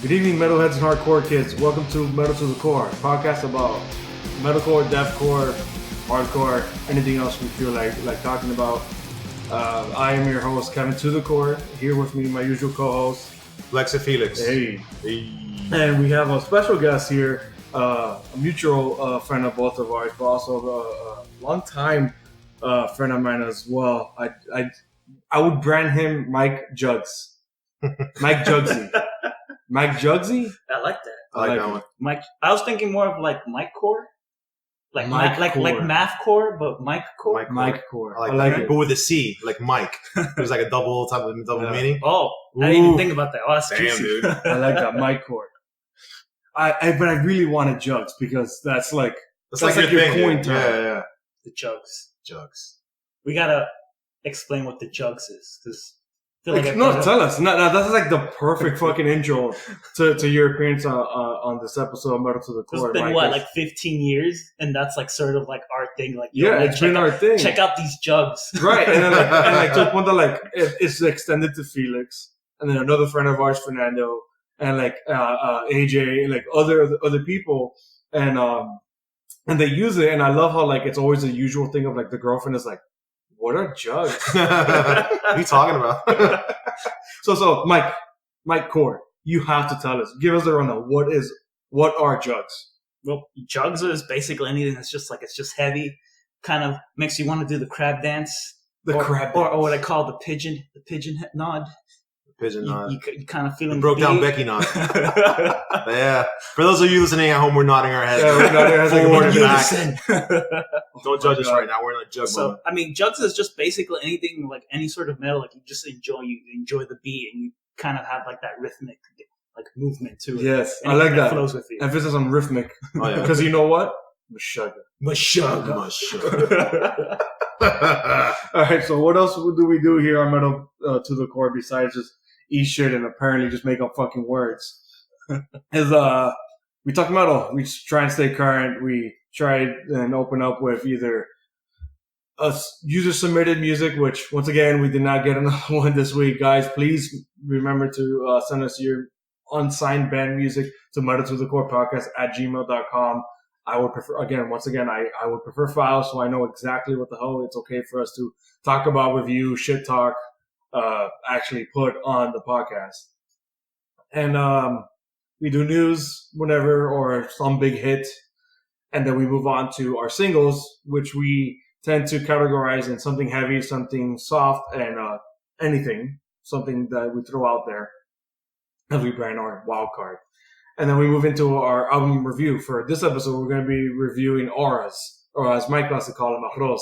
Good evening, metalheads and hardcore kids. Welcome to Metal to the Core, a podcast about metalcore, deathcore, hardcore, anything else we feel like talking about. I am your host, Kevin to the Core. Here with me, my usual co-host, Lexa Felix. Hey. And we have a special guest here, a mutual friend of both of ours, but also a long-time friend of mine as well. I would brand him Mike Jugs. Mike Jugsy. Mike Jugsy? I like that. I like that one. Mike. I was thinking more of like Mike Core, like Core. math core, but Mike Core. Mike Core. I like it. But with a C, like Mike. There's like a double meaning. Oh, I didn't even think about that. Oh, that's Damn, juicy. dude. I like that, Mike Core. But I really wanted Jugs because that's like your thing, coin dude. term. Yeah. The Jugs. Jugs. We gotta explain what the Jugs is, because I feel like Tell us. No, that's like the perfect fucking intro to your appearance on this episode of Metal to the Core. It's been like 15 years, and that's like sort of like our thing. Like, it's been our thing. Check out these Jugs, right? And then to the point that like it's extended to Felix, and then another friend of ours, Fernando, and like AJ, and like other people, and they use it, and I love how like it's always the usual thing of like the girlfriend is like, what are Jugs? What are you talking about? So Mike Core, you have to tell us. Give us the rundown. What are Jugs? Well, Jugs is basically anything that's just like, it's just heavy, kind of makes you want to do the crab dance. Or what I call the pigeon nod. Pigeon nod. You kind of feeling broke down Becky nod. Yeah. For those of you listening at home, we're nodding our heads. Yeah, we're nodding our heads forward and back. Don't judge us God. right now. We're not judging. So, I mean, Jugs is just basically anything, like any sort of metal, like you just enjoy the beat, and you kind of have like that rhythmic like movement to it. Yes, I Anything like that. Flows with you. Emphasis on rhythmic. Oh, yeah. Because you know what? Meshuggah. All right, so what else do we do here on Metal to the Core besides just eat shit and apparently just make up fucking words? Is we talk metal. We try and stay current. We try and open up with either user submitted music, which once again we did not get another one this week. Guys, please remember to send us your unsigned band music to metaltothecore@gmail.com. I would prefer, I would prefer files so I know exactly what the hell it's okay for us to talk about, review, shit talk, actually put on the podcast. And we do news whenever or some big hit, and then we move on to our singles, which we tend to categorize in something heavy, something soft, and something that we throw out there as we brand our wild card. And then we move into our album review. For this episode, we're going to be reviewing Auras, or as Mike likes to call them, Arroz.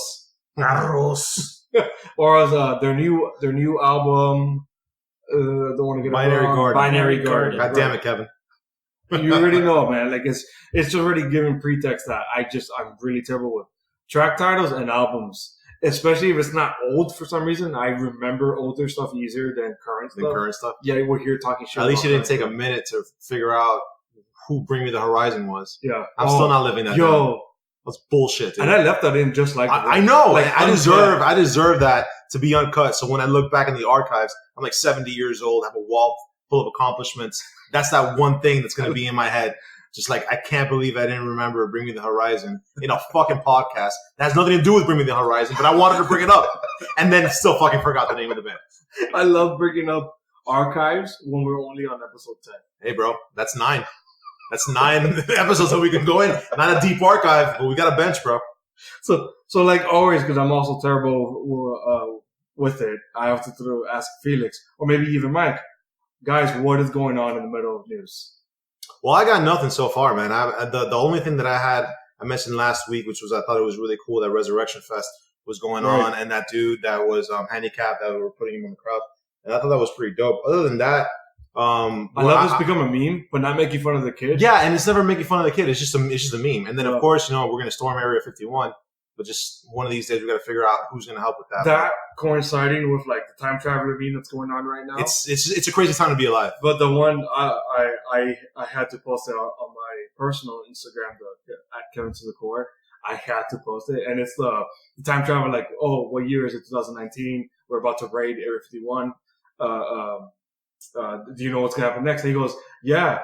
Auras, their new album. Don't want to get Binary Garden. God damn it, Kevin. You already know, man. Like it's already given pretext that I'm really terrible with track titles and albums, especially if it's not old for some reason. I remember older stuff easier than current stuff. Yeah, we're here talking shit. At least you didn't take a minute to figure out who Bring Me the Horizon was. Yeah, I'm still not living that down. That's bullshit, dude. And I left that in just like I know. Like, I deserve that to be uncut. So when I look back in the archives, I'm like 70 years old, have a wall full of accomplishments. That's that one thing that's going to be in my head. Just like, I can't believe I didn't remember Bring Me the Horizon in a fucking podcast that has nothing to do with Bring Me the Horizon, but I wanted to bring it up and then still fucking forgot the name of the band. I love bringing up archives when we're only on episode 10. Hey, bro, that's 9. That's 9 episodes that we can go in. Not a deep archive, but we got a bench, bro. So like always, because I'm also terrible with it, I have to ask Felix or maybe even Mike, guys, what is going on in the middle of news? Well, I got nothing so far, man. The only thing that I mentioned last week, which was I thought it was really cool that Resurrection Fest was going on, and that dude that was handicapped, that we were putting him in the crowd, and I thought that was pretty dope. Other than that, I love this become a meme, but not making fun of the kid. Yeah, and it's never making fun of the kid. It's just a meme. And then of course, we're going to storm Area 51, but just one of these days we got to figure out who's going to help with that. That coinciding with like the time traveler meme that's going on right now. It's a crazy time to be alive. But the one I had to post it on my personal Instagram, at Kevin to the Core. I had to post it, and it's the time travel. Like, what year is it? 2019. We're about to raid Area 51. do you know what's gonna happen next? And he goes, yeah,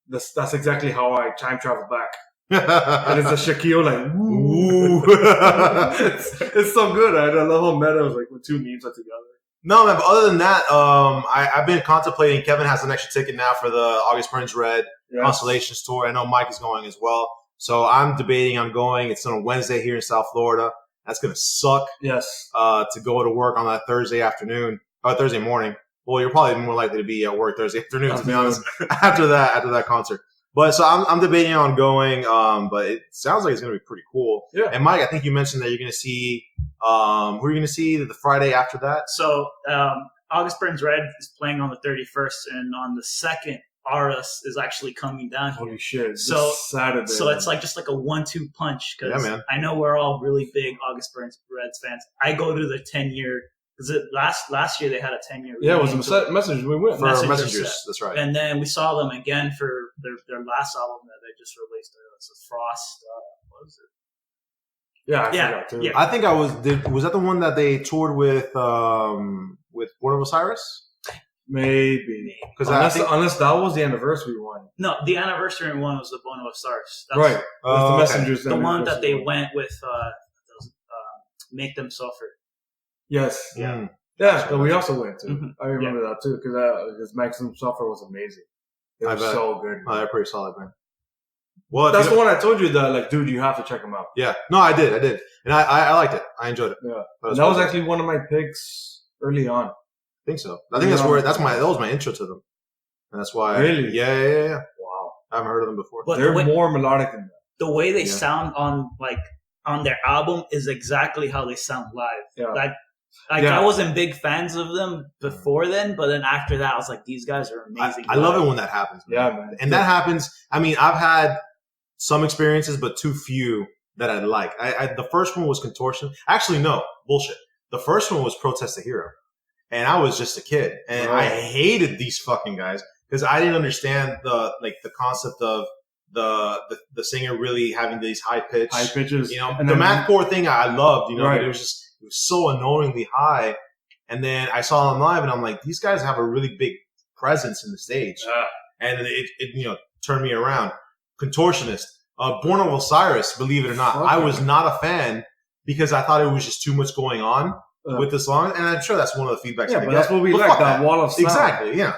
that's exactly how I time travel back. And it's a Shaquille like, ooh. it's so good. I love how meta was like when two memes are together. No, man, but other than that, I've been contemplating. Kevin has an extra ticket now for the August Burns Red Constellations Tour. I know Mike is going as well. So I'm debating on going. It's on a Wednesday here in South Florida. That's going to suck. Yes. To go to work on that Thursday afternoon or Thursday morning. Well, you're probably more likely to be at work Thursday afternoon, to be honest, after that concert. But so I'm debating on going, but it sounds like it's going to be pretty cool. Yeah. And Mike, I think you mentioned that you're going to see, who are you going to see the Friday after that? So August Burns Red is playing on the 31st, and on the 2nd, Aris is actually coming down here. Holy shit! So Saturday. So it's like just like a 1-2 punch. Yeah, man. I know we're all really big August Burns Reds fans. I go to the 10-year. Because last year they had a 10-year. Yeah, it was a Messengers. We went for Messengers. That's right. And then we saw them again for their last album that they just released. It's a Frost. What was it? Yeah, I forgot too. Yeah. I think was that the one that they toured with Born of Osiris? Maybe because unless that was the anniversary one. No, the anniversary one was the Born of Osiris. Right. The Messengers. The one that they went with Make Them Suffer. Yes. Yeah. Yeah. But we also went to. Mm-hmm. I remember that too because Maximum Suffer was amazing. It was so good. Oh, they're pretty solid, man. Well, that's the one I told you that, like, dude, you have to check them out. Yeah. No, I did, and I liked it. I enjoyed it. Yeah. That was actually one of my picks early on. I think so. I think that was my intro to them, and that's why. Really? Yeah. Wow. I haven't heard of them before. But they're more melodic than that. The way they sound on their album is exactly how they sound live. Yeah. I wasn't big fans of them before then, but then after that, I was like, these guys are amazing. I love it when that happens. Man. Yeah, man. And that happens. I mean, I've had some experiences, but too few that I like. The first one was Contortion. Actually, no, bullshit. The first one was Protest the Hero. And I was just a kid. And I hated these fucking guys because I didn't understand the concept of the singer really having these high pitches. You know, and the mathcore thing I loved, you know, but it was so annoyingly high. And then I saw them live and I'm like, these guys have a really big presence in the stage. And it turned me around. Contortionist. Born of Osiris, believe it or not. I was not a fan because I thought it was just too much going on with the song. And I'm sure that's one of the feedbacks. Yeah, but that's what we like, that wall of sound. Exactly, yeah.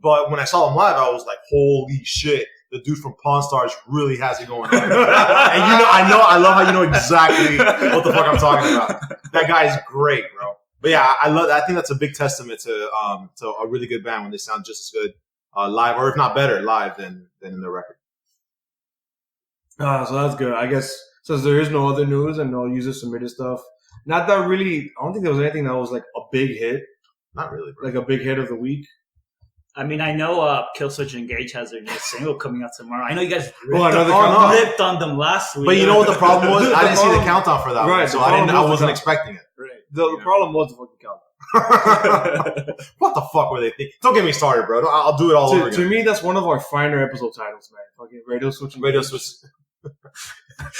But when I saw them live, I was like, holy shit. The dude from Pawn Stars really has it going on. And I love how you know exactly what the fuck I'm talking about. That guy is great, bro. But yeah, I think that's a big testament to a really good band when they sound just as good live, or if not better live than in the record. So that's good. I guess since there is no other news and no user submitted stuff, not that really. I don't think there was anything that was like a big hit. Not really, bro. Like a big hit of the week. I mean, I know Killswitch Engage has their new single coming out tomorrow. I know you guys ripped on them last week. But you know what the problem was? I didn't see the countdown for that one, so I wasn't expecting it. Right. The problem was the fucking countdown. What the fuck were they thinking? Don't get me started, bro. I'll do it all over again. To me, that's one of our finer episode titles, man. Fucking Radio Switch.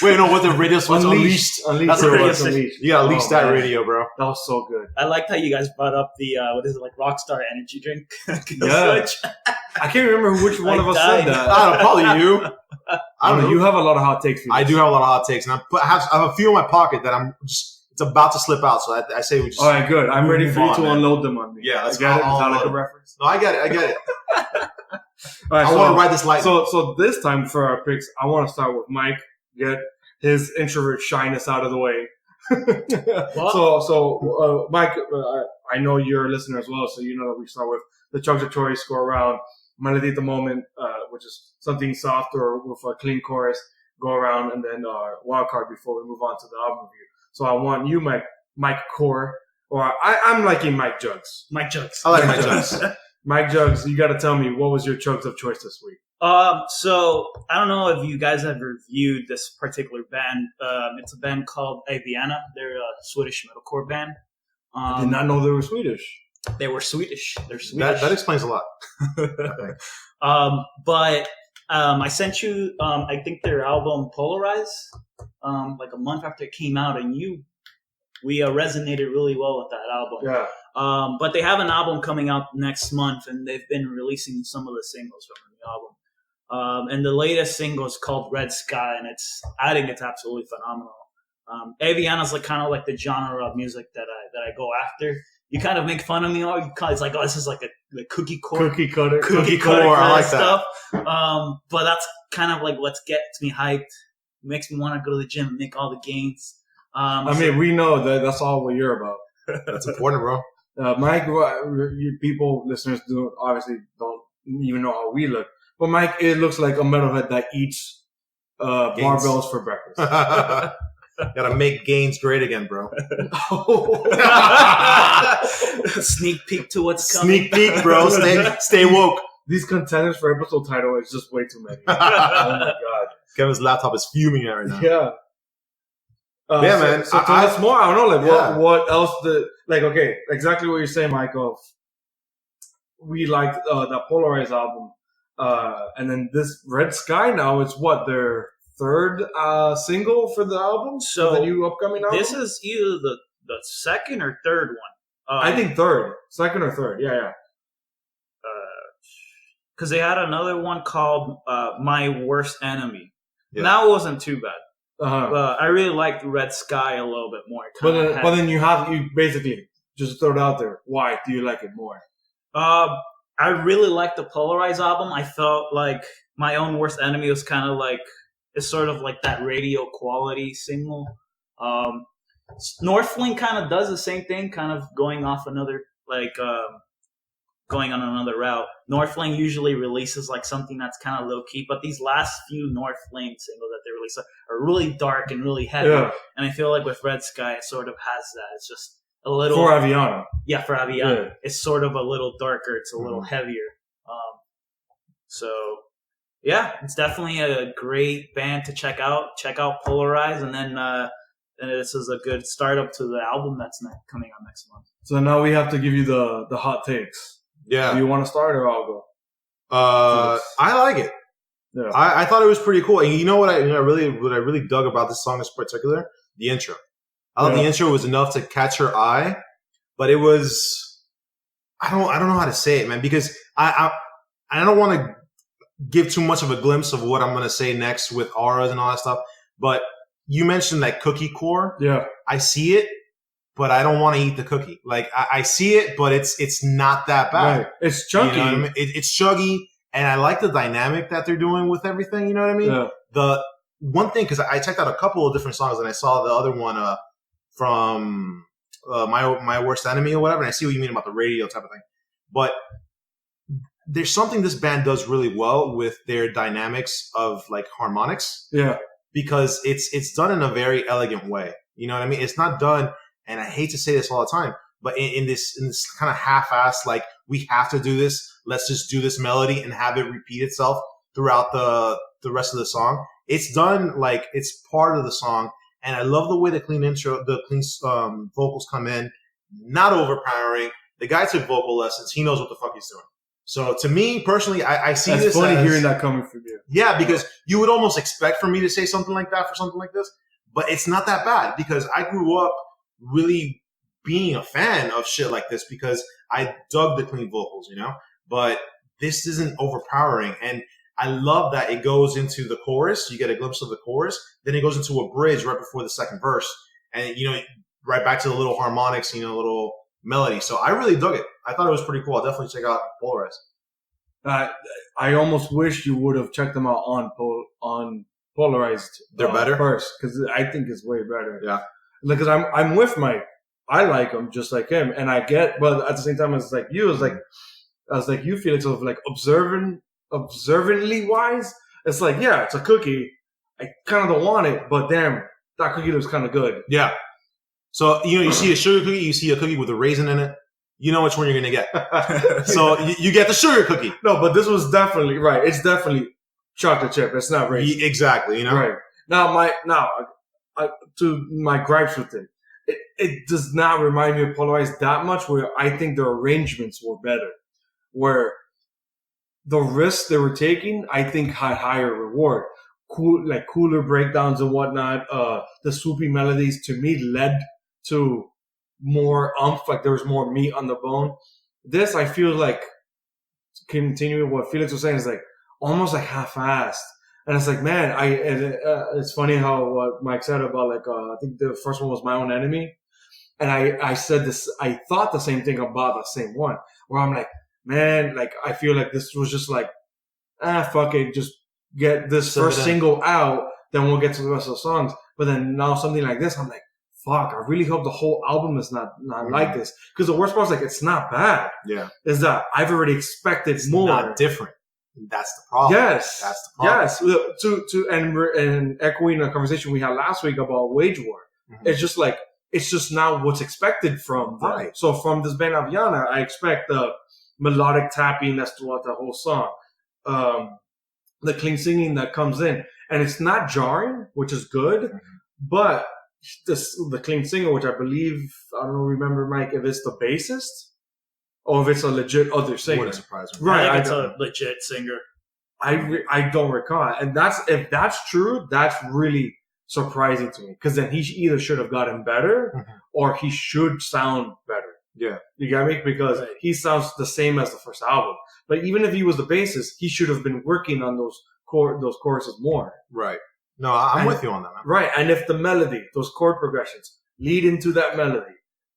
Wait, no, what's the Radio Switch? Unleashed. That's what it was. You gotta unleash that radio, bro. That was so good. I liked how you guys brought up the Rockstar energy drink. Yeah. I can't remember which one of us said that. I don't know, probably you. I don't know. You have a lot of hot takes. I do have a lot of hot takes, and I have a few in my pocket that it's about to slip out. So I say we just. All right, good. I'm ready for you to unload them on me. Yeah, let's get it. Is that like a reference? No, I get it. All right, I want to ride this light. So this time for our picks, I want to start with Mike. Get his introvert shyness out of the way. So Mike, I know you're a listener as well, so you know that we start with the Chugs of Choice, go around, Maledita Moment, which is something soft or with a clean chorus, go around, and then wild card before we move on to the album review. So I want you, Mike Core, or I'm liking Mike Jugs. Mike Jugs. I like Mike Jugs. Mike Jugs, you got to tell me, what was your Chugs of Choice this week? So I don't know if you guys have reviewed this particular band. It's a band called Aviana. They're a Swedish metalcore band. I did not know they were Swedish. They were Swedish. They're Swedish. That explains a lot. But I sent you, I think their album Polarize, like a month after it came out, and we resonated really well with that album. Yeah. But they have an album coming out next month, and they've been releasing some of the singles from the album. And the latest single is called Red Sky, and I think it's absolutely phenomenal. Aviana's like kind of like the genre of music that I go after. You kind of make fun of me, or it's like, oh, this is like a cookie cutter I like stuff. But that's kind of like what gets me hyped, makes me want to go to the gym and make all the gains. I mean, we know that's all what you're about. That's important, bro. Mike, listeners obviously don't even know how we look. But Mike, it looks like a metalhead that eats barbells for breakfast. Gotta make gains great again, bro. Sneak peek to what's coming. Sneak peek, bro. Stay woke. These contenders for episode title is just way too many. Oh my god. Kevin's laptop is fuming right now. Yeah. Man. So tell us more. I don't know, like what else okay, exactly what you're saying, Michael. We like the Polarized album. And then this Red Sky now is what, their third single for the album? So for the new upcoming album? This is either the second or third one. I think third. Second or third. Yeah. Because they had another one called My Worst Enemy. Yeah. That wasn't too bad. Uh-huh. I really liked Red Sky a little bit more. But then you basically just throw it out there. Why do you like it more? I really liked the Polarized album. I felt like My Own Worst Enemy was kind of like, it's sort of like that radio quality single. Northlink kind of does the same thing, kind of going off another, going on another route. Northlink usually releases like something that's kind of low key, but these last few Northlink singles that they release are really dark and really heavy. Yeah. And I feel like with Red Sky, it sort of has that. It's just a little for Aviana. Yeah, for Aviana, yeah. It's sort of a little darker. It's a little heavier. So yeah, it's definitely a great band to check out. Check out Polarize, and then this is a good startup to the album that's coming out next month. So now we have to give you the hot takes. Yeah. Do you want to start, or I'll go? I like it. Yeah. I thought it was pretty cool. And you know what I really dug about this song in particular? The intro. I thought the intro was enough to catch your eye, but it was I don't know how to say it, man, because I don't want to give too much of a glimpse of what I'm going to say next with auras and all that stuff. But you mentioned that cookie core. Yeah. I see it, but I don't want to eat the cookie. Like I see it, but it's not that bad. Right. It's chunky. You know what I mean? It's chuggy, and I like the dynamic that they're doing with everything. You know what I mean? Yeah. The one thing, because I checked out a couple of different songs, and I saw the other one from My Worst Enemy or whatever, and I see what you mean about the radio type of thing. But there's something this band does really well with their dynamics of like harmonics. Yeah. Because it's done in a very elegant way. You know what I mean? It's not done, and I hate to say this all the time, but in this kind of half-assed, like, we have to do this, let's just do this melody and have it repeat itself throughout the rest of the song. It's done like it's part of the song, and I love the way the clean vocals come in, not overpowering. The guy took vocal lessons. He knows what the fuck he's doing. So to me personally, I see this. It's funny hearing that coming from you. Yeah, because you would almost expect for me to say something like that for something like this, but it's not that bad because I grew up really being a fan of shit like this because I dug the clean vocals, you know. But this isn't overpowering, and I love that it goes into the chorus. You get a glimpse of the chorus, then it goes into a bridge right before the second verse, and you know, right back to the little harmonics, you know, little melody. So I really dug it. I thought it was pretty cool. I'll definitely check out Polarized. I almost wish you would have checked them out on Polarized. They're better first, because I think it's way better. Yeah, because I'm with Mike. I like him just like him, and I get. But at the same time, it's like you. It's like I was like you, Felix, of like observantly wise. It's like, yeah, it's a cookie. I kind of don't want it, but damn, that cookie looks kind of good. Yeah. So, you know, you see a sugar cookie, you see a cookie with a raisin in it, you know which one you're going to get. So you get the sugar cookie. No, but this was definitely, right, it's definitely chocolate chip. It's not raisin. Exactly, you know? Right. To my gripes with it does not remind me of Polarized that much, where I think the arrangements were better. Where the risks they were taking, I think, had higher reward. Cooler breakdowns and whatnot. The swoopy melodies, to me, led to more umph, like there was more meat on the bone. This, I feel like, continuing what Felix was saying, is like almost like half-assed. And it's like, man, it's funny how what Mike said about like, I think the first one was My Own Enemy. And I said this, I thought the same thing about the same one, where I'm like, man, like, I feel like this was just like, fuck it, just get this first single out, then we'll get to the rest of the songs. But then now something like this, I'm like, fuck, I really hope the whole album is not like this. Because the worst part is like, it's not bad. Yeah. Is that I've already expected more. It's not different. That's the problem. Yes. That's the problem. Yes. And echoing the conversation we had last week about Wage War, it's just like, it's just not what's expected from them. Right. So from this band Aviana, I expect the melodic tapping that's throughout the whole song. The clean singing that comes in. And it's not jarring, which is good, but the clean singer, which I believe, I don't remember, Mike, if it's the bassist or if it's a legit other singer. Wouldn't surprise me. Right, I think it's a legit singer. I don't recall. And if that's true, that's really surprising to me. Because then he either should have gotten better or he should sound better. Yeah. You get me? Because he sounds the same as the first album. But even if he was the bassist, he should have been working on those choruses more. Right. No, I'm with you on that, man. Right. And if the melody, those chord progressions lead into that melody,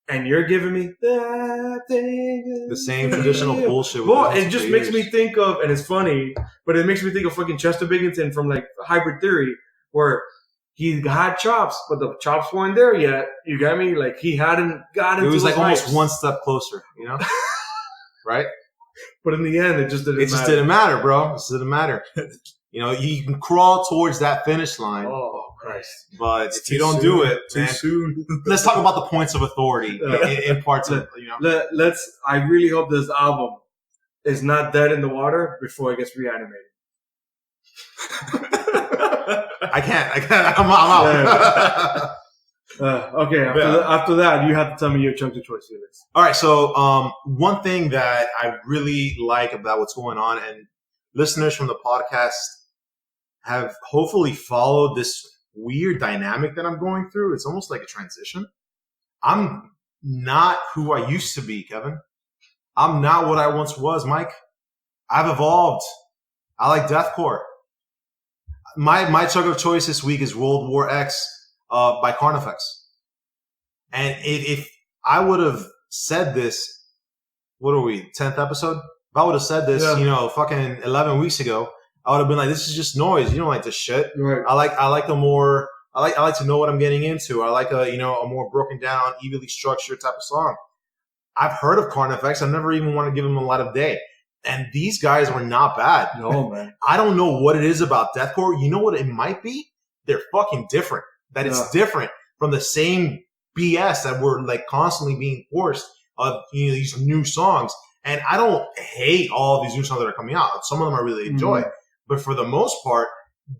and you're giving me that thing, the same traditional bullshit. Well, it just makes me think of, and it's funny, but it makes me think of fucking Chester Bennington from like Hybrid Theory, where he had chops, but the chops weren't there yet. You got me? Like he hadn't gotten. It was like almost one step closer, you know? Right? But in the end, it just didn't. It just didn't matter, bro. It just didn't matter. You know, you can crawl towards that finish line. Oh Christ! But if you don't do it, too soon. Let's talk about the points of authority in parts of, you know. I really hope this album is not dead in the water before it gets reanimated. I can't. I'm out. Okay. After that, you have to tell me your chunk of choice, Felix. All right. So, one thing that I really like about what's going on, and listeners from the podcast have hopefully followed this weird dynamic that I'm going through. It's almost like a transition. I'm not who I used to be, Kevin. I'm not what I once was, Mike. I've evolved. I like deathcore. My chunk of choice this week is World War X by Carnifex. And if I would have said this, what are we, 10th episode? If I would have said this, fucking 11 weeks ago, I would have been like, this is just noise. You don't like this shit. Right. I like to know what I'm getting into. I like a more broken down, evenly structured type of song. I've heard of Carnifex. I've never even wanted to give them a lot of day. And these guys were not bad. No, man. I don't know what it is about deathcore. You know what it might be? They're fucking different. That it's different from the same BS that we're like constantly being forced of these new songs. And I don't hate all of these new songs that are coming out. Some of them I really enjoy. But for the most part,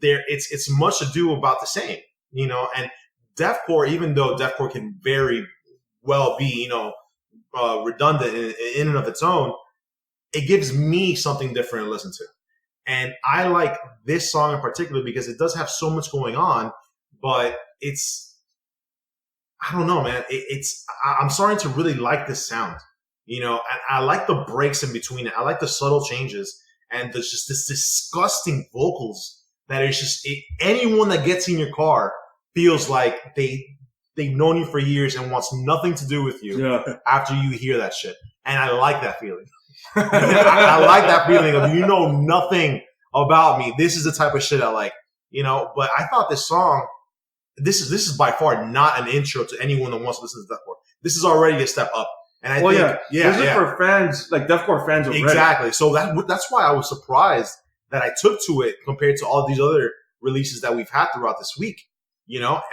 it's much ado about the same. And deathcore, even though deathcore can very well be, redundant in and of its own, it gives me something different to listen to. And I like this song in particular because it does have so much going on, but I don't know, man. I'm starting to really like this sound, and I like the breaks in between it. I like the subtle changes and there's just this disgusting vocals that is just anyone that gets in your car feels like they've known you for years and wants nothing to do with you after you hear that shit. And I like that feeling. I like that feeling of nothing about me. This is the type of shit I like, But I thought this song, this is by far not an intro to anyone that wants to listen to deathcore. This is already a step up, and I think this is for fans, like deathcore fans. Exactly. So that's why I was surprised that I took to it compared to all these other releases that we've had throughout this week.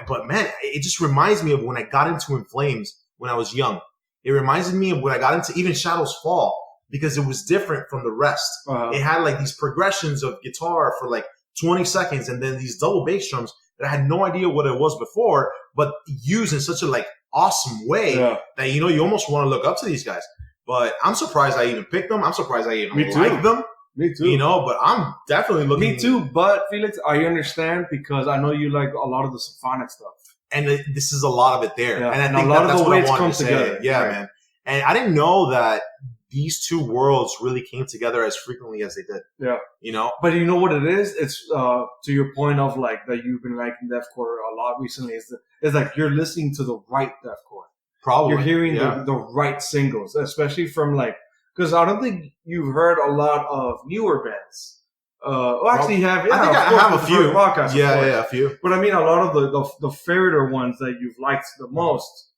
But man, it just reminds me of when I got into In Flames when I was young. It reminds me of when I got into even Shadows Fall, because it was different from the rest. It had like these progressions of guitar for like 20 seconds and then these double bass drums that I had no idea what it was before, but used in such a like awesome way that, you almost want to look up to these guys. But I'm surprised I even picked them. I'm surprised I even liked them. Me too. But I'm definitely looking. Me too. But Felix, I understand because I know you like a lot of the symphonic stuff. and this is a lot of it there. Yeah. And I think a lot that's of the what I weights wanted come to say. together. Yeah, Right. man. And I didn't know that these two worlds really came together as frequently as they did. Yeah. You know? But you know what it is? It's to your point of like that you've been liking deathcore a lot recently. Is like you're listening to the right deathcore. Probably. You're hearing yeah. the right singles, especially from like because I don't think you've heard a lot of newer bands. Well, actually, you have. Yeah, I think I have a few. Podcasts, Yeah, a few. But I mean, a lot of the favorite ones that you've liked the most.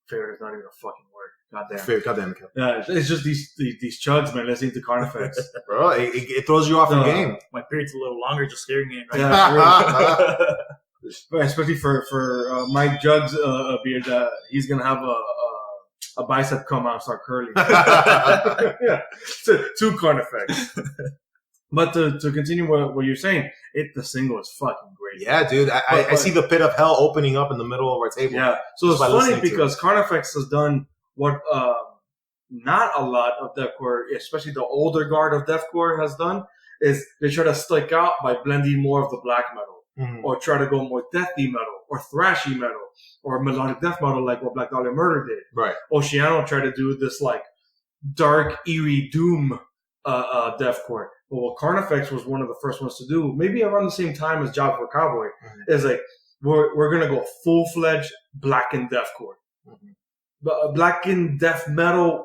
Favorite is not even a fucking word. Goddamn. Goddamn. Yeah, it's just these chugs, man. Listening to Carnifex. Bro, it throws you off your game. My beard's a little longer just hearing it. Right? Yeah, for real. Especially for Mike Jugs beard, he's gonna have a bicep come out and start curling. Yeah, two Carnifex. But to continue what you're saying, the single is fucking great. Yeah, dude. I see the pit of hell opening up in the middle of our table. Yeah. So it's funny because Carnifex has done what not a lot of deathcore, especially the older guard of deathcore, has done, is they try to stick out by blending more of the black metal, or try to go more deathy metal, or thrashy metal, or melodic death metal like what Black Dahlia Murder did. Right. Oceano tried to do this like dark, eerie doom deathcore. But what Carnifex was one of the first ones to do, maybe around the same time as Job for Cowboy, is like we're gonna go full fledged blackened deathcore, blackened death metal,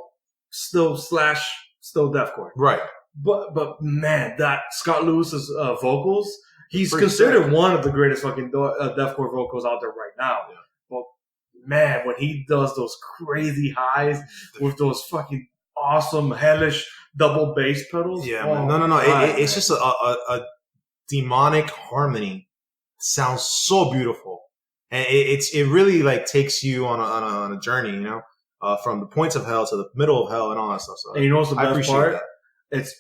still deathcore. Right. But man, that Scott Lewis's vocals, he's considered one of the greatest fucking deathcore vocals out there right now. Yeah. But man, when he does those crazy highs with those fucking awesome hellish double bass pedals. Yeah, man. No. It's just a demonic harmony. Sounds so beautiful, and it really like takes you on a journey, you know, from the points of hell to the middle of hell and all that stuff. So and you know what's the best part? That. It's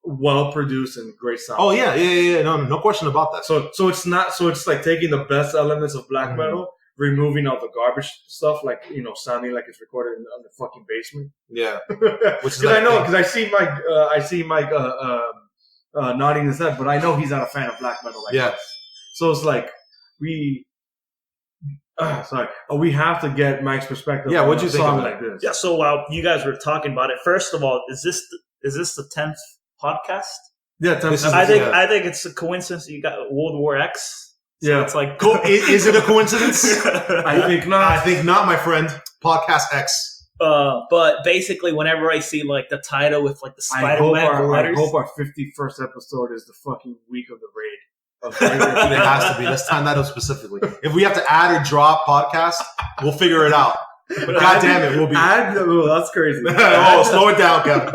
well produced and great sound. Oh yeah. No question about that. So it's not. So it's like taking the best elements of black metal, removing all the garbage stuff, like, you know, sounding like it's recorded in the fucking basement. Yeah, because I know, because I see Mike nodding his head, but I know he's not a fan of black metal. Like us. So it's like we have to get Mike's perspective. Yeah, what'd you think song of like this? Yeah, so while you guys were talking about it, first of all, is this the 10th podcast? Yeah, 10th. I think it's a coincidence you got World War X. So yeah, it's like, is it a coincidence? I think not. I think not, my friend. Podcast X. But basically, whenever I see like the title with like the spider web letters, I hope our 51st episode is the fucking week of the raid. It has to be. Let's time that up specifically. If we have to add or drop podcast, we'll figure it out. But God damn it, we'll be. That's crazy. Slow it down, Kevin.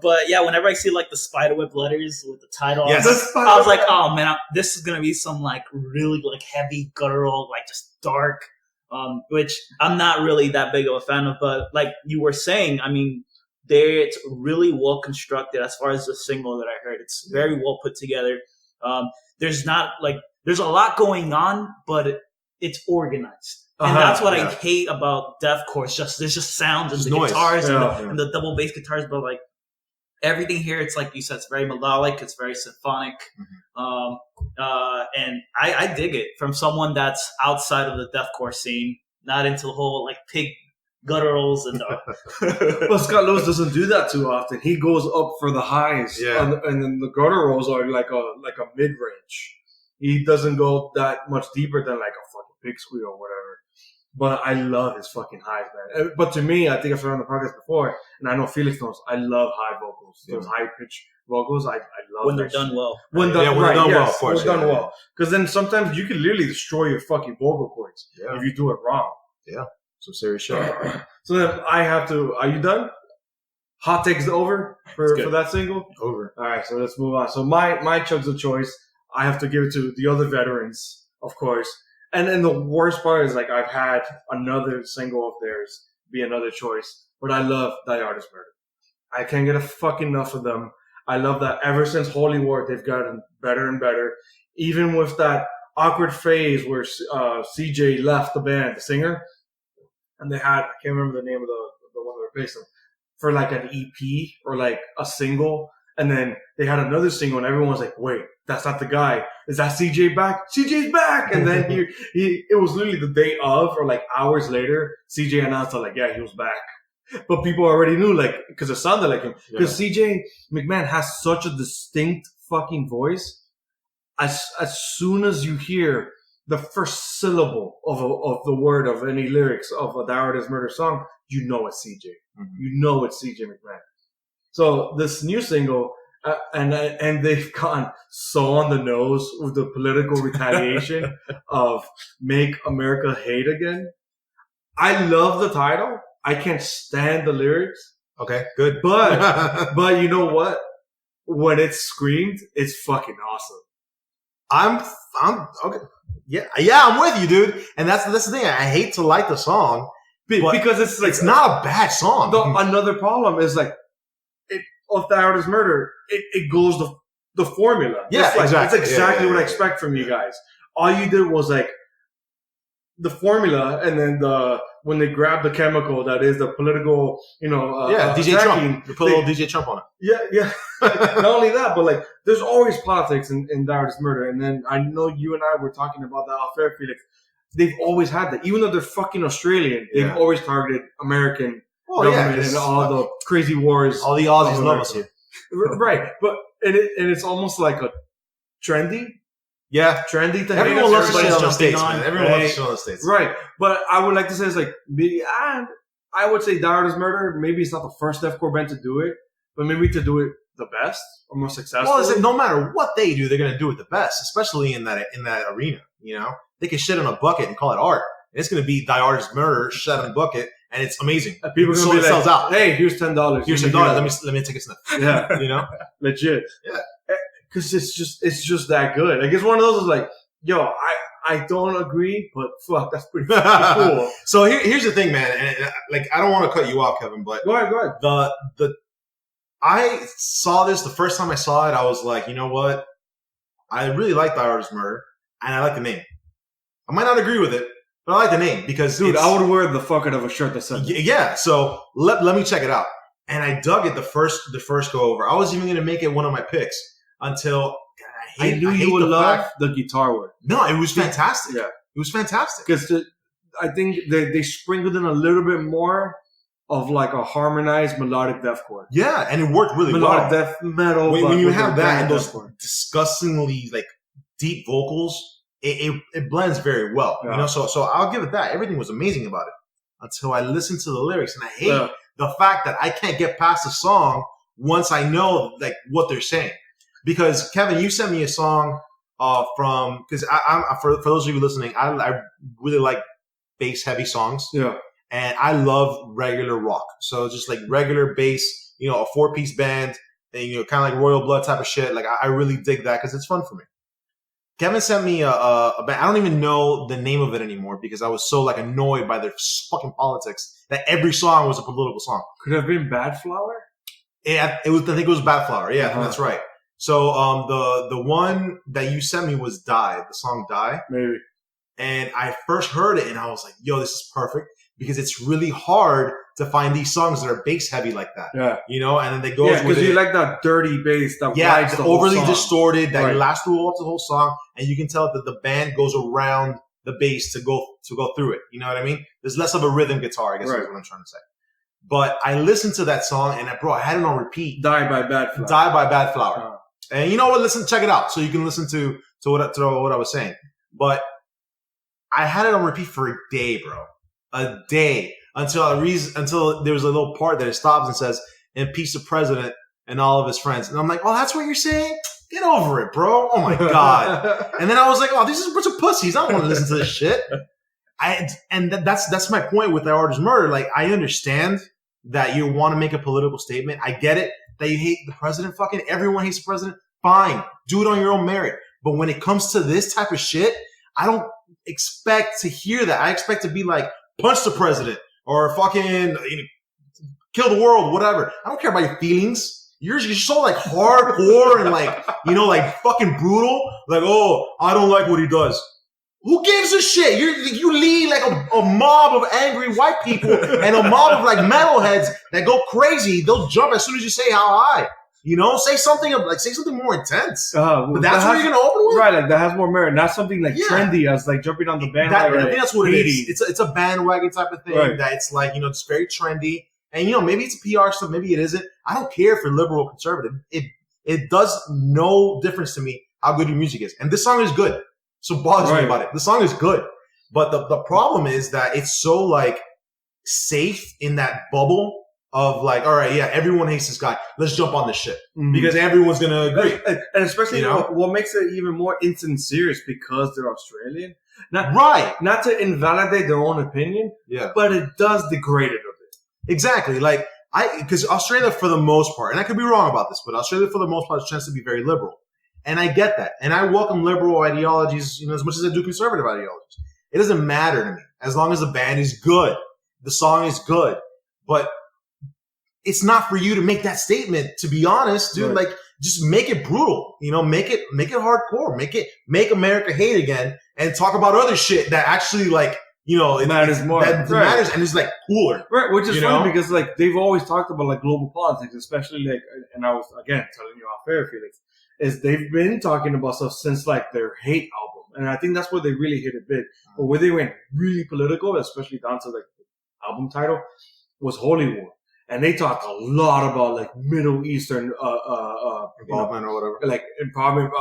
But yeah, whenever I see like the spiderweb letters with the title, yes. I was like, oh man, this is gonna be some like really like heavy guttural, like just dark, which I'm not really that big of a fan of. But like you were saying, I mean, it's really well constructed as far as the single that I heard. It's very well put together. There's a lot going on, but it's organized. And that's what I hate about deathcore. There's just sounds and the noise. Guitars and the double bass guitars, but like everything here, it's like you said, it's very melodic, it's very symphonic, and I dig it from someone that's outside of the deathcore scene, not into the whole like pig gutturals and. Well, Scott Lewis doesn't do that too often. He goes up for the highs, and then the gutturals are like a mid range. He doesn't go that much deeper than like a fucking pig squeal or whatever. But I love his fucking highs, man. But to me, I think I've said on the podcast before, and I know Felix knows, I love high vocals. Those high pitch vocals, I love when they're done well. When they're done well, of course. When done well. Because then sometimes you can literally destroy your fucking vocal cords if you do it wrong. Yeah. Some serious shit. So then I have to, are you done? Hot takes over for that single? Over. All right, so let's move on. So my chugs of choice, I have to give it to the other veterans, of course. And then the worst part is, like, I've had another single of theirs be another choice, but I love Die Artist Murder. I can't get a fucking enough of them. I love that ever since Holy War, they've gotten better and better. Even with that awkward phase where CJ left the band, the singer, and they had, I can't remember the name of the one that replaced them, for like an EP or like a single. And then they had another single, and everyone was like, "Wait, that's not the guy. Is that CJ back? CJ's back!" And then it was literally the day of, or like hours later, CJ announced that like, "Yeah, he was back." But people already knew, like, because it sounded like him. Because CJ McMahon has such a distinct fucking voice. As soon as you hear the first syllable of the word of any lyrics of a Die Artist Murder song, you know it's CJ. Mm-hmm. You know it's CJ McMahon. So this new single, and they've gone so on the nose with the political retaliation of "Make America Hate Again." I love the title. I can't stand the lyrics. Okay, good. But you know what? When it's screamed, it's fucking awesome. I'm okay. Yeah, I'm with you, dude. And that's the thing. I hate to like the song because it's like, it's not a bad song. Another problem is like of Die Artist Murder. It goes the formula. Yeah, exactly. It's exactly what I expect from you guys. All you did was like the formula, and then when they grab the chemical that is the political, DJ Trump. You put a little DJ Trump on it. Yeah. Not only that, but like there's always politics in Die Artist Murder, and then I know you and I were talking about that off air, Felix. They've always had that, even though they're fucking Australian. They've always targeted American government and all the crazy wars. All the Aussies love us here, right? But and it's almost like a trendy. Yeah, trendy to everyone loves to shit on the States, man. Everyone loves to shit on the States, right? But I would like to say it's like maybe I would say Die Artist Murder. Maybe it's not the first deathcore band to do it, but maybe to do it the best or most successful. Well, it's like no matter what they do, they're gonna do it the best, especially in that arena. You know, they can shit on a bucket and call it art. And it's gonna be Die Artist Murder, shit on a bucket, and it's amazing. And people are gonna be like, sells out. Hey, here's $10. Here's $10. Let me take a sniff. Yeah, you know, legit. Yeah. Because it's just that good. Like it's one of those is like, yo, I don't agree, but fuck, that's pretty cool. So here's the thing, man. And like I don't want to cut you off, Kevin, but go ahead. I saw this the first time I saw it. I was like, you know what? I really like Die Artist Murder, and I like the name. I might not agree with it, but I like the name because dude, I would wear the fuck out of a shirt that said yeah. So let me check it out, and I dug it the first go over. I was even gonna make it one of my picks. Until I knew you would love the guitar work. No, it was fantastic. Yeah. It was fantastic. Because I think they sprinkled in a little bit more of like a harmonized melodic deathcore. Yeah, and it worked really melodic death metal. When you have that and those disgustingly like deep vocals, it blends very well. Yeah. You know, so I'll give it that. Everything was amazing about it until I listened to the lyrics, and I hate the fact that I can't get past the song once I know like what they're saying. Because Kevin, you sent me a song from because I'm for those of you listening, I really like bass heavy songs. Yeah, and I love regular rock. So just like regular bass, a 4-piece band, and kind of like Royal Blood type of shit. Like I really dig that because it's fun for me. Kevin sent me a band. I don't even know the name of it anymore because I was so like annoyed by their fucking politics that every song was a political song. Could it have been Bad Flower? Yeah, it was. I think it was Bad Flower. Yeah, I think that's right. So the one that you sent me was Die, the song Die. Maybe. And I first heard it and I was like, yo, this is perfect because it's really hard to find these songs that are bass heavy like that. Yeah. And then they go because you like that dirty bass that rides the overly whole song. Distorted that lasts through the whole song, and you can tell that the band goes around the bass to go through it. You know what I mean? There's less of a rhythm guitar, I guess is what I'm trying to say. But I listened to that song and I had it on repeat. Die by Bad Flower. Die by Bad Flower. And you know what? Check it out so you can listen to what I was saying. But I had it on repeat for a day, bro. A day until there was a little part that it stops and says, "Impeach the president and all of his friends." And I'm like, "Oh, that's what you're saying? Get over it, bro." Oh my god. And then I was like, "Oh, this is a bunch of pussies. I don't want to listen to this shit." That's my point with Die Artist Murder. Like, I understand that you want to make a political statement. I get it. That you hate the president, fucking everyone hates the president. Fine, do it on your own merit. But when it comes to this type of shit, I don't expect to hear that. I expect to be like, punch the president or fucking kill the world, whatever. I don't care about your feelings. You're so like hardcore and like, like fucking brutal. Like, oh, I don't like what he does. Who gives a shit? You lead like a mob of angry white people and a mob of like metalheads that go crazy. They'll jump as soon as you say how high. You know, say something more intense. But that's what you're gonna open with, right? Like that has more merit, not something like trendy as like jumping on the bandwagon. I think that's what it is. It's a bandwagon type of thing that it's like, you know, it's very trendy, and you know, maybe it's a PR stuff, maybe it isn't. I don't care if you're liberal or conservative. It does no difference to me how good your music is, and this song is good. So bothers me about it. The song is good, but the problem is that it's so like safe in that bubble of like, all right, yeah, everyone hates this guy. Let's jump on this shit because everyone's gonna agree. And especially, you know, what makes it even more insincere is because they're Australian. Not to invalidate their own opinion, but it does degrade it a bit. Exactly. Like because Australia, for the most part, and I could be wrong about this, but Australia, for the most part, tends to be very liberal, and I get that, and I welcome liberal ideologies, you know, as much as I do conservative ideologies. It doesn't matter to me as long as the band is good, the song is good, but it's not for you to make that statement, to be honest, dude. Like, just make it brutal, you know, make it hardcore, make America hate again, and talk about other shit that actually, like, you know, it matters more. That matters, and it's like cooler, right? Which is funny because like they've always talked about like global politics, especially like, and I was again telling you off air, Felix, is they've been talking about stuff since like their Hate album, and I think that's where they really hit it big. But where they went really political, especially down to like the album title, was Holy War. And they talked a lot about like Middle Eastern involvement or whatever, like involvement,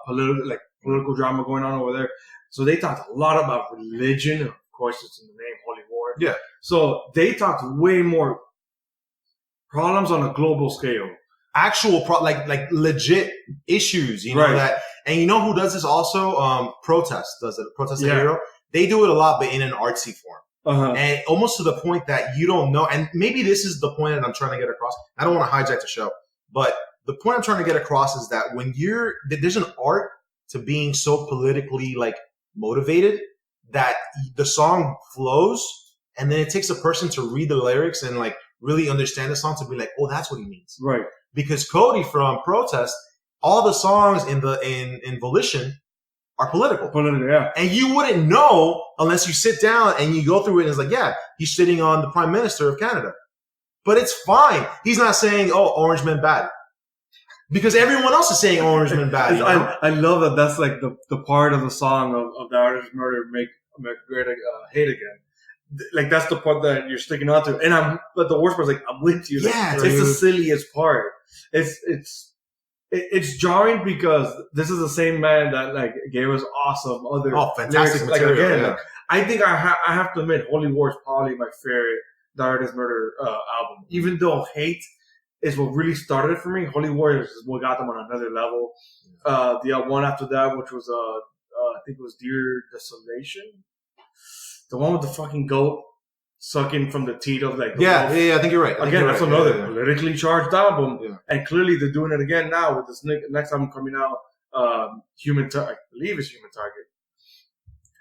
political drama going on over there. So they talked a lot about religion. Of course, it's in the name, Holy War. Yeah. So they talked way more problems on a global scale. Actual like legit issues, you know that. And you know who does this also? Protest does it. Protest the Hero. They do it a lot, but in an artsy form. And almost to the point that you don't know, and maybe this is the point that I'm trying to get across. I don't want to hijack the show, but the point I'm trying to get across is that when there's an art to being so politically like motivated that the song flows, and then it takes a person to read the lyrics and like really understand the song to be like, oh, that's what he means. Right. Because Cody from Protest, all the songs in Volition are political. Yeah. And you wouldn't know unless you sit down and you go through it and it's like, yeah, he's shitting on the Prime Minister of Canada. But it's fine. He's not saying, oh, Orange men bad. Because everyone else is saying Orange men bad. You know? I love that that's like the part of the song of the artist murder, make America great hate again. Like that's the part that you're sticking on to. But the worst part is like, I'm with you. Yeah, like, it's the silliest part. It's jarring because this is the same man that like gave us awesome other fantastic lyrics. material. Like, again, like, I think I have to admit, Holy War is probably my favorite The Artist Murder album. Even though Hate is what really started it for me, Holy War is what got them on another level. The one after that, which was I think it was Dear Desolation, the one with the fucking goat sucking from the teeth of like I think you're right. Again, that's another politically charged album, and clearly they're doing it again now with this next album coming out. I believe it's Human Target.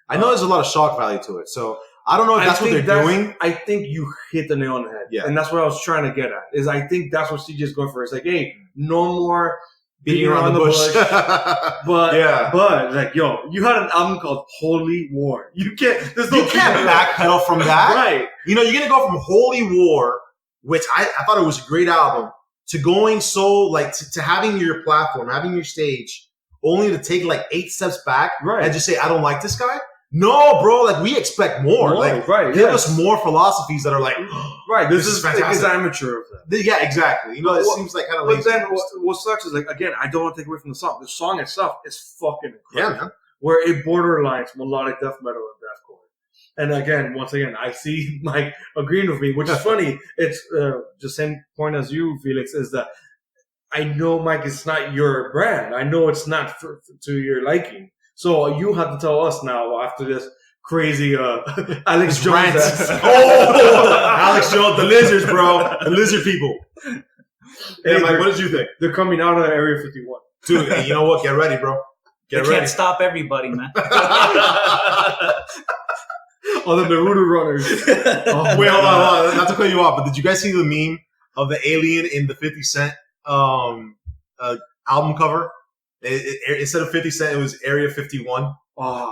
I know there's a lot of shock value to it, so I don't know if that's what they're doing. I think you hit the nail on the head, and that's what I was trying to get at. Is I think that's what CJ's going for. It's like, hey, no more beating around the bush. But like, yo, you had an album called Holy War. You can't backpedal from that. Right. You know, you're going to go from Holy War, which I thought it was a great album, to going so like to having your platform, having your stage, only to take like 8 steps back and just say, I don't like this guy. No, bro, like we expect more. Give us more philosophies that are like, this is fantastic. It's amateur of them. Yeah, exactly. You know, it seems like kind of lazy. But then what sucks is like, again, I don't want to take away from the song. The song itself is fucking incredible. Yeah, man. Where it borderlines melodic death metal and deathcore. And again, once again, I see Mike agreeing with me, which is funny. It's the same point as you, Felix, is that I know, Mike, it's not your brand. I know it's not to your liking. So you have to tell us now after this crazy Alex Jones. Alex Jones, the lizards, bro. The lizard people. Hey, Mike, what did you think? They're coming out of Area 51. Dude, hey, you know what? Get ready, bro. They can't stop everybody, man. All the Naruto runners. Wait, hold on. Not to cut you off, but did you guys see the meme of the alien in the 50 Cent album cover? Instead of 50 Cent, it was Area 51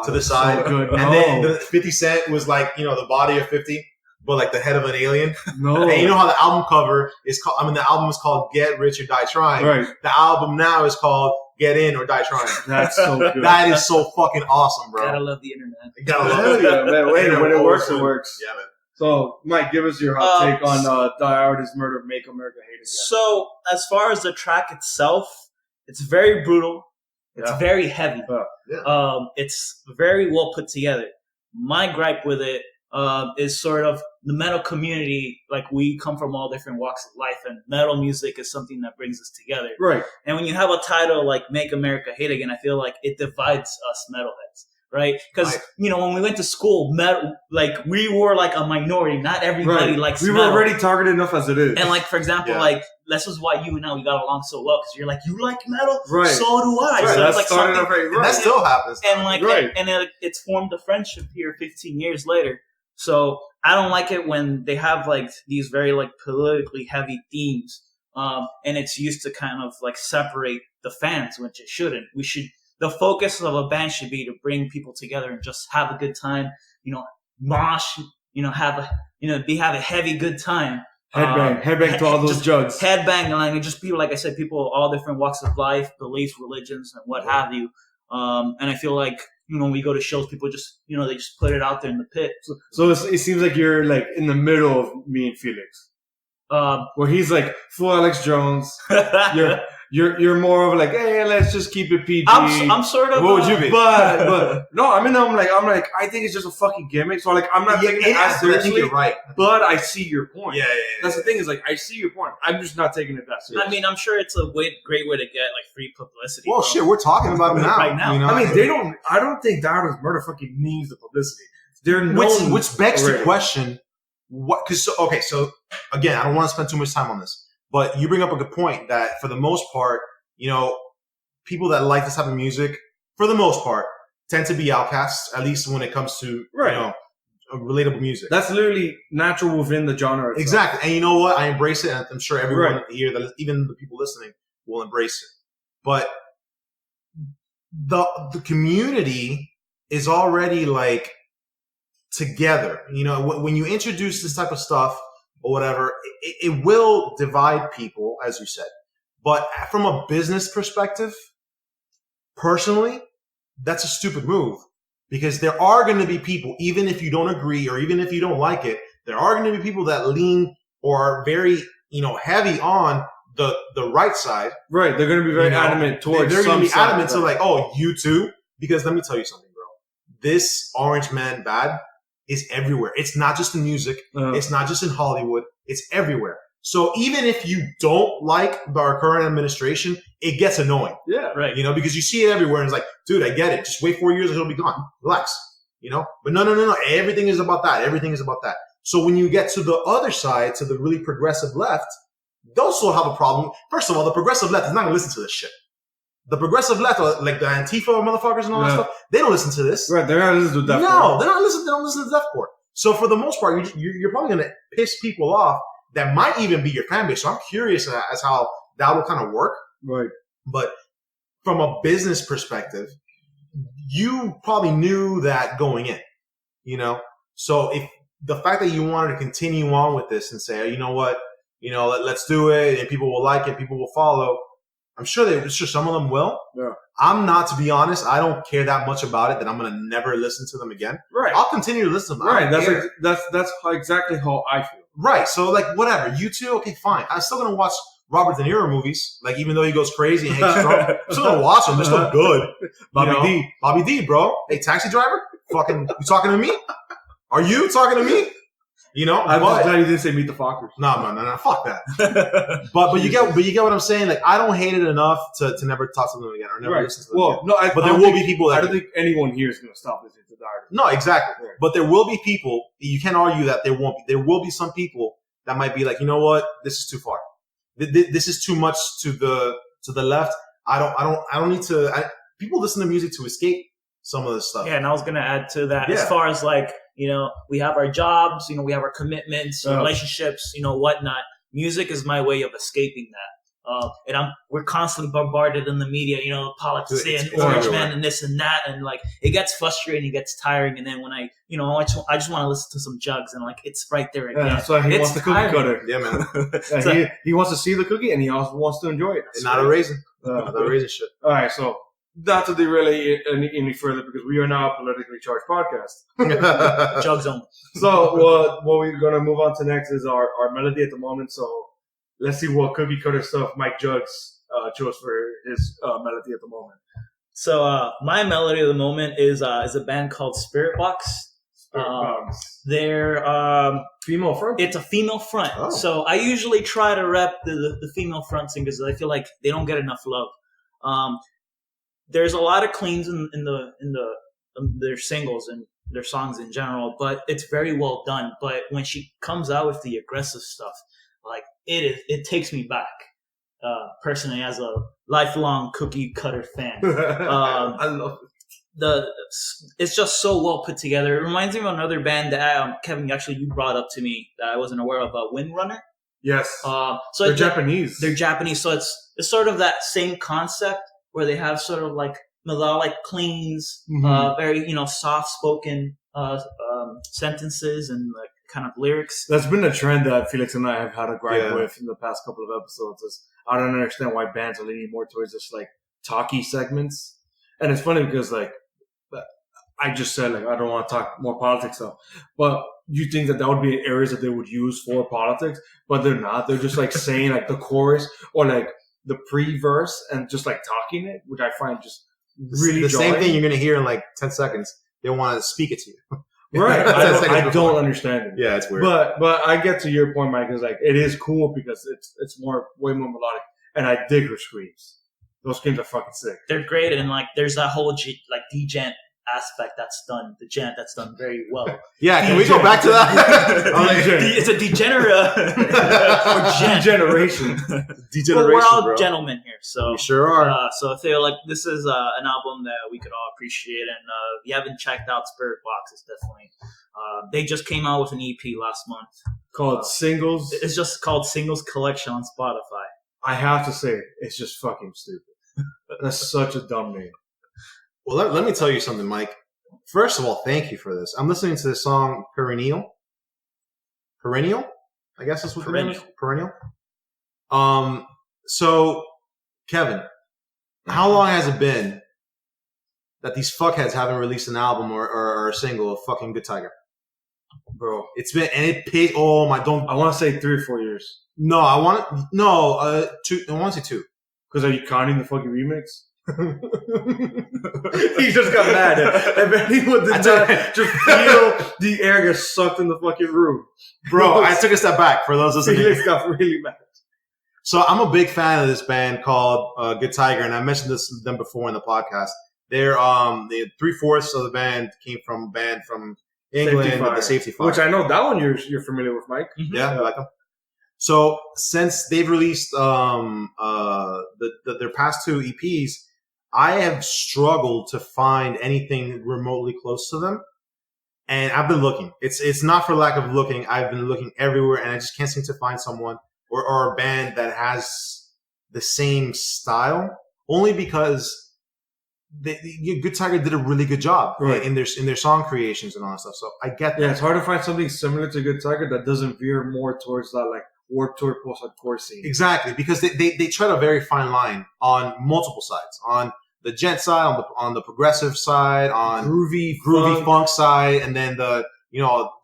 to the side. So good. And then the 50 Cent was like, you know, the body of 50. but like the head of an alien. No. And you know how the album cover is called? I mean, the album is called "Get Rich or Die Trying." Right. The album now is called "Get In or Die Trying." That's so good. That is so fucking awesome, bro. Gotta love the internet. You gotta love Hell it. yeah, man. Wait, when it works, it works. Yeah, man. So, Mike, give us your hot take on Die Artist Murder, Make America Hate Again. So, as far as the track itself, it's very brutal. It's very heavy. Yeah. It's very well put together. My gripe with it is sort of the metal community. Like, we come from all different walks of life, and metal music is something that brings us together. Right. And when you have a title like Make America Hate Again, I feel like it divides us metalheads. Right? Because, when we went to school, metal, like, we were like a minority. Not everybody likes metal. We were already targeted enough as it is. And, like, for example, like, this is why you and I, we got along so well. Because you're like, you like metal? Right. So do I. Right. So That it's like started something, right. And that still happens. And, like, it's formed a friendship here 15 years later. So I don't like it when they have, like, these very, like, politically heavy themes. And it's used to kind of, like, separate the fans, which it shouldn't. The focus of a band should be to bring people together and just have a good time, mosh, have a heavy good time. Headbang to all those jugs. Headbang, and just people, like I said, people of all different walks of life, beliefs, religions, and what have you. And I feel like, when we go to shows, people just, they just put it out there in the pit. So it seems like you're like in the middle of me and Felix. Where he's like full Alex Jones. You're more of like, hey, let's just keep it PG. I'm sort of. What would you be? But no, I'm like, I think it's just a fucking gimmick. So like, I'm not taking it as seriously. I think you're right. But I see your point. Yeah. That's the thing is like, I see your point. I'm just not taking it that seriously. I mean, I'm sure it's a great way to get like free publicity. Well, shit, we're talking about it now. Right now. I mean, I don't think Darren's Murder fucking needs the publicity. They're known which begs already. the question, what? Because so again, I don't want to spend too much time on this. But you bring up a good point that for the most part, people that like this type of music, for the most part, tend to be outcasts, at least when it comes to, relatable music. That's literally natural within the genre itself. Exactly. And you know what? I embrace it, and I'm sure everyone here, even the people listening, will embrace it. But the community is already, like, together. When you introduce this type of stuff, or whatever, it will divide people, as you said. But from a business perspective, personally, that's a stupid move. Because there are going to be people, even if you don't agree or even if you don't like it, there are going to be people that lean or are very, heavy on the right side. Right. They're going to be very adamant towards They're going to be side, adamant to like, oh, you too? Because let me tell you something, bro. This Orange Man Bad is everywhere. It's not just in music. It's not just in Hollywood. It's everywhere. So even if you don't like our current administration, it gets annoying. Yeah. Right. Because you see it everywhere and it's like, dude, I get it. Just wait 4 years and it'll be gone. Relax. But no. Everything is about that. Everything is about that. So when you get to the other side, to the really progressive left, those will have a problem. First of all, the progressive left is not going to listen to this shit. The progressive left, like the Antifa motherfuckers and all that stuff, they don't listen to this. Right, they're not listening to deathcore. No, they don't listen to deathcore. So for the most part, you're probably going to piss people off that might even be your fan base. So I'm curious as how that will kind of work. Right. But from a business perspective, you probably knew that going in, So if the fact that you wanted to continue on with this and say, you know what, let's do it and people will like it, people will follow. I'm sure some of them will. Yeah. I'm not, to be honest. I don't care that much about it that I'm going to never listen to them again. Right. I'll continue to listen to them. Right. That's exactly how I feel. Right. So like whatever. You too. Okay, fine. I'm still going to watch Robert De Niro movies. Like even though he goes crazy and hates Trump, I'm still going to watch them. They're still good. Bobby D, bro. Hey, Taxi Driver. Fucking, you talking to me? Are you talking to me? I'm just glad you didn't say Meet the Fockers. No, fuck that. but you get what I'm saying. Like I don't hate it enough to never talk to them again or never listen to them again. No, but there will be people that I don't think anyone here is going to stop listening to the artist. No, exactly. Right. But there will be people. You can't argue that there won't be. There will be some people that might be like, you know what, this is too far. This is too much to the left. I don't need to. People listen to music to escape some of this stuff. Yeah, and I was going to add to that as far as like, we have our jobs, we have our commitments, relationships, whatnot. Music is my way of escaping And we're constantly bombarded in the media, politics Dude, and it's Orange everywhere. Man and this and that, and like it gets frustrating, it gets tiring, and then when I just want to listen to some Jugs, and like it's right there again. Yeah, so he It's wants the cookie tiring. cutter. Yeah, man. Yeah, So- he wants to see the cookie, and he also wants to enjoy it. And not a raisin. Not a raisin shit. All right, so not to derail any further, because we are now a politically charged podcast. Jugs only. So what we're gonna move on to next is our melody at the moment. So let's see what cookie cutter stuff Mike Jugs chose for his melody at the moment. So my melody of the moment is a band called Spirit Box. They're Female front. it's a female front. Oh. So I usually try to rep the female front singers. I feel like they don't get enough love. There's a lot of cleans in their singles and their songs in general, but it's very well done. But when she comes out with the aggressive stuff, like it takes me back. Personally, as a lifelong cookie cutter fan, I love it. it's just so well put together. It reminds me of another band that Kevin, actually you brought up to me that I wasn't aware of, Windrunner. Yes. So They're Japanese. They're Japanese, so it's sort of that same concept where they have sort of like melodic cleans, Mhm. very soft spoken sentences and like kind of lyrics. That's been a trend that Felix and I have had a gripe Yeah. with in the past couple of episodes. Is I don't understand why bands are leaning more towards this like talky segments. And it's funny because like I just said like I don't want to talk more politics stuff, but you think that would be areas that they would use for politics, but they're not. They're just like saying like the chorus or like the pre-verse and just like talking it, which I find just really the same jarring. thing you're going to hear in like 10 seconds. They want to speak it to you. Right. 10 seconds I before. don't understand it. Yeah, it's weird. But I get to your point, Mike. Is like it is cool because it's way more melodic, and I dig her screams. Those screams are fucking sick. They're great, and like there's that whole degent aspect that's done very well. Yeah, can we go back to that? I'm like, It's a degenerate or gent. Degeneration. degeneration, Well, we're all bro. gentlemen here, so We sure are. so I feel like this is an album that we could all appreciate, and if you haven't checked out Spirit Box, it's definitely they just came out with an EP last month. Called Singles. It's just called Singles Collection on Spotify. I have to say, it's just fucking stupid. That's such a dumb name. Well, let me tell you something, Mike. First of all, thank you for this. I'm listening to the song Perennial. Perennial? I guess that's what the name is. Perennial. So, Kevin, how long has it been that these fuckheads haven't released an album or a single of fucking Good Tiger? Bro, It's been, and it paid, oh my, don't, I want to say 3 or 4 years. no, I want to, no, 2, I want to say 2. Because are you counting the fucking remix? He just got mad. If anyone did not just feel the air get sucked in the fucking room. Bro, I took a step back for those listening. Felix got really mad. So I'm a big fan of this band called Good Tiger, and I mentioned them before in the podcast. They're 3/4 of the band came from a band from England, Safety Fire. the Safety Fire. Which I know that one you're familiar with, Mike. Yeah, I like them. So since they've released their past 2 EPs, I have struggled to find anything remotely close to them. And I've been looking. It's not for lack of looking. I've been looking everywhere, and I just can't seem to find someone or a band that has the same style. Only because Good Tiger did a really good job Right. in their song creations and all that stuff. So I get that. Yeah, it's hard to find something similar to Good Tiger that doesn't veer more towards that like Warped Tour post-hardcore scene. Exactly, because they tread a very fine line on multiple sides. On the gent side, on the progressive side, on Groovy funk side, and then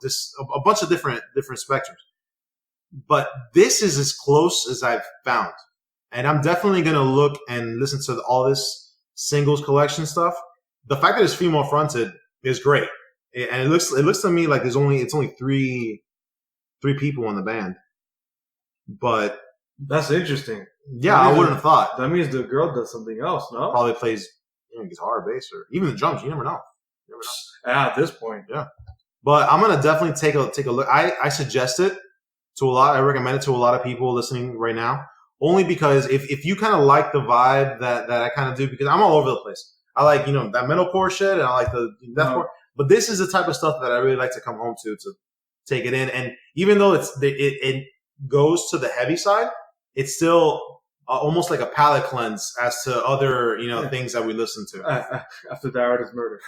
this a bunch of different spectrums. But this is as close as I've found, and I'm definitely gonna look and listen to all this singles collection stuff. The fact that it's female fronted is great, and it looks to me like it's only 3 people in the band. But That's interesting. yeah, I wouldn't have thought. That means the girl does something else, no? Probably plays guitar, bass, or even the drums. You never know. At this point. But I'm gonna definitely take a look. I suggest it to a lot. I recommend it to a lot of people listening right now. Only because if you kind of like the vibe that I kind of do, because I'm all over the place. I like that metalcore shit, and I like the deathcore. But this is the type of stuff that I really like to come home to take it in. And even though it goes to the heavy side, it's still almost like a palate cleanse as to other things that we listen to. After the artist murder.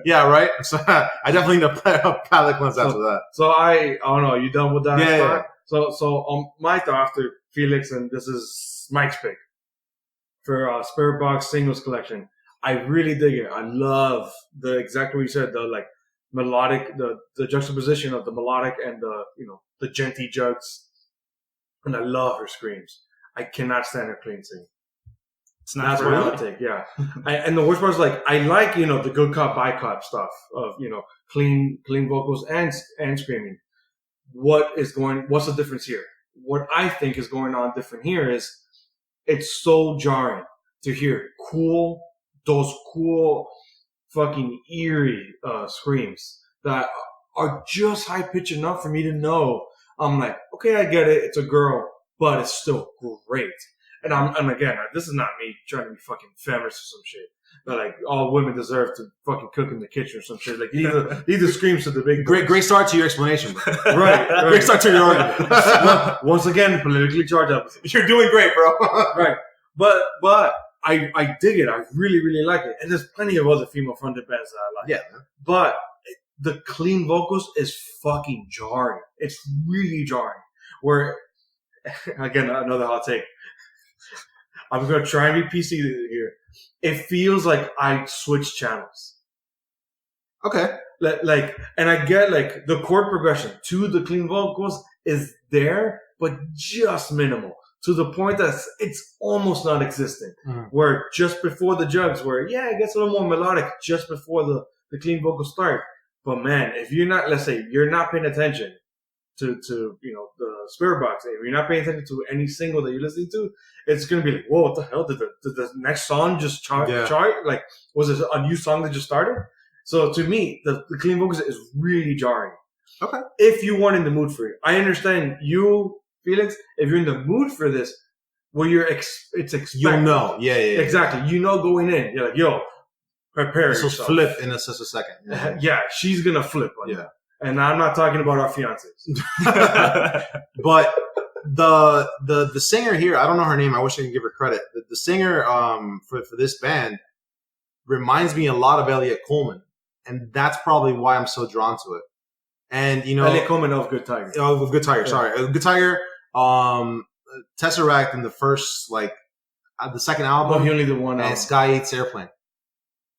Yeah, right. So I definitely need a palate cleanse after that. So I don't know. You done with that? Yeah. So my thought after Felix, and this is Mike's pick for Spirit Box singles collection. I really dig it. I love exactly what you said. The like melodic, the juxtaposition of the melodic and the genty Jugs, and I love her screams. I cannot stand her clean sing. That's my hot take. Yeah, and the worst part is like I like the good cop bad cop stuff of clean vocals and screaming. What's the difference here? What I think is going on different here is it's so jarring to hear those cool fucking eerie screams that are just high pitched enough for me to know I'm like, okay, I get it, it's a girl, but it's still great. And again, this is not me trying to be fucking feminist or some shit. But like all women deserve to fucking cook in the kitchen or some shit. Like either screams to the big great start to your explanation, bro. right. Great start to your argument. Once again, politically charged up. You're doing great, bro. Right. But I dig it. I really, really like it. And there's plenty of other female fronted bands that I like. Yeah. But the clean vocals is fucking jarring. It's really jarring. Where, again, another hot take. I'm going to try and be PC here. It feels like I switched channels. Okay. And I get like the chord progression to the clean vocals is there, but just minimal. To the point that it's almost non-existent. Where just before the Jugs, where it gets a little more melodic just before the clean vocals start. But man, if you're not, let's say you're not paying attention to the Spirit Box, if you're not paying attention to any single that you're listening to, it's gonna be like, whoa, what the hell? Did the next song just chart? Like, was it a new song that just started? So to me, the clean vocals is really jarring. Okay. If you weren't in the mood for it, I understand you, Felix. If you're in the mood for this, where it's expected. You'll know. Yeah. Exactly. You're like, yo, prepare yourself. So flip in just a second. Yeah, she's gonna flip on you. And I'm not talking about our fiancés. But the singer here, I don't know her name. I wish I could give her credit. The singer for this band reminds me a lot of Elliot Coleman, and that's probably why I'm so drawn to it. And Elliot Coleman of Good Tiger. Oh, Good Tiger. Yeah. Sorry, Good Tiger. Tesseract in the first the second album. No, he only did one. And Sky Eats Airplane.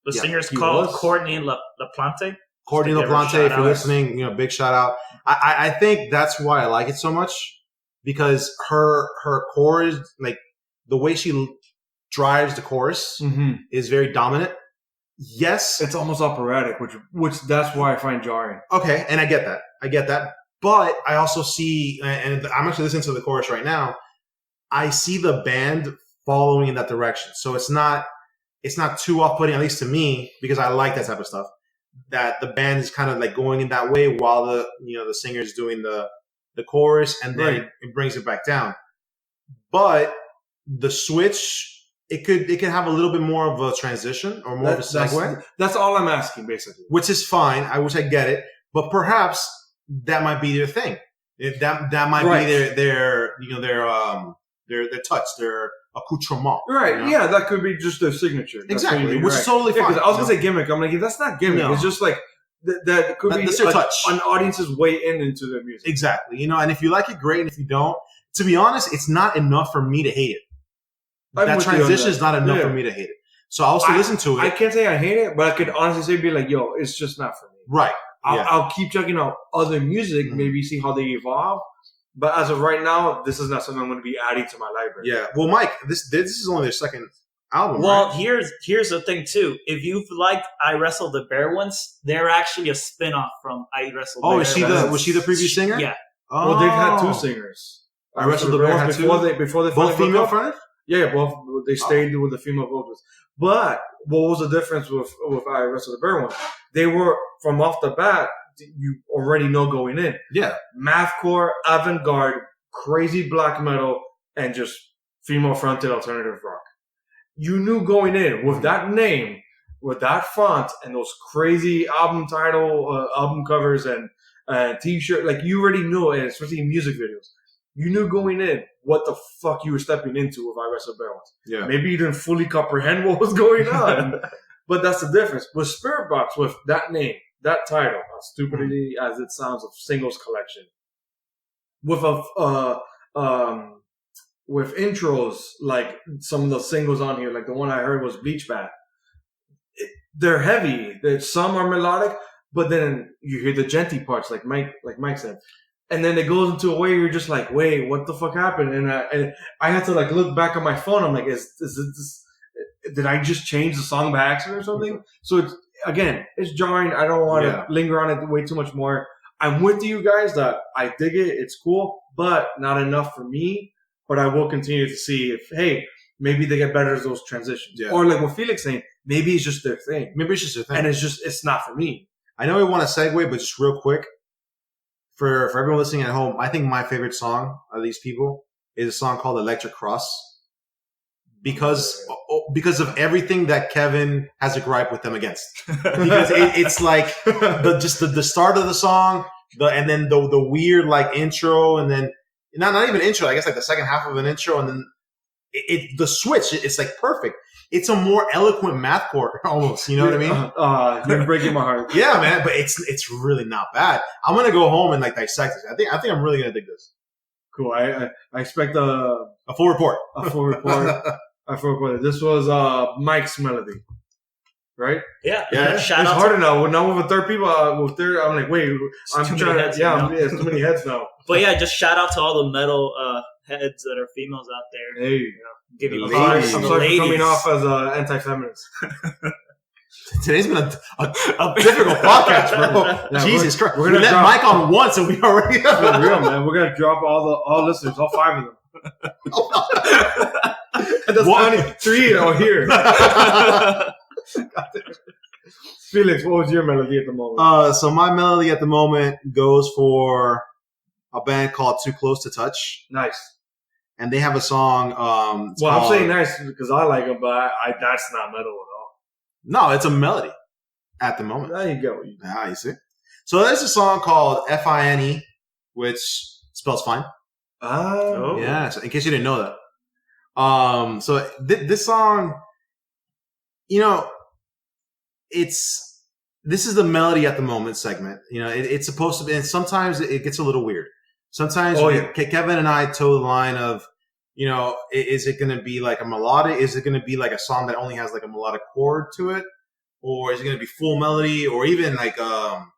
The singer's called Courtney LaPlante. Courtney LaPlante, if you're listening, big shout out. I think that's why I like it so much, because her chorus, like the way she drives the chorus, is very dominant. Yes, it's almost operatic, which that's why I find jarring. Okay, and I get that. But I also see, and I'm actually listening to the chorus right now. I see the band following in that direction, so it's not too off-putting, at least to me, because I like that type of stuff. That the band is kind of like going in that way while the singer is doing the chorus, and then it brings it back down. But the switch, it could have a little bit more of a transition or more of a segue. That's all I'm asking, basically. Which is fine. I wish I get it, but perhaps that might be their thing. That might be their touch, their accoutrement. Right. Yeah, that could be just their signature. Exactly. Which is totally fine. I was going to say gimmick. I'm like, that's not gimmick. No. It's just like, that could be their touch. An audience's way into their music. Exactly. And if you like it, great. And if you don't, to be honest, it's not enough for me to hate it. That transition is not enough for me to hate it. So I'll still listen to it. I can't say I hate it, but I could honestly say, it's just not for me. Right. I'll keep checking out other music, maybe see how they evolve. But as of right now, this is not something I'm going to be adding to my library. Yeah. Well, Mike, this is only their second album. Well, right? here's the thing too. If you've liked I Wrestled the Bear once, they're actually a spin-off from I Wrestled the Bear. Was she the previous singer? Yeah. Oh. Well, they've had two singers. I Wrestled the Bear before they both female fronted? Yeah, both they stayed with the female vocals. But what was the difference with I Wrestled the Bear one? They were from off the bat. You already know going in. Yeah. Mathcore, avant-garde, crazy black metal, and just female-fronted alternative rock. You knew going in with that name, with that font, and those crazy album title, album covers, and T-shirt. Like, you already knew it, especially in music videos. you knew going in what the fuck you were stepping into with I Wrestle Bear Once. Yeah. Maybe you didn't fully comprehend what was going on, but that's the difference. With Spirit Box, with that name, that title, as stupidly as it sounds, of singles collection, with with intros like some of the singles on here, like the one I heard was Beach Bath. They're heavy. Some are melodic, but then you hear the genty parts, like Mike said. And then it goes into a way you're just like, wait, what the fuck happened? And I had to like look back on my phone. I'm like, did I just change the song by accident or something? So it's jarring. I don't want to linger on it way too much more. I'm with you guys that I dig it. It's cool, but not enough for me. But I will continue to see if, hey, maybe they get better as those transitions. Yeah. Or like what Felix saying, maybe it's just their thing. Maybe it's just their thing. And it's not for me. I know we want to segue, but just real quick, for everyone listening at home, I think my favorite song of these people is a song called Electric Cross. Because of everything that Kevin has a gripe with them against. Because it's like the start of the song, and then the weird like intro, and then not even intro, I guess like the second half of an intro, and then the switch, it's like perfect. It's a more eloquent mathcore almost, you know what I mean? You're breaking my heart. Yeah, man, but it's really not bad. I'm gonna go home and like dissect this. I think I'm really gonna dig this. Cool. I expect a full report. A full report. This was Mike's melody, right? Yeah. Shout it's out harder now. Now with a third people, I'm like, wait, I'm trying to. It's too many heads now. But yeah, just shout out to all the metal heads that are females out there. Hey, give you I'm sorry for coming off as anti-feminist. Today's been a difficult podcast, bro. Yeah, Jesus Christ. We're gonna let Mike on once and we already for real, man. We're gonna drop all listeners, all 5 of them. That's only 3 are here. Felix, what was your melody at the moment? So my melody at the moment goes for a band called Too Close to Touch. Nice. And they have a song. I'm saying nice because I like them, but that's not metal at all. No, it's a melody at the moment. There you go. You see. So there's a song called Fine, which spells fine. Oh. Yeah, so in case you didn't know that. So this song, you know, this is the melody at the moment segment. You know, it's supposed to be, and sometimes it gets a little weird. Sometimes Kevin and I toe the line of, you know, is it going to be like a melodic? Is it going to be like a song that only has like a melodic chord to it? Or is it going to be full melody? Or even like, not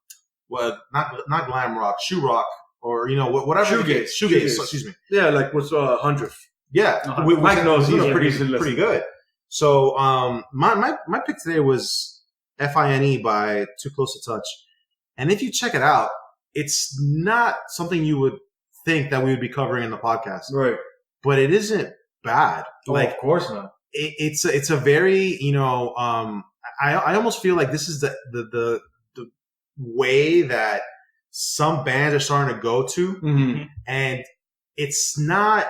glam rock, shoe rock, or, you know, whatever. Shoegaze, excuse me. Yeah, like what's 100th. Yeah. Mike knows he's pretty good. So, my pick today was Fine by Too Close to Touch. And if you check it out, it's not something you would think that we would be covering in the podcast. Right. But it isn't bad. Of course not. It's a very, you know, I almost feel like this is the way that some bands are starting to go to. Mm-hmm. And it's not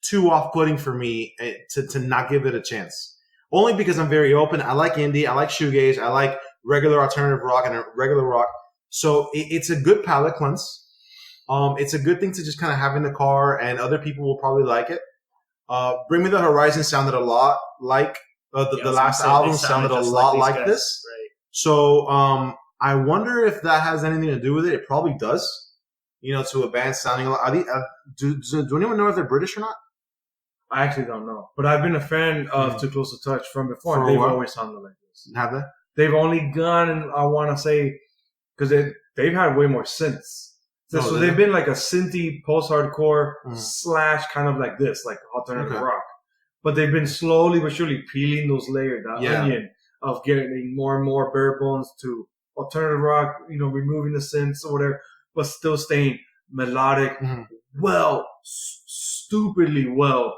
too off-putting for me to not give it a chance. Only because I'm very open. I like indie. I like shoegaze. I like regular alternative rock and regular rock. So it's a good palate cleanse. It's a good thing to just kind of have in the car, and other people will probably like it. Bring Me the Horizon sounded a lot like the last album sounded a lot like this. Right. So I wonder if that has anything to do with it. It probably does. You know, to a band sounding a lot. Do anyone know if they're British or not? I actually don't know, but I've been a fan of Too Close to Touch from before. And they've always sounded like this. Have they? They've only gone, I want to say, because they've had way more synths. So they've been like a synthy post-hardcore / kind of like this, like alternative rock. But they've been slowly but surely peeling those layers, onion of getting more and more bare bones to alternative rock, you know, removing the synths or whatever, but still staying melodic, stupidly well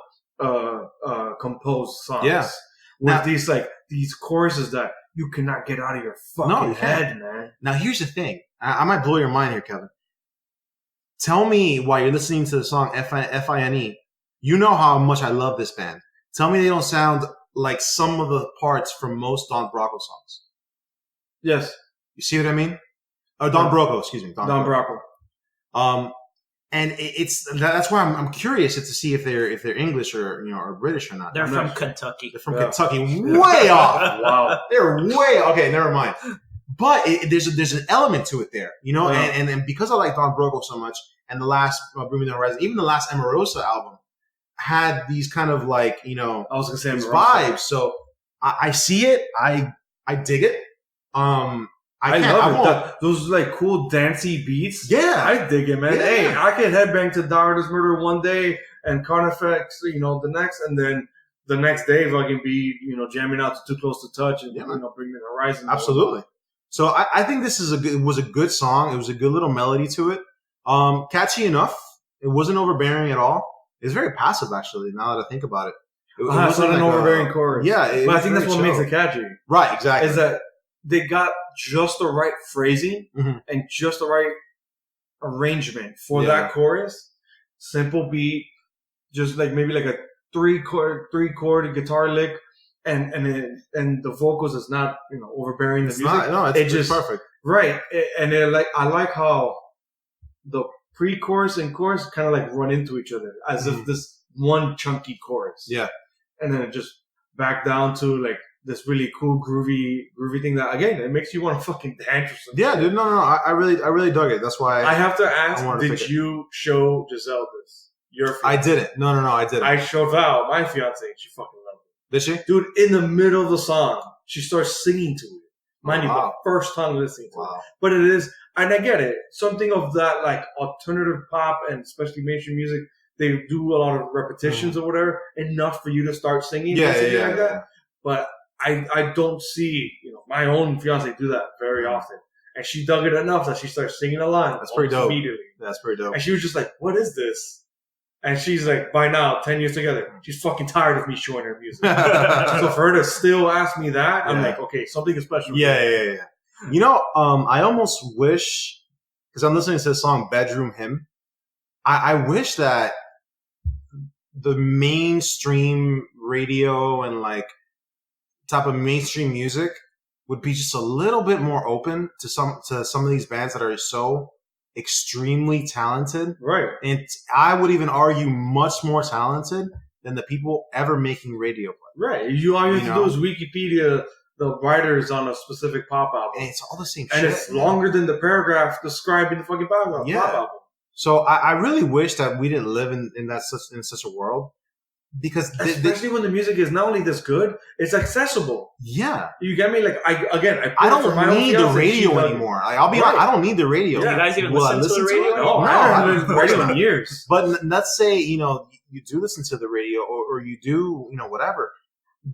composed songs. With these choruses that you cannot get out of your fucking head, man. Now here's the thing. I might blow your mind here, Kevin. Tell me why you're listening to the song Fine. You know how much I love this band. Tell me they don't sound like some of the parts from most Don Brocco songs. Yes. You see what I mean? Oh, Don Brocco, excuse me. Don Brocco. And that's why I'm curious to see if they're English or or British or not. They're from Kentucky. They're from Kentucky, way off. Wow, they're way okay. Never mind. But there's an element to it there, and because I like Don Broco so much, and the last Bring Me the Horizon, even the last Amorosa album had these kind of like I was gonna say these vibes. So I see it, I dig it. I love it. Those like cool dancey beats. Yeah, I dig it, man. Yeah. Hey, I can headbang to Daughter's Murder one day and Carnifex, the next, and then the next day I can be, jamming out to Too Close to Touch and Bring Me the Horizon. Absolutely. So I think this was a good song. It was a good little melody to it. Catchy enough. It wasn't overbearing at all. It's very passive, actually. Now that I think about it, it wasn't an overbearing chorus. Yeah, but I think that's what makes it catchy. Right, exactly. Is that they got just the right phrasing and just the right arrangement for that chorus. Simple beat, just like maybe like a three chord guitar lick, and the vocals is not overbearing. The music. It's just perfect. Right, and I like how the pre-chorus and chorus kind of like run into each other as if this one chunky chorus. Yeah, and then it just back down to like this really cool groovy thing that again it makes you want to fucking dance or something. Yeah, dude. No. I really dug it. That's why I have to ask. Did you show Giselle this? Your fiance? I didn't. No. I didn't. I showed Val, my fiance. She fucking loved it. Did she? Dude, in the middle of the song, she starts singing to it. Mind you, the first time listening to it. But it is, and I get it. Something of that like alternative pop and especially mainstream music. They do a lot of repetitions or whatever, enough for you to start singing. Yeah. Like that. But I don't see my own fiance do that very often, and she dug it enough that she starts singing a line. That's pretty dope. Immediately, that's pretty dope. And she was just like, "What is this?" And she's like, "By now, 10 years together, she's fucking tired of me showing her music." So for her to still ask me that, I'm like, "Okay, something is special." Yeah. I almost wish because I'm listening to the song "Bedroom Hymn." I wish that the mainstream radio and like type of mainstream music would be just a little bit more open to some of these bands that are so extremely talented. Right. And I would even argue much more talented than the people ever making radio play. Right. All you have to do is Wikipedia the writers on a specific pop album. And it's all the same shit. And it's longer than the paragraph describing the fucking pop album. Yeah. So I really wish that we didn't live in such a world. Because especially when the music is not only this good, it's accessible. Yeah, you get me. Like I don't need the radio anymore. Like, I'll be honest, I don't need the radio. Yeah. You guys even listen to the radio? No, I haven't listened to the radio in years. But let's say you do listen to the radio or you do whatever.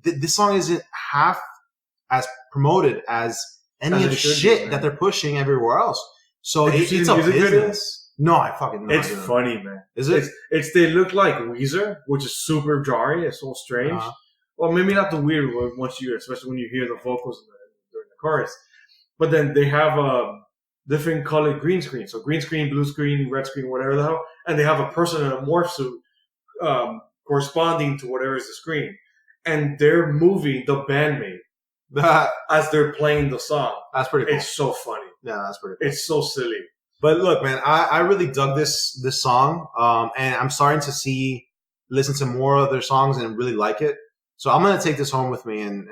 This song isn't half as promoted as any of the shit that they're pushing everywhere else. So it's a business. No, I fucking know. It's funny, man. Is it? It's they look like Weezer, which is super jarring. It's so strange. Uh-huh. Well, maybe not the weird one especially when you hear the vocals during the chorus. But then they have a different colored green screen. So green screen, blue screen, red screen, whatever the hell. And they have a person in a morph suit corresponding to whatever is the screen. And they're moving the bandmate as they're playing the song. That's pretty cool. It's so funny. Yeah, that's pretty cool. It's so silly. But look, man, I really dug this song, and I'm starting to listen to more of their songs and really like it. So I'm gonna take this home with me and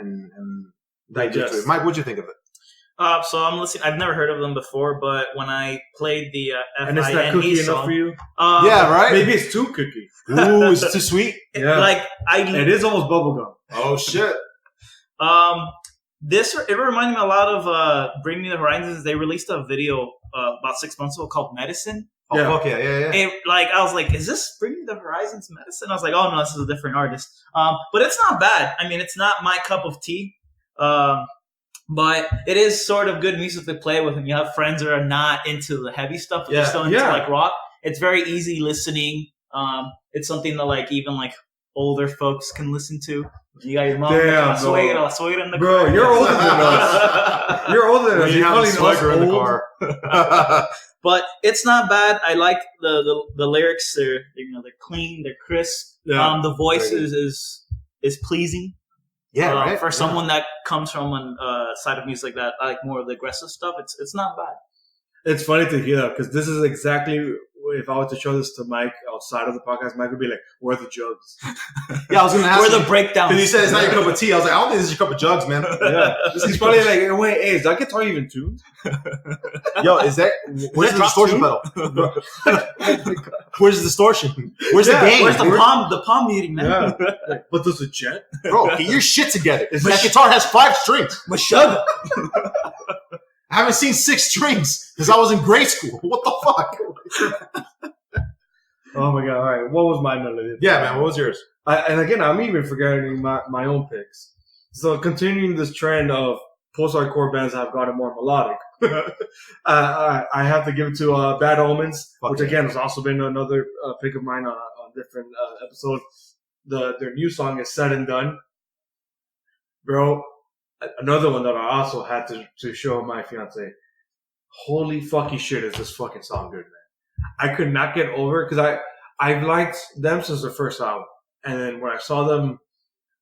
digest it. Mike, what'd you think of it? So I'm listening. I've never heard of them before, but when I played the and is that cookie enough for you? Yeah, right. Maybe it's too cookie. Ooh, it's too sweet. Yeah, it is almost bubblegum. Oh shit. It reminded me a lot of Bring Me the Horizons. They released a video about 6 months ago called Medicine. Oh, yeah. Okay, yeah. And, I was like, is this Bring Me the Horizons Medicine? I was like, oh no, this is a different artist. But it's not bad. I mean, it's not my cup of tea. But it is sort of good music to play with when you have friends that are not into the heavy stuff, but they're still into rock. It's very easy listening. It's something that even older folks can listen to. You got your mom. Damn, la suegra in the car. Bro, you're older than us. You're older than us. You're calling us old. In the car. But it's not bad. I like the lyrics. They're clean. They're crisp. Yeah, the voice is pleasing. Yeah, right. For someone that comes from a side of music that I like more of the aggressive stuff, it's not bad. It's funny to hear that because this is exactly if I were to show this to Mike outside of the podcast, Mike would be like, "Where are the jugs?" Yeah, I was going to ask Where you. the breakdown? Because you said it's not your cup of tea. I was like, I don't think this is your cup of Jugs, man. Yeah, he's probably like, "Wait, hey, is that guitar even tuned?" Yo, where's the distortion pedal? Where's the distortion? Where's the gain? Where's the palm muting, man? Yeah, like, but there's a jet, Bro, get your shit together. That guitar has 5 strings. Meshuggah. I haven't seen 6 strings because I was in grade school. What the fuck? Oh my god! All right, what was my melody? Yeah, man. What was yours? And again, I'm even forgetting my own picks. So continuing this trend of post-hardcore bands that have gotten more melodic, I have to give it to Bad Omens, which again has also been another pick of mine on different episodes. Their new song is "Said and Done," bro. Another one that I also had to show my fiance. Holy fucking shit, is this fucking song good, man? I could not get over it because I've liked them since their first album. And then when I saw them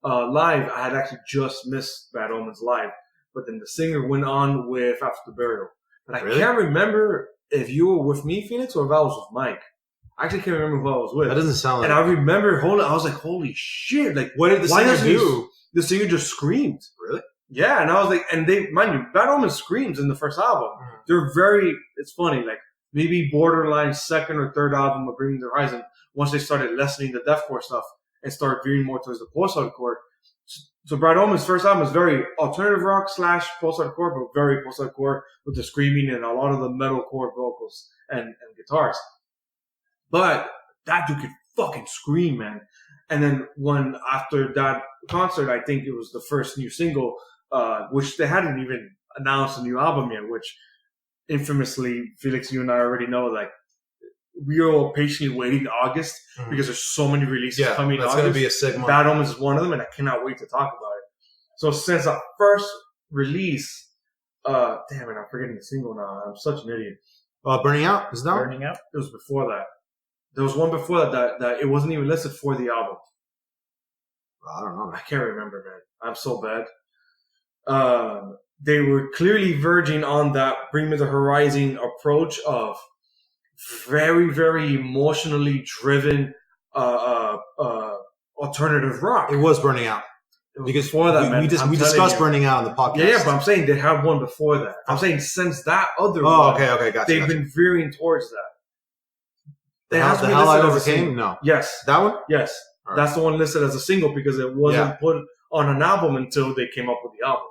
live, I had actually just missed Bad Omens live. But then the singer went on with After the Burial. But I can't remember if you were with me, Phoenix, or if I was with Mike. I actually can't remember who I was with. That doesn't sound like And I remember, I was like, holy shit. Like, what did the singer do? The singer just screamed. Really? Yeah, and I was like, and mind you, Bad Omens screams in the first album. They're it's funny, like maybe borderline second or third album of Bring Me the Horizon, once they started lessening the deathcore stuff and started veering more towards the post-hardcore. So Bad Omens' first album is very alternative rock / post-hardcore, but very post-hardcore with the screaming and a lot of the metalcore vocals and guitars. But that dude could fucking scream, man. And then after that concert, I think it was the first new single, which they hadn't even announced a new album yet, which infamously, Felix, you and I already know, like, we are all patiently waiting August because there's so many releases coming in August. That's going to be a sick month. Bad Omens is one of them, and I cannot wait to talk about it. So since the first release, damn it, I'm forgetting the single now. I'm such an idiot. Burning Out? Is that Burning Out? It was before that. There was one before that it wasn't even listed for the album. I don't know. I can't remember, man. I'm so bad. They were clearly verging on that Bring Me the Horizon approach of very, very emotionally driven alternative rock. It was Burning Out. Because before that, man, we discussed Burning Out on the podcast. Yeah, but I'm saying they had one before that. I'm saying since that other one, okay, gotcha. They've been veering towards that. The Hell I Overcame? No. Yes. That one? Yes. Right. That's the one listed as a single because it wasn't put on an album until they came up with the album.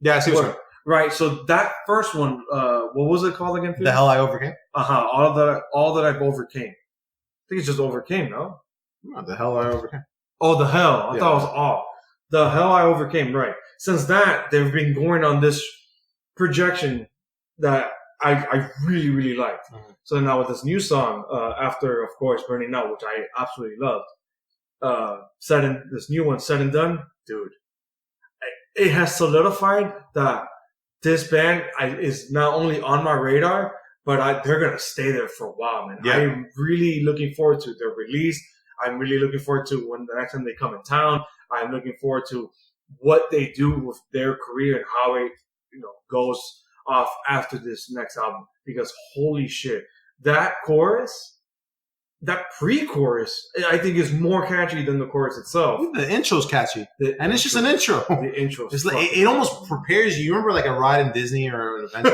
Yeah, I see what you're saying. Right. So that first one, what was it called again? The Hell I Overcame? All that I've overcame. I think it's just overcame, no? No, The Hell I Overcame. Oh, the hell. I thought it was all. The Hell I Overcame, right. Since that, they've been going on this projection that I really, really liked. Mm-hmm. So now with this new song, after, of course, Burning Out, which I absolutely loved, this new one, Said and Done, dude, it has solidified that this band is not only on my radar, but they're going to stay there for a while, man. Yeah. I'm really looking forward to their release. I'm really looking forward to when the next time they come in town. I'm looking forward to what they do with their career and how it, goes off after this next album. Because holy shit, that chorus, that pre-chorus, I think is more catchy than the chorus itself. The intro's catchy, and it's just an intro. The intro, it almost prepares you. You remember like a ride in Disney or an adventure?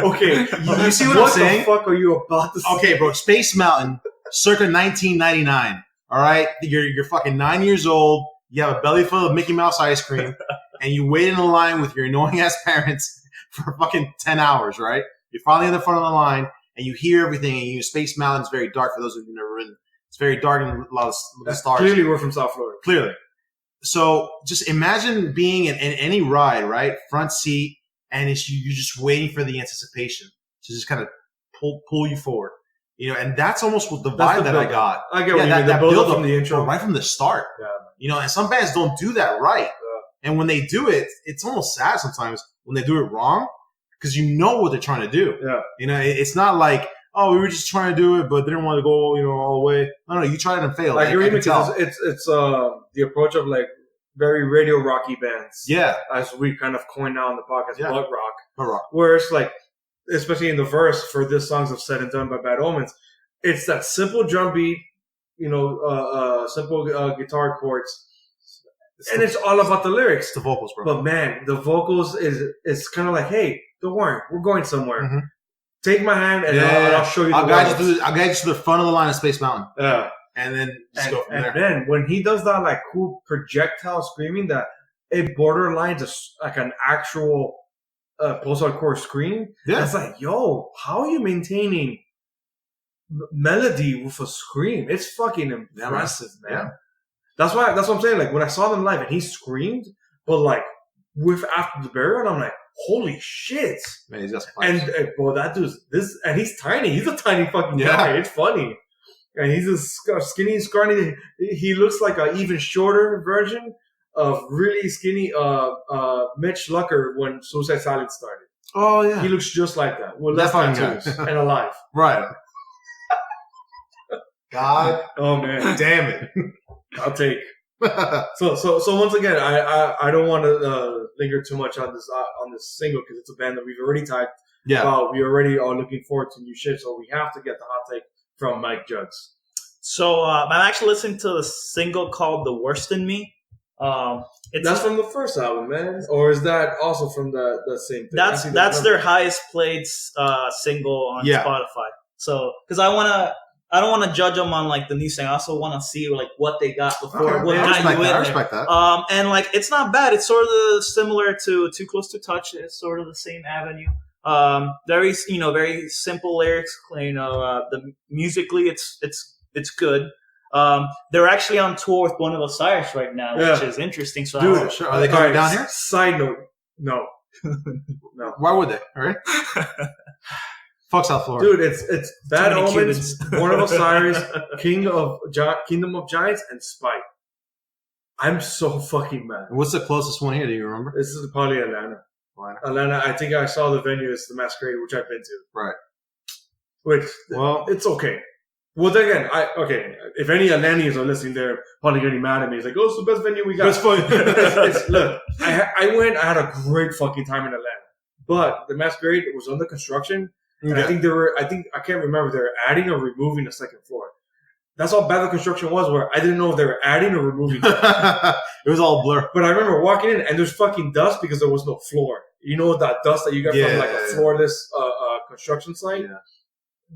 Okay, you see what I'm saying? What the fuck are you about to say? Okay, bro, Space Mountain, circa 1999. All right, you're fucking 9 years old. You have a belly full of Mickey Mouse ice cream, and you wait in a line with your annoying ass parents for fucking 10 hours. Right? You're finally in the front of the line. And you hear everything, and Space Mountain's very dark for those of you who've never been. It's very dark and a lot of stars. Clearly, we're from South Florida. Clearly. So just imagine being in any ride, right? Front seat, and you're just waiting for the anticipation to just kind of pull you forward. And that's almost what the vibe that I got. I get what you mean. The build up from the intro. Right from the start. Yeah. And some bands don't do that right. Yeah. And when they do it, it's almost sad sometimes when they do it wrong. Because you know what they're trying to do. Yeah. It's not like, oh, we were just trying to do it, but they didn't want to go, all the way. No, you tried it and failed. I can tell. It's the approach of like very radio rocky bands. Yeah. As we kind of coined now on the podcast, butt rock. Butt rock. Where it's like, especially in the verse for this songs of Said and Done by Bad Omens, it's that simple drum beat, simple guitar chords, and it's all about the lyrics. It's the vocals, bro. But man, the vocals is kind of like, hey, don't worry, we're going somewhere. Mm-hmm. Take my hand and I'll show you. I'll guide you to the front of the line of Space Mountain. Yeah. And then just go from there. And then when he does that like cool projectile screaming that it borderlines like an actual post-hardcore scream. Yeah. It's like, yo, how are you maintaining melody with a scream? It's fucking impressive, man. Yeah. That's what I'm saying. Like when I saw them live and he screamed, but like with After the Burial, I'm like, holy shit. Man, he's got some and bro, that dude's this, and he's tiny. He's a tiny fucking guy. It's funny. And he's a skinny, scrawny. He looks like an even shorter version of really skinny Mitch Lucker when Suicide Silence started. Oh, yeah. He looks just like that. With less tattoos and alive. Right. God. Oh, man. Damn it. I'll take. So once again, I don't want to linger too much on this single because it's a band that we've already typed. Yeah. We already are looking forward to new shit, so we have to get the hot take from Mike Jugs. So I'm actually listening to the single called "The Worst in Me." That's from the first album, man, or is that also from the same thing? That's their highest played single on Spotify. So because I don't want to judge them on like the new thing. I also want to see like what they got before. Okay, I respect that. And like it's not bad. It's sort of similar to Too Close to Touch. It's sort of the same avenue. Very very simple lyrics. The musically it's good. They're actually on tour with Buenos Aires right now, which is interesting. So dude, sure. Are they coming down here? Side note, no. Why would they? All right. Fuck South Florida, dude. It's Bad Omens, Buenos Aires, Kingdom of Giants, and Spite. I'm so fucking mad. What's the closest one here? Do you remember? This is probably Atlanta. Atlanta. I think I saw the venue is the Masquerade, which I've been to. Right. Which it's okay. Well, then again, if any Atlanteans are listening, they're probably getting mad at me. It's like, oh, it's the best venue we got. That's fine. Look, I went. I had a great fucking time in Atlanta, but the Masquerade was under construction. And I think I can't remember, they were adding or removing the second floor. That's how bad the construction was, where I didn't know if they were adding or removing. It was all blur. But I remember walking in and there's fucking dust because there was no floor. You know that dust that you get from like a floorless construction site? Yeah.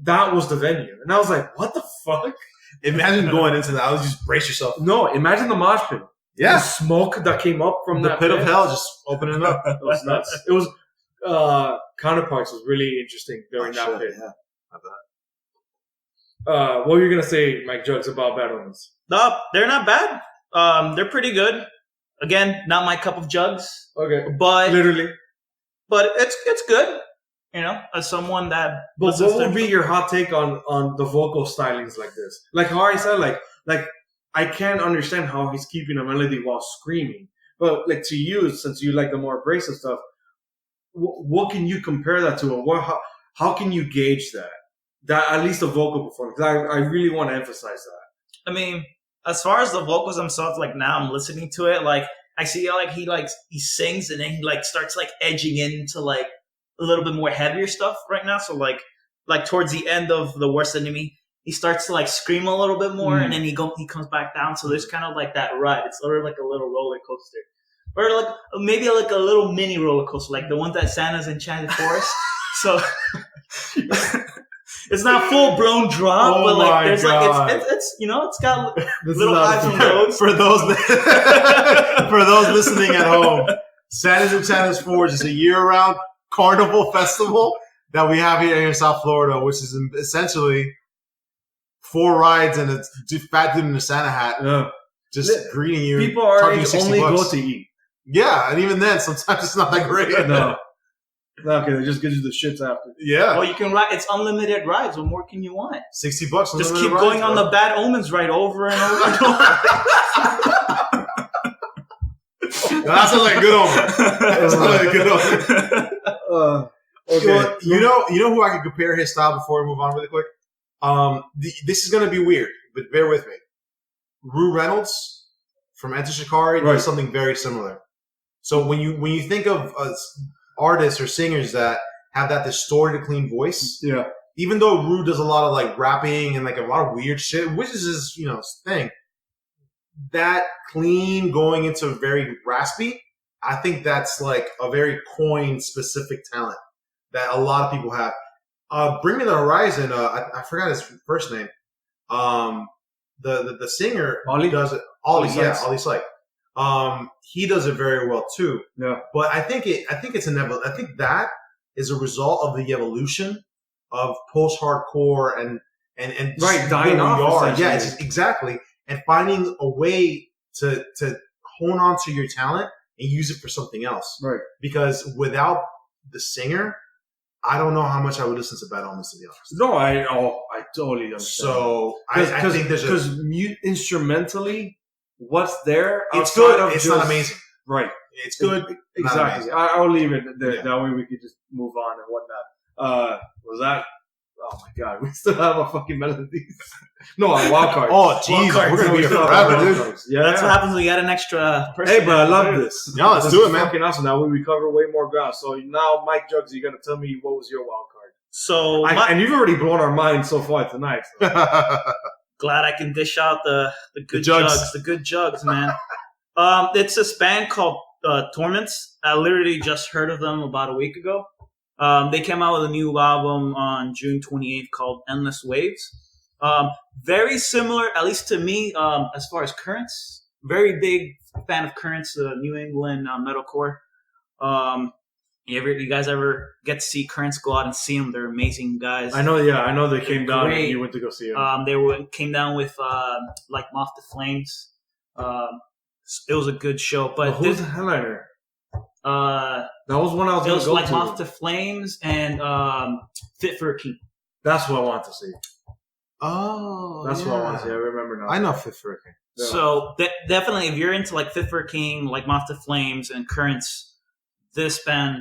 That was the venue. And I was like, what the fuck? Imagine going into that. I was just brace yourself. No, imagine the mosh pit. Yeah. The smoke that came up from the that pit of hell just opening up. It was nuts. It was Counterparts was really interesting during that pit. Yeah, I bet. What were you gonna say, Mike Jugs, about Bad Omens? No, they're not bad. They're pretty good. Again, not my cup of jugs. Okay, but literally, but it's good. As someone that. But what would be your hot take on the vocal stylings like this? Like how I said, like I can't understand how he's keeping a melody while screaming. But like to you, since you like the more abrasive stuff. What can you compare that to? Or how can you gauge that? That at least the vocal performance. I really want to emphasize that. I mean, as far as the vocals themselves, like now I'm listening to it, like I see like he sings and then he like starts like edging into like a little bit more heavier stuff right now. So like towards the end of The Worst Enemy, he starts to like scream a little bit more and then he comes back down. So there's kind of like that ride. It's sort of like a little roller coaster. Or like maybe like a little mini roller coaster, like the one that Santa's Enchanted Forest. So it's not full blown drop, but like there's God. Like it's it's got little highs and lows. For those listening at home, Santa's Enchanted Forest is a year-round carnival festival that we have here in South Florida, which is essentially 4 rides and a fat dude in a Santa hat just greeting you. People are only go to eat. Yeah, and even then, sometimes it's not that great. No. Okay, it just gives you the shits after. Yeah. Well, you can ride. It's unlimited rides. What more can you want? $60. Just keep going on the Bad Omens ride over and over and over. That sounds like a good omen. That sounds like a good omen. Okay. Well, you know who I can compare his style before we move on really quick? This is going to be weird, but bear with me. Rue Reynolds from Enter Shikari does something very similar. So when you think of artists or singers that have that distorted, clean voice. Yeah. Even though Rue does a lot of like rapping and like a lot of weird shit, which is his, his thing. That clean going into very raspy, I think that's like a very coin specific talent that a lot of people have. Bring Me the Horizon. I forgot his first name. The singer Ollie does it. Ollie Sykes. He does it very well too. Yeah. But I think it's I think that is a result of the evolution of post hardcore and right dying off. Yeah, exactly. And finding a way to hone onto your talent and use it for something else. Right. Because without the singer, I don't know how much I would listen to Bad Omens, to be honest. No, I totally understand. So I think there's because instrumentally, what's there? It's good. It's not amazing. Right. It's good. Exactly. I'll leave it there. Yeah. That way we could just move on and whatnot. Was that? Oh my god, we still have a fucking melody. No, a wild card. Oh jeez, we're gonna be here forever, dude. Yeah, that's what happens when you add an extra person. Hey, but I love this. Yeah, let's do it, man. Fucking awesome. Now we cover way more ground. So now, Mike Jugs, you got to tell me what was your wild card. So, and you've already blown our minds so far tonight. So. Glad I can dish out the good jugs, the good jugs, man. It's this band called Torments. I literally just heard of them about a week ago. They came out with a new album on June 28th called Endless Waves. Very similar, at least to me, as far as Currents. Very big fan of Currents, New England metalcore. You guys ever get to see Currents? Go out and see them. They're amazing guys. I know they came down and you went to go see them. They came down with like Moth to Flames. It was a good show. But who's the headliner? That was one I was going to go like to. Moth to Flames and Fit for a King. That's what I want to see. Oh, that's what I want to see. I remember now. I know Fit for a King. Yeah. So definitely, if you're into like Fit for a King, like Moth to Flames and Currents, this band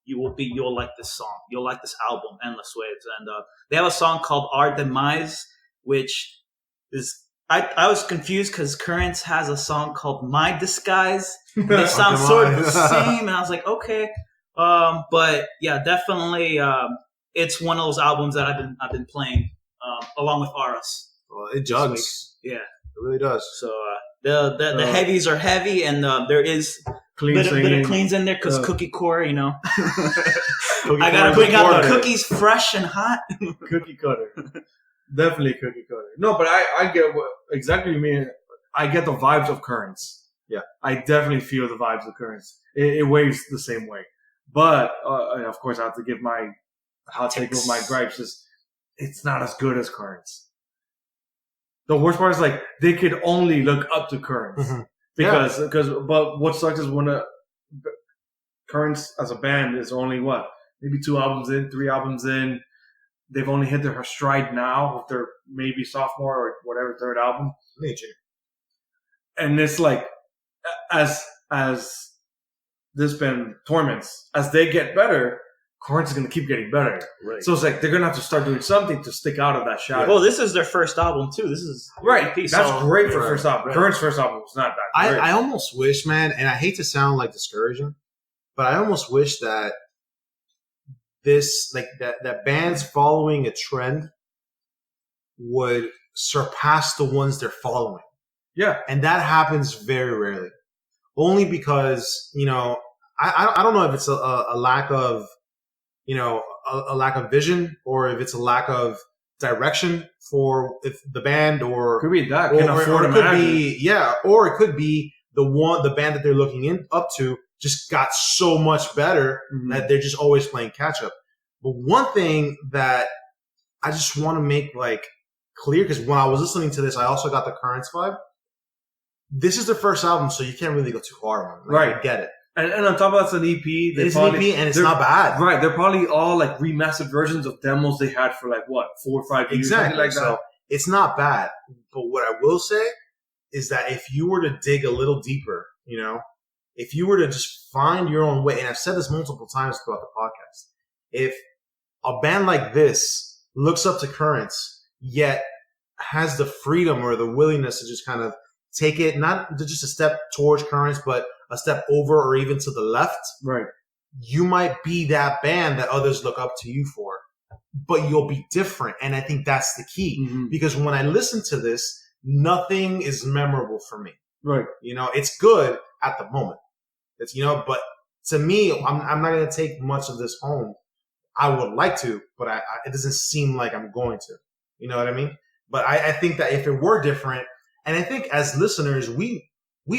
you'll like this song. You'll like this album, Endless Waves, and they have a song called Our Demise, which is. I was confused because Currents has a song called My Disguise. They sound sort of the same, and I was like, okay. But yeah, definitely, it's one of those albums that I've been playing along with Aras. Well, it jugs. Yeah, it really does. So the heavies are heavy, and there is bit of cleans in there because cookie core, I gotta bring out the cookies fresh and hot. Cookie cutter. Definitely cookie cutter. No, but I get exactly what you mean. I get the vibes of Currents. Yeah. I definitely feel the vibes of Currents. It weighs the same way. But, of course, I have to give my hot take with my gripes. It's not as good as Currents. The worst part is, like, they could only look up to Currents. Mm-hmm. But what sucks is when Currents as a band is only, maybe 2 albums in, 3 albums in. They've only hit their stride now with their maybe sophomore or whatever 3rd album. Nature. And it's like, as this band Torments, as they get better, Currents is going to keep getting better. Right. So it's like they're going to have to start doing something to stick out of that shadow. Well, this is their first album too. This is right. That's great for first album. Right. Currents' first album was not that great. I almost wish, man, and I hate to sound like discouraging, but I almost wish that that bands following a trend would surpass the ones they're following. Yeah. And that happens very rarely. Only because, I don't know if it's a lack of, a lack of vision or if it's a lack of direction for the band or... Could be that. Can afford it could be, yeah. Or it could be the band that they're looking up to just got so much better that they're just always playing catch up. But one thing that I just want to make clear, because when I was listening to this, I also got the Currents vibe. This is their first album, so you can't really go too hard on it. Right. I get it. And on top of that's an EP. It's an EP, and it's not bad. Right. They're probably all remastered versions of demos they had for 4 or 5 years. Exactly. Like that. So it's not bad. But what I will say is that if you were to dig a little deeper, if you were to just find your own way, and I've said this multiple times throughout the podcast, if a band like this looks up to Currents, yet has the freedom or the willingness to just kind of take it, not just a step towards Currents, but a step over or even to the left, right? you might be that band that others look up to you for, but you'll be different. And I think that's the key. Mhm. Because when I listen to this, nothing is memorable for me. Right. You know, it's good at the moment. It's, you know, but to me, I'm not going to take much of this home. I would like to, but it doesn't seem like I'm going to. You know what I mean? But I think that if it were different, and I think as listeners, we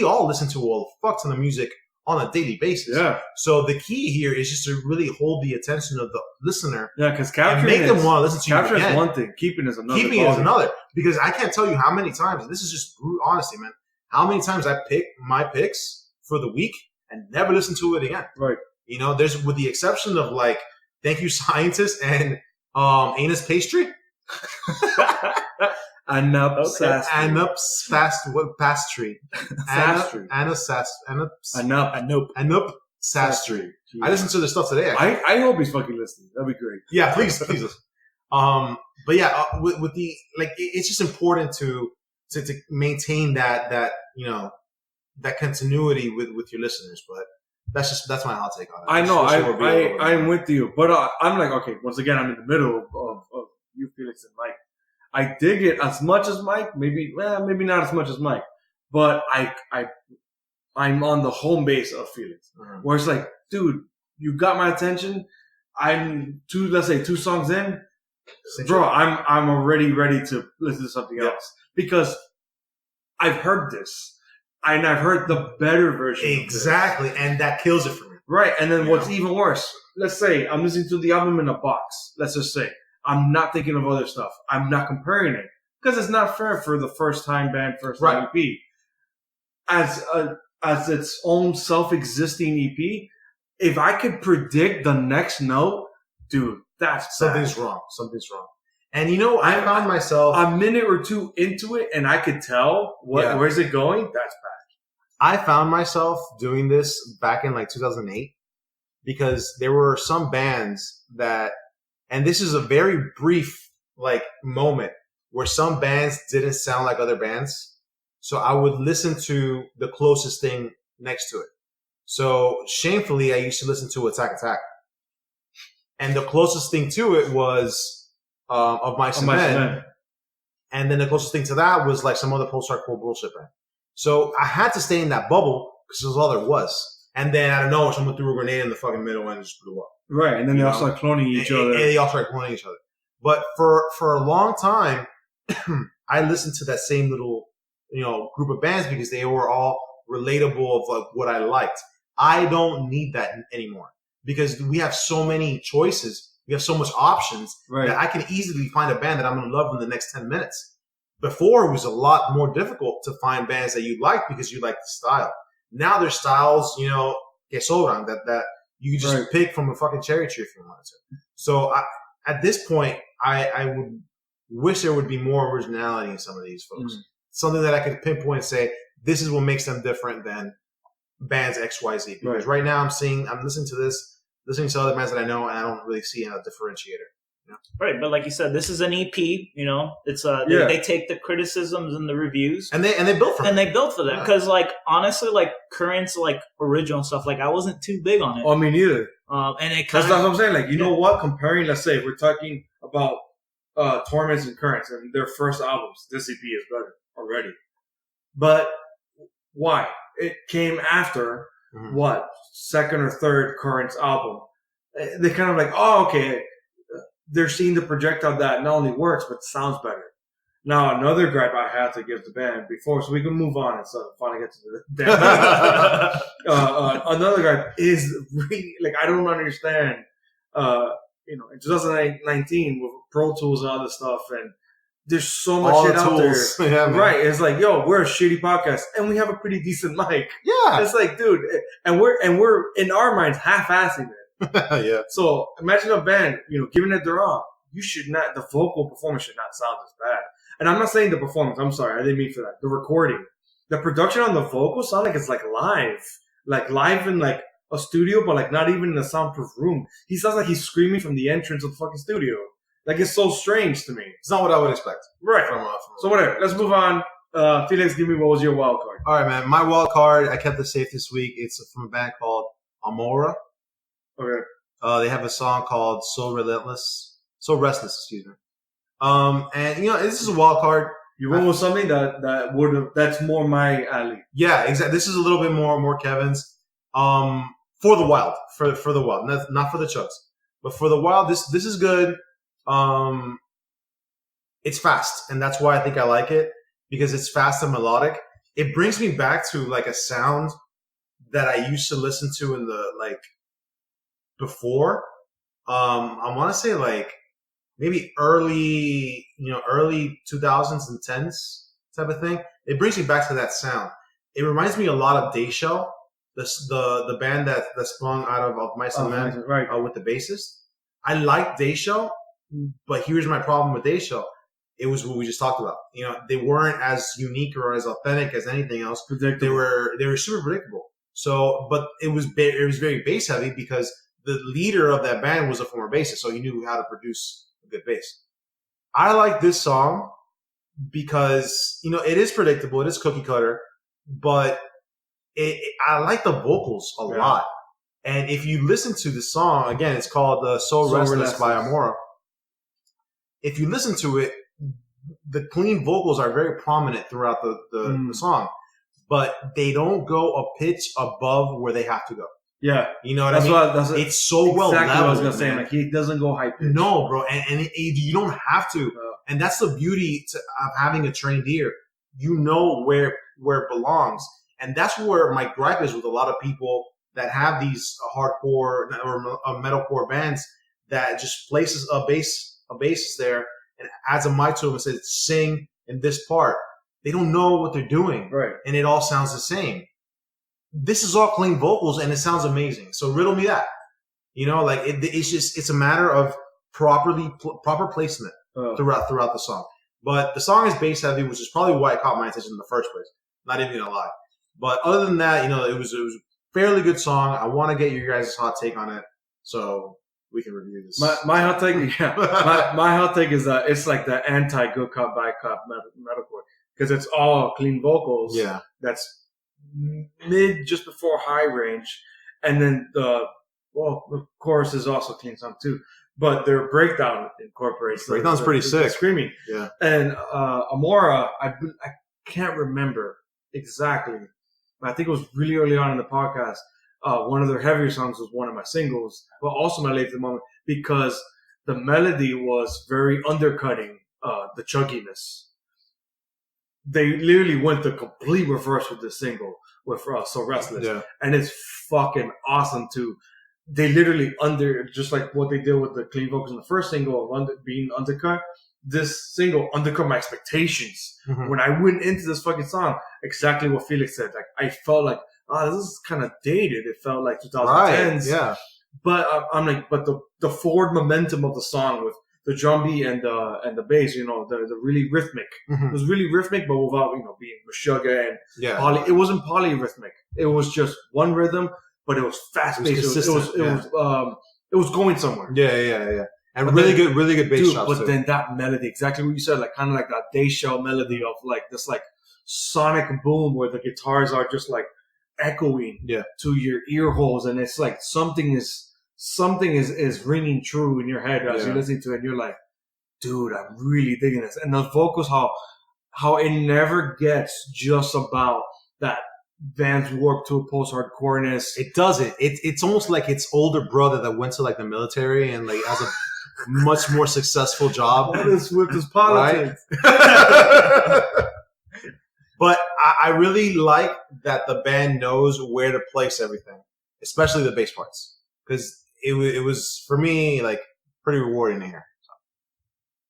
all listen to a fuck ton of music on a daily basis. Yeah. So the key here is just to really hold the attention of the listener. Yeah, because And capturing make them want to listen to you capture is again. one thing, keeping is another. Keeping is another. Because I can't tell you how many times, and this is just brute honesty, man, how many times I pick my picks for the week and never listen to it again. Right. You know, there's, with the exception of like Thank You Scientist and Anus Pastry. Pastry. Anup Sastry. I listened to the stuff today. Actually. I hope he's fucking listening. That'd be great. Yeah, please listen. But yeah, with the like, it's just important to maintain that you know, that continuity with your listeners. But that's my hot take on it. I know. I'm with you, but I'm like, okay. Once again, I'm in the middle of you, Felix, and Mike. I dig it as much as Mike. Maybe not as much as Mike, but I'm on the home base of Felix, where it's like, dude, you got my attention. I'm let's say 2 songs in, bro. I'm already ready to listen to something else because I've heard this. And I've heard the better version. Exactly, and that kills it for me. Right, and then what's even worse, let's say I'm listening to the album in a box. Let's just say I'm not thinking of other stuff. I'm not comparing it because it's not fair for the first time band, first time EP. As its own self-existing EP, if I could predict the next note, dude, that's something's wrong. Something's wrong. And you know, I found myself a minute or two into it, and I could tell where's it going. That's bad. I found myself doing this back in like 2008 because there were some bands that, and this is a very brief like moment where some bands didn't sound like other bands. So I would listen to the closest thing next to it. So shamefully, I used to listen to Attack Attack. And the closest thing to it was Of Mice and Men. And then the closest thing to that was like some other post-hardcore bullshit band. So I had to stay in that bubble because it was all there was. And then I don't know, someone threw a grenade in the fucking middle and just blew up. Right, and then they all started cloning each other. And they all started cloning each other. But for a long time, I listened to that same little, you know, group of bands because they were all relatable of like what I liked. I don't need that anymore because we have so many choices. We have so much options that I can easily find a band that I'm going to love in the next 10 minutes. Before, it was a lot more difficult to find bands that you like because you like the style. Now there's styles, you know, que sobran, that you can just pick from a fucking cherry tree if you wanted to. So at this point, I would wish there would be more originality in some of these folks. Something that I could pinpoint and say, this is what makes them different than bands XYZ. Because right now I'm listening to other bands that I know, and I don't really see a differentiator. You know? Right, but like you said, this is an EP. You know, it's they take the criticisms and the reviews, and they built for them. And they built for them because, like, honestly, like Current's like original stuff, like I wasn't too big on it. Oh, me neither. And it that's what I'm saying. Like, you know what? Comparing, let's say, if we're talking about Torments and Currents and their first albums, this EP is better already. But why? It came after what, second or third Currents album. They kind of like, oh, okay. They're seeing the projectile that not only works, but sounds better. Now, another gripe I have to give the band before, so we can move on and so finally get to the band. Another gripe is really, like, I don't understand, you know, in 2019 with Pro Tools and other stuff, and there's so much shit out there. Yeah, right. It's like, yo, we're a shitty podcast and we have a pretty decent mic. Yeah. It's like, dude, and we're in our minds half-assing it. Yeah. So imagine a band, you know, giving it their all. You should not, the vocal performance should not sound as bad. And I'm not saying the performance, I'm sorry, I didn't mean for that. The recording. The production on the vocals sound like it's like live in like a studio, but like not even in a soundproof room. He sounds like he's screaming from the entrance of the fucking studio. Like, it's so strange to me. It's not what I would expect. Right. So whatever, let's move on. Felix, give me, what was your wild card? All right, man. My wild card, I kept it safe this week. It's from a band called Amora. Okay. They have a song called So Restless, excuse me. And this is a wild card. You went with something that's more my alley. Yeah, exactly. This is a little bit more Kevin's. For the Wild, for the Wild, not for the Chugs, but for the Wild. This is good. It's fast, and that's why I think I like it, because it's fast and melodic. It brings me back to like a sound that I used to listen to in the before. I want to say like maybe early 2000s and 10s type of thing. It brings me back to that sound. It reminds me a lot of Dayshow, the band that sprung out of Mice and Men, right. With the bassist. I like Dayshow, but here's my problem with Dayshow. It was what we just talked about. They weren't as unique or as authentic as anything else. They were super predictable. So, but it was very bass heavy because the leader of that band was a former bassist, so he knew how to produce a good bass. I like this song because it is predictable, it is cookie cutter, but I like the vocals a lot. And if you listen to the song again, it's called "So Restless" by Amora. If you listen to it, the clean vocals are very prominent throughout the song, but they don't go a pitch above where they have to go. Yeah, you know what I mean. It's so well leveled. Exactly what I was gonna say. Like he doesn't go high pitch. No, bro, and you don't have to. And that's the beauty of having a trained ear. You know where it belongs, and that's where my gripe is with a lot of people that have these hardcore or metalcore bands that just places a bass there and adds a mic to them and says sing in this part. They don't know what they're doing, right? And it all sounds the same. This is all clean vocals and it sounds amazing. So riddle me that. It's a matter of proper placement throughout the song. But the song is bass heavy, which is probably why it caught my attention in the first place. Not even gonna lie. But other than that, it was a fairly good song. I want to get your guys' hot take on it, so we can review this. My hot take, my hot take is that it's like the anti good cop bad cop metalcore, because it's all clean vocals. Yeah, that's mid just before high range, and then the chorus is also clean song too. But their breakdown incorporates. Breakdown's pretty sick. Screaming. Yeah. And Amora, I can't remember exactly, but I think it was really early on in the podcast. One of their heavier songs was one of my singles, but also my latest moment, because the melody was very undercutting the chugginess. They literally went the complete reverse with this single with So Restless. Yeah. And it's fucking awesome too. They literally just like what they did with the clean vocals in the first single of being undercut, this single undercut my expectations. Mm-hmm. When I went into this fucking song, exactly what Felix said. Like I felt like, this is kind of dated. It felt like 2010s. Right, yeah. But I'm like, but the forward momentum of the song with the drum beat and the bass, the really rhythmic. Mm-hmm. It was really rhythmic, but without being Meshuggah and poly. It wasn't polyrhythmic. It was just one rhythm, but it was fast paced. It was going somewhere. Yeah. And really good bass chops. But then that melody, exactly what you said, like kind of like that Dayshow melody of like this like sonic boom where the guitars are just like echoing to your ear holes, and it's like something is ringing true in your head as you're listening to it, and you're like, dude, I'm really digging this. And the vocals, how it never gets just about that Vans Warped to a post-hardcoreness. It doesn't. It's almost like its older brother that went to like the military and like has a much more successful job. What is with this politics? Right? But I really like that the band knows where to place everything, especially the bass parts, because it was for me like pretty rewarding to hear. So.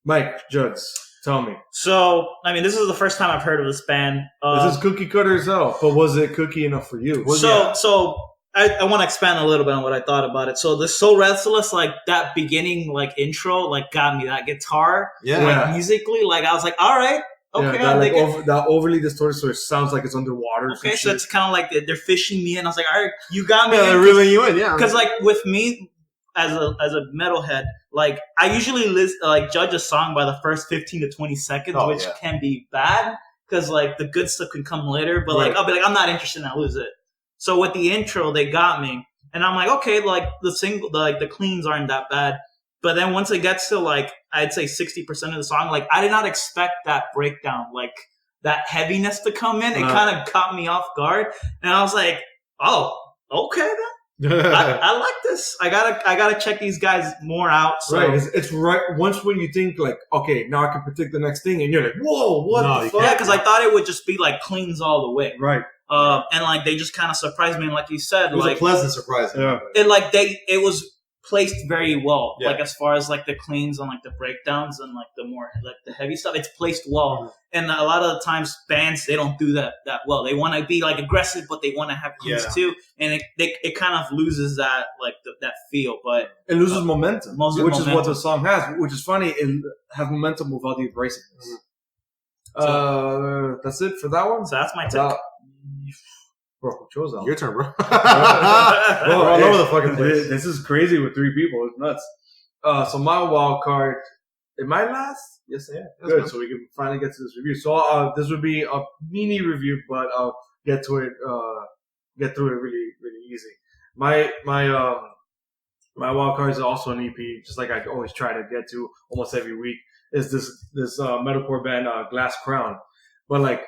Mike, Jugs, tell me. So, I mean, this is the first time I've heard of this band. This is cookie cutter as hell, but was it cookie enough for you? So I want to expand a little bit on what I thought about it. So the So Restless, like that beginning, like intro, like got me. That guitar, musically, like I was like, all right. Okay, that overly distorted, so it sounds like it's underwater. Okay, so it's kind of like they're fishing me in. I was like, all right, you got me. Yeah, they're reeling you in, yeah. Because like with me as a metalhead, like I usually judge a song by the first 15 to 20 seconds, which can be bad because like the good stuff can come later. But like I'll be like, I'm not interested, and I lose it. So with the intro, they got me, and I'm like, okay, like the cleans aren't that bad. But then once it gets to like, I'd say 60% of the song, like I did not expect that breakdown, like that heaviness to come in. It kind of caught me off guard, and I was like, oh, okay then. I like this. I gotta check these guys more out. So. Right, it's right. Once when you think like, okay, now I can predict the next thing, and you're like, whoa, what the fuck? Yeah, because I thought it would just be like cleans all the way. Right. And like they just kind of surprised me, and like you said, it was like a pleasant surprise. Yeah. It was placed very well. Yeah. Like as far as like the cleans and like the breakdowns and like the more like the heavy stuff, it's placed well. And a lot of the times bands they don't do that well. They want to be like aggressive, but they want to have cleans too, and it kind of loses that like that feel. But it loses momentum, which is what the song has. Which is funny. It has momentum without the abrasiveness. That's it for that one. So that's my take. Bro, who chose that? Your turn, bro. Bro, all over the fucking place. This is crazy with 3 people. It's nuts. So my wild card, am I last? Yes, I am. Good. So we can finally get to this review. So this would be a mini review, but I'll get to it. Get through it really, really easy. My wild card is also an EP, just like I always try to get to almost every week. Is this metalcore band Glass Crown, but like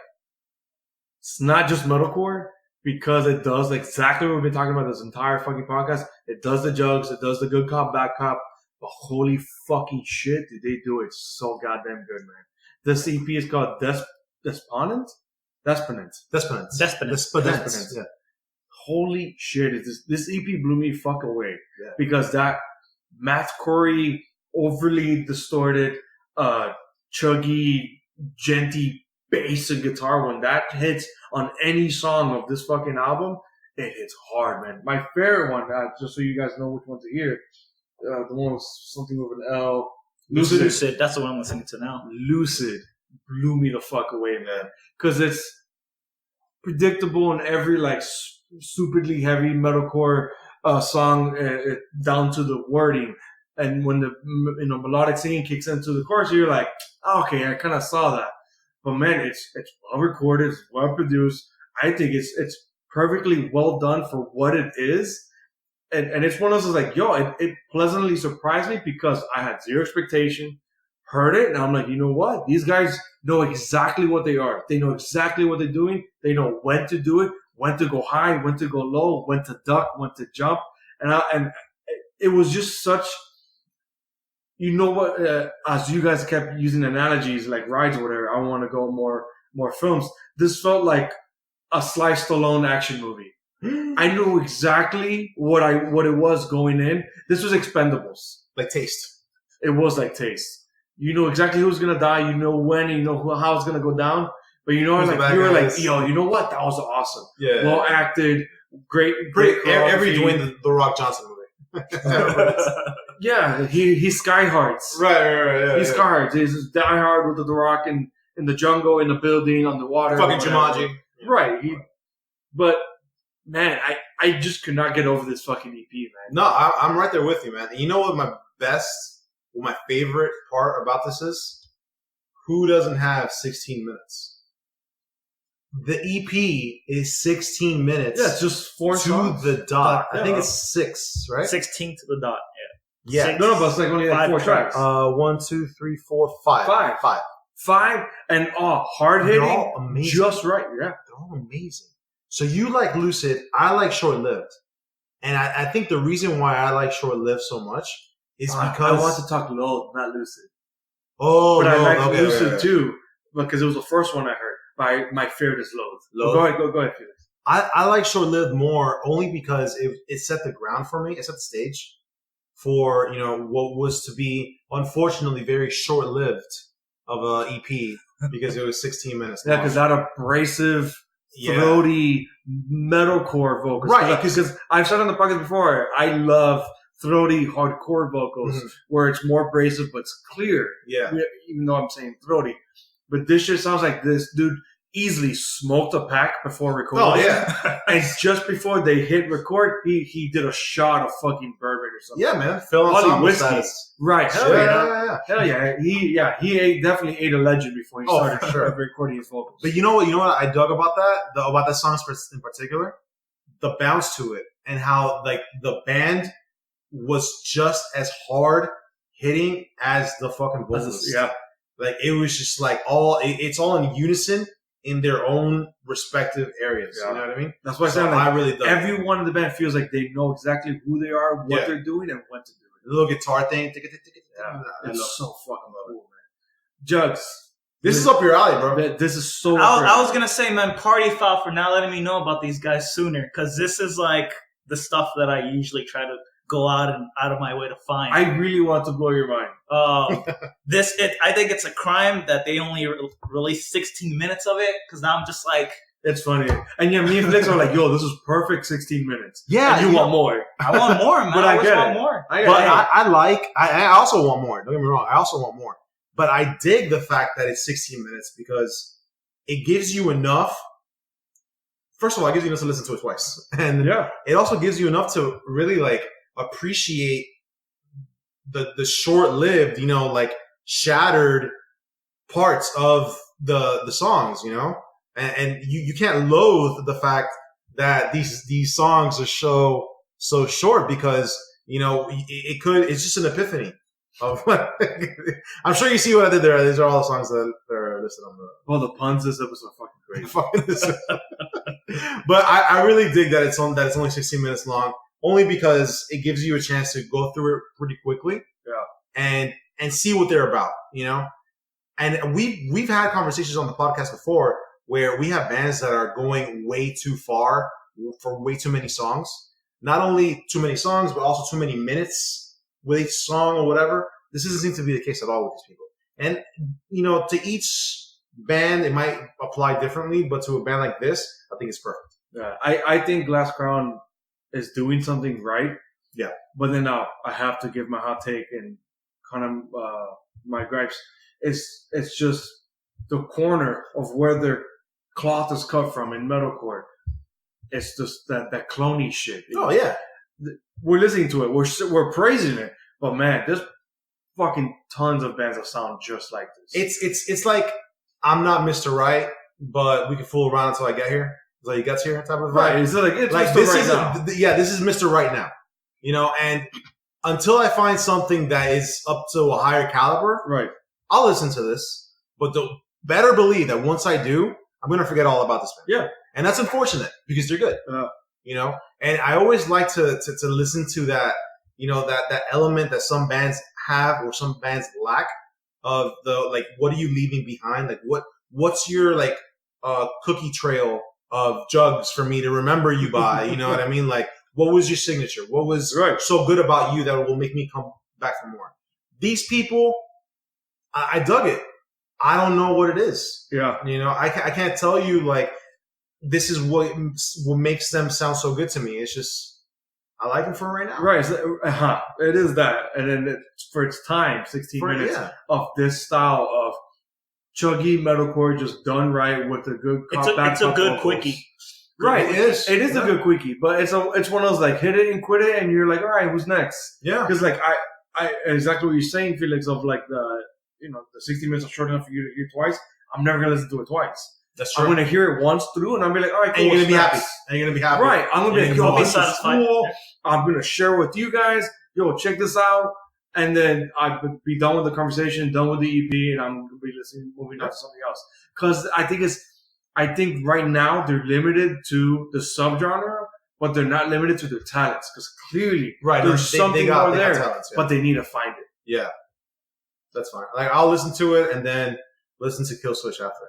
it's not just metalcore. Because it does exactly what we've been talking about this entire fucking podcast. It does the Jugs. It does the good cop, bad cop. But holy fucking shit, did they do it so goddamn good, man. This EP is called Desponent. Yeah. Holy shit, this EP blew me fuck away. Yeah. Because that mathcore, overly distorted, chuggy, genty bass and guitar, when that hits on any song of this fucking album, it hits hard, man. My favorite one, just so you guys know which one to hear, the one with something with an L. Lucid. That's the one I'm listening to now. Lucid blew me the fuck away, man. Because it's predictable in every like stupidly heavy metalcore song, down to the wording. And when the melodic singing kicks into the chorus, you're like, oh, okay, I kind of saw that. But man, it's well recorded, it's well produced. I think it's perfectly well done for what it is. And it's one of those like, yo, it pleasantly surprised me because I had zero expectation, heard it, and I'm like, you know what? These guys know exactly what they are. They know exactly what they're doing. They know when to do it, when to go high, when to go low, when to duck, when to jump. And it was just such, you know what, as you guys kept using analogies like rides or whatever, I want to go more films. This felt like a Sly Stallone action movie. I knew exactly what it was going in. This was Expendables. Like Taste. It was like Taste. You know exactly who's going to die. You know when, you know how it's going to go down. But you know, like, you were like, yo, you know what? That was awesome. Yeah. Well acted. Great. Every Dwayne the Rock Johnson movie. Yeah, he's Sky Hearts. Right. Yeah, he's Sky Hearts. He's Die Hard with the Rock in the jungle, in the building, on the water. Fucking Jumanji. Right. But, man, I just could not get over this fucking EP, man. No, I'm right there with you, man. You know what my favorite part about this is? Who doesn't have 16 minutes? The EP is 16 minutes. Yeah, it's just 4 songs. To the dot. I think it's 6, right? 16 to the dot, yeah. Yeah. No, but it's like only like 4 tracks. 1, 2, 3, 4, 5. 5 and hard hitting. They're all amazing. Just right, yeah. They're all amazing. So you like Lucid, I like Short Lived. And I think the reason why I like Short Lived so much is because I want to talk Load, not Lucid. Oh, but no, I like okay, Lucid right. too, because it was the first one I heard. My favorite is Load. Go ahead, Felix. I like Short Lived more only because it set the ground for me. It set the stage for, what was to be, unfortunately, very short-lived of a EP because it was 16 minutes long. Yeah, because that abrasive, throaty, metalcore vocals. Right. Because I've said on the podcast before, I love throaty, hardcore vocals where it's more abrasive but it's clear. Yeah. Even though I'm saying throaty. But this shit sounds like this dude easily smoked a pack before recording. Oh, yeah. And just before they hit record, he did a shot of fucking bourbon or something. Yeah, man. Phil Ensemble whiskey. Status. Right. Hell yeah. Hell yeah. He definitely ate a legend before he started recording his vocals. But you know what I dug about that? About that song in particular? the bounce to it and how like the band was just as hard hitting as the fucking vocals. Yeah. Like it was just like it's all in unison in their own respective areas. Yeah. You know what I mean? That's why So I really dug it. everyone in the band feels like they know exactly who they are, what they're doing, and when to do it. The little guitar thing. Yeah. I It's love so fucking cool, man. Jugs. This is up your alley, bro. This is so I was gonna say, man, party foul for not letting me know about these guys sooner, because this is like the stuff that I usually try to go out of my way to find. I really want to blow your mind. I think it's a crime that they only released 16 minutes of it, because now I'm just like, It's funny. And yeah, me and Flex are like, yo, this is perfect 16 minutes. Yeah, And you want more. I want more, man. But I I always get want it. more. I also want more. Don't get me wrong. I also want more. But I dig the fact that it's 16 minutes because it gives you enough. First of all, it gives you enough to listen to it twice. And it also gives you enough to really like appreciate the short-lived, you know, like shattered parts of the songs, you know? And you can't loathe the fact that these songs are so short because, you know, it's just an epiphany of what I'm sure you see what I did there. These are all the songs that are listed on the. Well, the puns this episode are fucking great. But I really dig that it's only 16 minutes long, only because it gives you a chance to go through it pretty quickly, and see what they're about, you know. And we've had conversations on the podcast before where we have bands that are going way too far for way too many songs. Not only too many songs, but also too many minutes with each song or whatever. This doesn't seem to be the case at all with these people. And, you know, to each band, it might apply differently, but to a band like this, I think it's perfect. Yeah, I think Glass Crown is doing something right. Yeah. But then I have to give my hot take and kind of my gripes. It's just the corner of where their cloth is cut from in metalcore. It's just that cloney shit. Oh yeah, we're listening to it. We're praising it, but man, there's fucking tons of bands that sound just like this. It's like I'm not Mr. Right, but we can fool around until I get here. Until he gets here, type of vibe. Right. It's like Mr. this Right is now. This is Mr. Right now. You know, and until I find something that is up to a higher caliber, right, I'll listen to this. But better believe that once I do, I'm gonna forget all about this band. Yeah. And that's unfortunate because they're good, you know. And I always like to listen to that, you know, that element that some bands have or some bands lack of the like, what are you leaving behind? Like, what's your like cookie trail of Jugs for me to remember you by? You know what I mean? Like, what was your signature? What was so good about you that will make me come back for more? These people, I dug it. I don't know what it is. Yeah. You know, I can't tell you, like, this is what makes them sound so good to me. It's just, I like them for right now. Right. It is that. And then for its time, 16 minutes of this style of chuggy metalcore just done right with a good It's a good vocals. Quickie. Right. It is a good quickie, but it's one of those like hit it and quit it and you're like, all right, who's next? Yeah. Because like I exactly what you're saying, Felix, of like the 60 minutes are short enough for you to hear twice. I'm never gonna listen to it twice. That's true. I'm gonna hear it once through, and I'm gonna be like, all right, cool. And you're gonna be happy. And you're gonna be happy. Right. I'm gonna be like, yo, this is cool. Yeah. I'm gonna share with you guys. Yo, check this out. And then I'd be done with the conversation, done with the EP, and I'm gonna be moving on to something else. Because I think right now they're limited to the subgenre, but they're not limited to their talents. Because clearly, there's something more there, talents, but they need to find it. Yeah. That's fine. Like, I'll listen to it and then listen to Kill Switch after.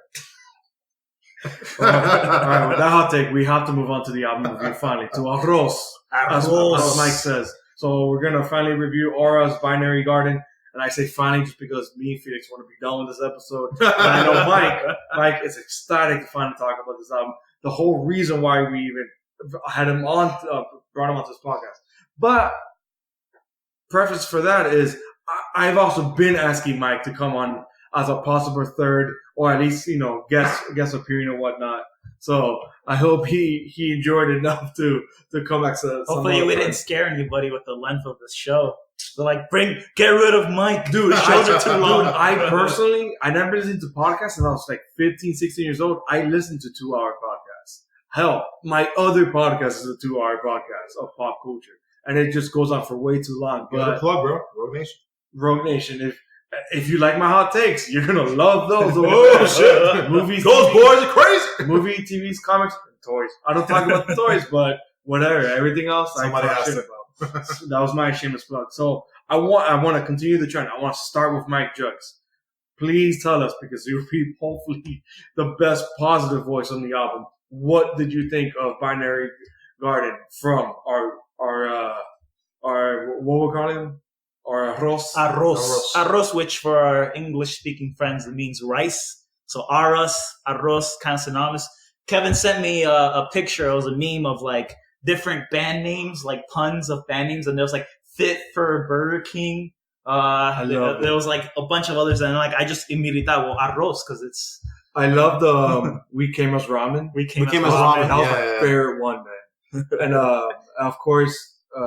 All right, with that hot take, we have to move on to the album review finally, to Arroz, as Mike says. So we're going to finally review Aura's Binary Garden. And I say finally just because me and Felix want to be done with this episode. And I know Mike is ecstatic to finally talk about this album. The whole reason why we even had him on, brought him onto this podcast. But preface for that is I've also been asking Mike to come on as a possible third, or at least, guest appearing or whatnot. So I hope he enjoyed enough to come back to. Hopefully we didn't scare anybody with the length of this show. So like, get rid of Mike, dude. Shows are too long. I never listened to podcasts until I was like 15, 16 years old. I listened to 2-hour podcasts. Hell, my other podcast is a 2-hour podcast of pop culture, and it just goes on for way too long. But plug, bro. Rogue Nation, if you like my hot takes, you're gonna love those. Oh shit! Movies, those boys are crazy. Movie, TVs, comics, toys. I don't talk about the toys, but whatever. Everything else, Somebody I talk has shit to. about. That was my shameless plug. So I want to continue the trend. I want to start with Mike Jugs. Please tell us, because you'll be hopefully the best positive voice on the album. What did you think of Binary Garden from our what we're calling him? Or arroz, which for our English-speaking friends it means rice. So arroz, kind of synonymous. Kevin sent me a picture. It was a meme of like different band names, like puns of band names, and there was like Fit for Burger King. There was like a bunch of others, and like I just immediately thought, well, arroz, because it's. I love the We Came as Ramen. We Came as Ramen. That was my favorite one, man. And of course,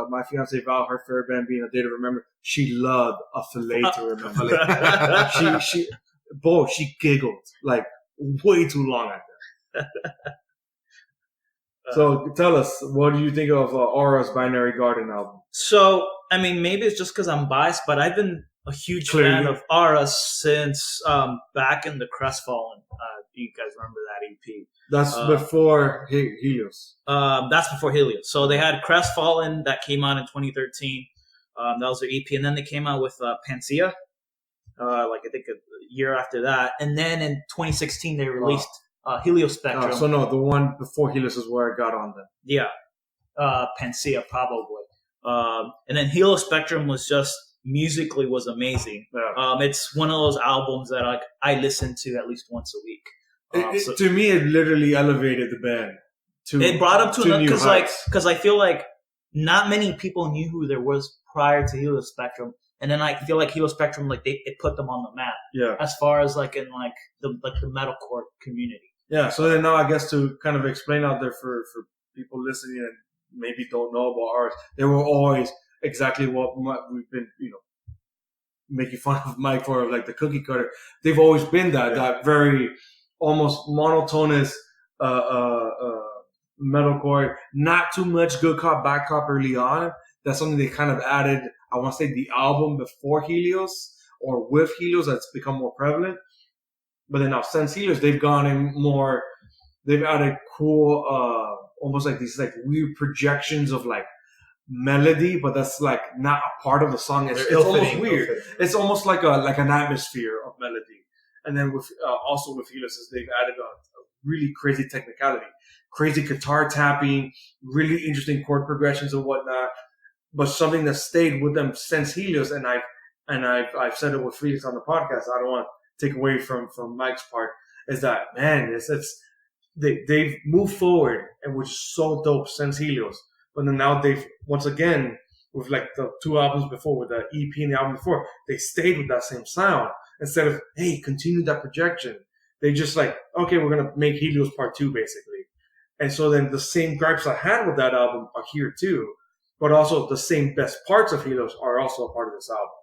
my fiance Val, her favorite band being A Day to Remember, she loved A Filet to Remember. she giggled like way too long at that. So tell us, what do you think of Aura's Binary Garden album? So, I mean, maybe it's just because I'm biased, but I've been a huge fan of Aura since back in the Crestfallen. You guys remember that EP? That's before Helios. That's before Helios. So they had Crestfallen that came out in 2013. That was their EP, and then they came out with Panacea. Like I think a year after that, and then in 2016 they released Helios Spectrum. So no, the one before Helios is where I got on them. Yeah, Panacea probably. And then Helios Spectrum was just musically was amazing. Yeah. It's one of those albums that I listen to at least once a week. To me, it literally elevated the band. It brought them to new heights. because I feel like not many people knew who there was prior to Helios Spectrum, and then I feel like Helios Spectrum it put them on the map. Yeah. As far as like in like the metalcore community. Yeah. So then now I guess to kind of explain out there for people listening and maybe don't know about ours, they were always exactly what we've been, making fun of Mike for, like the cookie cutter. They've always been that very almost monotonous metalcore, not too much good cop, bad cop early on. That's something they kind of added, I want to say the album before Helios or with Helios that's become more prevalent. But then now since Helios, they've gone in more, they've added cool, almost like these like weird projections of like melody, but that's like not a part of the song. It's almost weird. It's almost like an atmosphere of melody. And then with also with Helios, they've added a really crazy technicality, crazy guitar tapping, really interesting chord progressions and whatnot. But something that stayed with them since Helios, and I've said it with Felix on the podcast. I don't want to take away from Mike's part. Is that, man? They've moved forward, and which is so dope since Helios. But then now they've once again with like the two albums before, with the EP and the album before, they stayed with that same sound instead of continue that projection. They just like, okay, we're gonna make Helios Part 2 basically, and so then the same gripes I had with that album are here too. But also the same best parts of Helios are also a part of this album.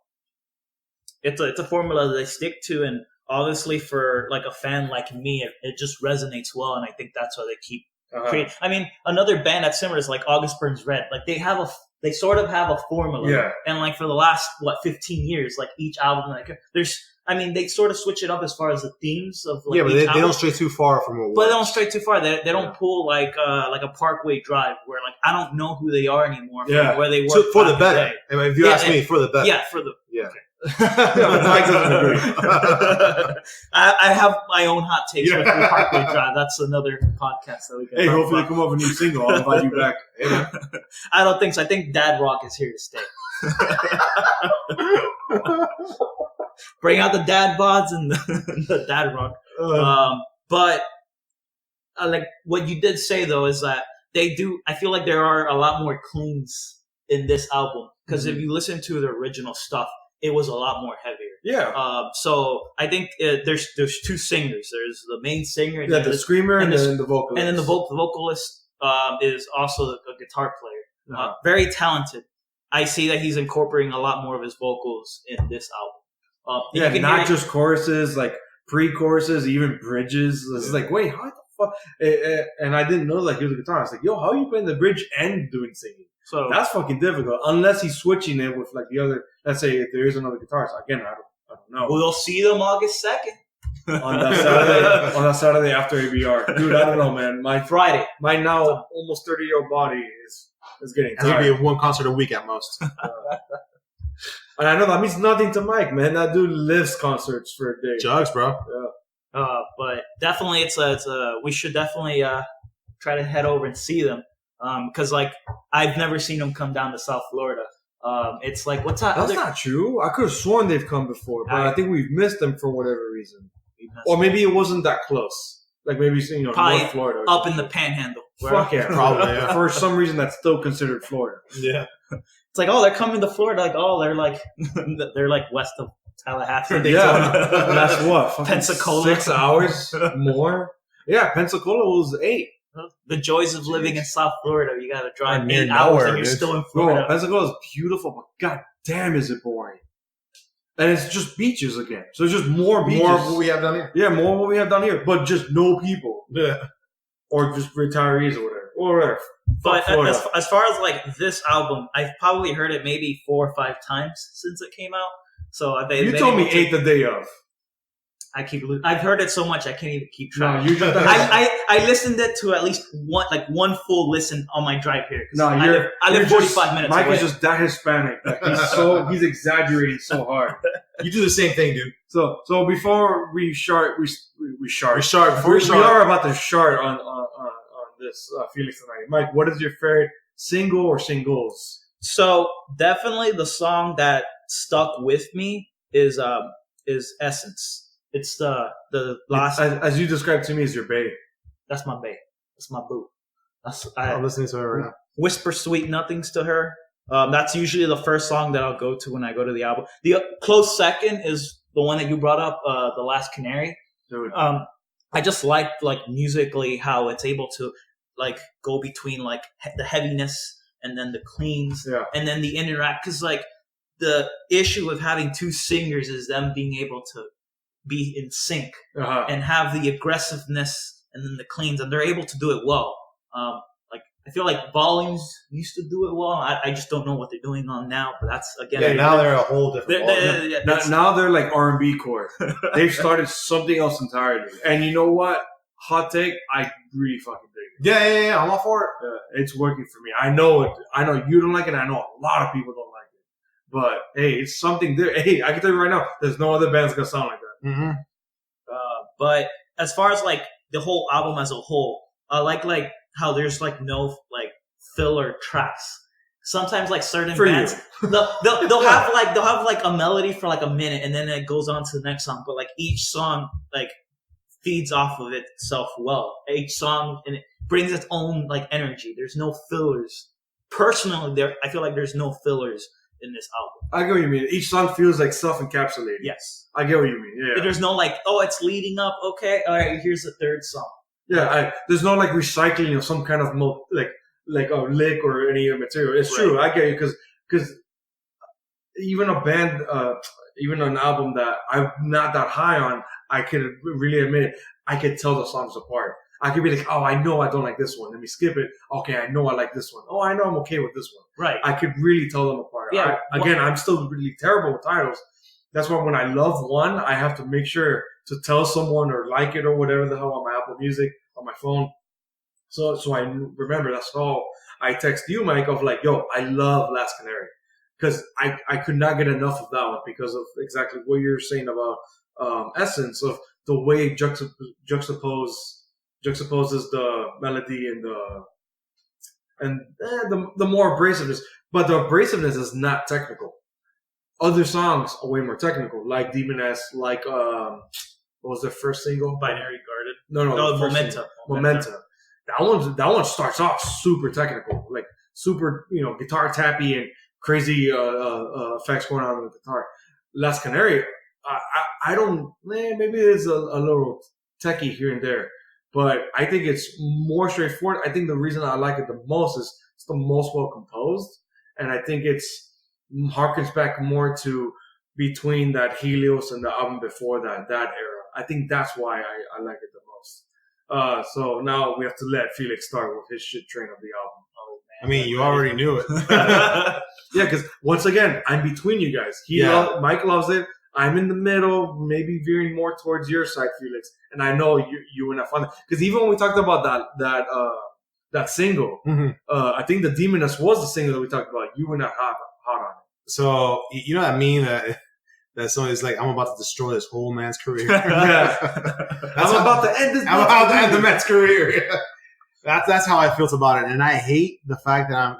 It's a formula that they stick to, and obviously for like a fan like me, it just resonates well, and I think that's why they keep creating. I mean, another band that's similar is like August Burns Red. Like they sort of have a formula, and like for the last 15 years, like each album, like they sort of switch it up as far as the themes of like but they don't stray too far from what. But they don't stray too far. They don't pull like a Parkway Drive where like I don't know who they are anymore. From where they were for the better. I mean, if you ask me, for the better. Yeah, for the Okay. Mike doesn't agree. I have my own hot takes with Parkway Drive. That's another podcast that we can. Hey, hopefully, come up with a new single. I'll invite you back. I don't think so. I think Dad Rock is here to stay. Bring out the dad bods and the Dad Rock. But like what you did say though is that they do. I feel like there are a lot more cleans in this album because if you listen to the original stuff, it was a lot more heavier. Yeah. So I think there's two singers. There's the main singer, and the screamer, and then the vocalist. And then the vocalist is also a guitar player. Very talented. I see that he's incorporating a lot more of his vocals in this album. Not just choruses, like pre-choruses, even bridges. It's like, wait, how the fuck? And I didn't know like he was a guitarist. I was like, yo, how are you playing the bridge and doing singing? So That's fucking difficult. Unless he's switching it with like the other. Let's say if there is another guitarist. Again, I don't know. we'll see them August 2nd. On that Saturday after ABR, dude. I don't know, man. Friday. My now almost 30-year-old body is getting It's gonna tired. be one concert a week at most. And I know that means nothing to Mike, man. That dude lives concerts for a day. Jugs, bro. But definitely, it's we should definitely try to head over and see them. Because like I've never seen them come down to South Florida. It's like what's that? That's not true. I could have sworn they've come before, but I think we've missed them for whatever reason. Or maybe it wasn't that close. Like maybe Probably North Florida. Or up something. in the Panhandle. Fuck yeah, Probably, yeah. For some reason, that's still considered Florida. Yeah. It's like, oh, they're coming to Florida. Like, oh, they're like west of Tallahassee. Yeah, that's what fucking Pensacola. 6 hours more. Yeah, Pensacola was 8. The joys of living in South Florida. You got to drive Near 8 hours nowhere, and you're dude. still in Bro, Florida. Pensacola is beautiful, but god damn, is it boring. And it's just beaches again. So it's just more beaches. More of what we have down here. Yeah, more of what we have down here, but just no people. Yeah. Or just retirees or whatever. Or whatever. But Fuck Florida. as far as like this album, I've probably heard it maybe 4 or 5 times since it came out. So You told me 8 the day of. I've heard it so much I can't even keep No, track. you just I listened it to at least one full listen on my drive here. 'Cause No, I live 45 minutes Mike away. is just that Hispanic. Like, he's exaggerating so hard. You do the same thing, dude. So before we shart, we shart. We shart. Before We we shart. are about to shart on this Felix tonight. Mike, what is your favorite single or singles? So definitely the song that stuck with me is Essence. It's the last. As you described to me, is your babe. That's my babe. That's my boo. I'm listening to her right now. Whisper sweet nothings to her. That's usually the first song that I'll go to when I go to the album. The close second is the one that you brought up, The Last Canary. Dude. I just like musically how it's able to like go between like the heaviness and then the cleans and then the interact. Because like the issue with having 2 singers is them being able to be in sync and have the aggressiveness and then the cleans, and they're able to do it well. Like I feel like Volumes used to do it well. I just don't know what they're doing on now, but that's again. Yeah, now they're a whole different ballgame. Now they're like R&B core. They've started something else entirely. And you know what? Hot take, I really fucking dig it. Yeah. I'm all for it. It's working for me. I know it. I know you don't like it. I know a lot of people don't like it. But hey, it's something there. Hey, I can tell you right now, there's no other band's gonna sound like that. Mm-hmm. But as far as like the whole album as a whole, I like how there's like no like filler tracks. Sometimes like certain For bands, they'll have like a melody for like a minute and then it goes on to the next song. But like each song like feeds off of itself well. Each song and it brings its own like energy. There's no fillers. Personally, I feel like there's no fillers in this album. I get what you mean. Each song feels like self-encapsulated. Yes. I get what you mean. Yeah. There's no like, oh, it's leading up. Okay, all right, here's the third song. Yeah, there's no like recycling of some kind of like a lick or any material. It's true. I get you because even a band, even an album that I'm not that high on, I could really admit I could tell the songs apart. I could be like, oh, I know I don't like this one. Let me skip it. Okay, I know I like this one. Oh, I know I'm okay with this one. Right. I could really tell them apart. Yeah. I'm still really terrible with titles. That's why when I love one, I have to make sure to tell someone or like it or whatever the hell on my Apple Music, on my phone. So I remember. That's all I text you, Mike, of like, yo, I love Last Canary. Because I could not get enough of that one because of exactly what you're saying about Essence, of the way it juxtaposes the melody and the more abrasiveness. But the abrasiveness is not technical. Other songs are way more technical, like Demon-S, like what was their first single? Binary Garden. No, Momentum. Momentum. That one starts off super technical, like super, guitar tappy and crazy effects going on with the guitar. Last Canary, I don't, maybe it's a little techie here and there, but I think it's more straightforward. I think the reason I like it the most is it's the most well composed, and I think it's harkens back more to between that Helios and the album before that era. I think that's why I like it the most. So now we have to let Felix start with his shit train of the album. Oh, I man. mean, you already knew it. Yeah, because once again, I'm between you guys. Mike loves it. I'm in the middle, maybe veering more towards your side, Felix. And I know you were not fun. Because even when we talked about that single, I think the Demoness was the single that we talked about. You were not hot on it. So you know what I mean? That somebody's like, I'm about to destroy this whole man's career. Yeah. I'm about to end this. I'm about to end the man's career. That's how I felt about it, and I hate the fact that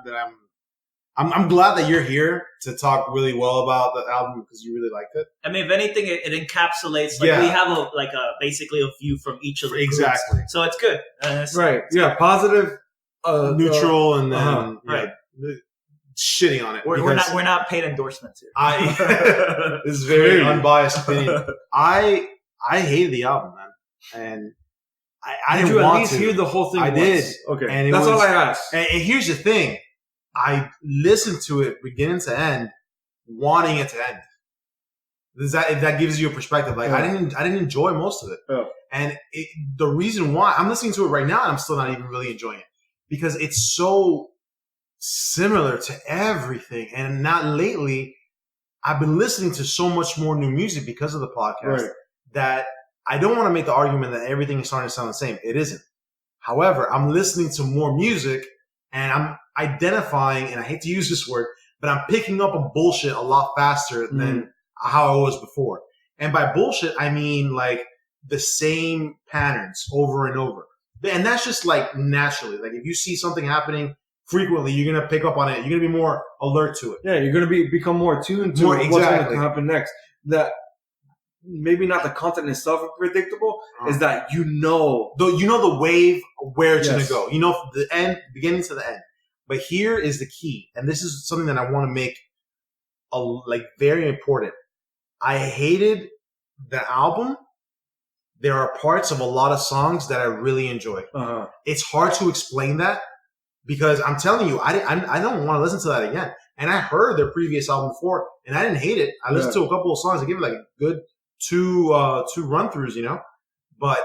I'm glad that you're here to talk really well about the album because you really liked it. I mean, if anything, it encapsulates. Like we have basically a view from each of the groups. Exactly. So it's good. Right. Yeah. Positive, neutral, and then right. Shitting on it. We're not paid endorsements here. This is very unbiased opinion. I hated the album, man, and I didn't want to. Did you at least hear the whole thing? I did. Okay, and that's all I asked. And here's the thing: I listened to it beginning to end, wanting it to end. If that gives you a perspective, like I didn't enjoy most of it, and the reason why I'm listening to it right now and I'm still not even really enjoying it because it's so similar to everything. And not lately, I've been listening to so much more new music because of the podcast that I don't want to make the argument that everything is starting to sound the same. It isn't. However, I'm listening to more music and I'm identifying, and I hate to use this word, but I'm picking up on bullshit a lot faster than how I was before. And by bullshit, I mean like the same patterns over and over. And that's just like naturally. Like if you see something happening frequently, you're going to pick up on it. You're going to be more alert to it. Yeah, you're going to become more attuned to what's going to happen next. That maybe not the content itself is predictable, is that you know the wave where it's going to go. You know the end, beginning to the end. But here is the key, and this is something that I want to make very important. I hated the album. There are parts of a lot of songs that I really enjoy. It's hard to explain that. Because I'm telling you, I don't want to listen to that again. And I heard their previous album before, and I didn't hate it. I listened to a couple of songs. I gave it like a good two run-throughs, you know. But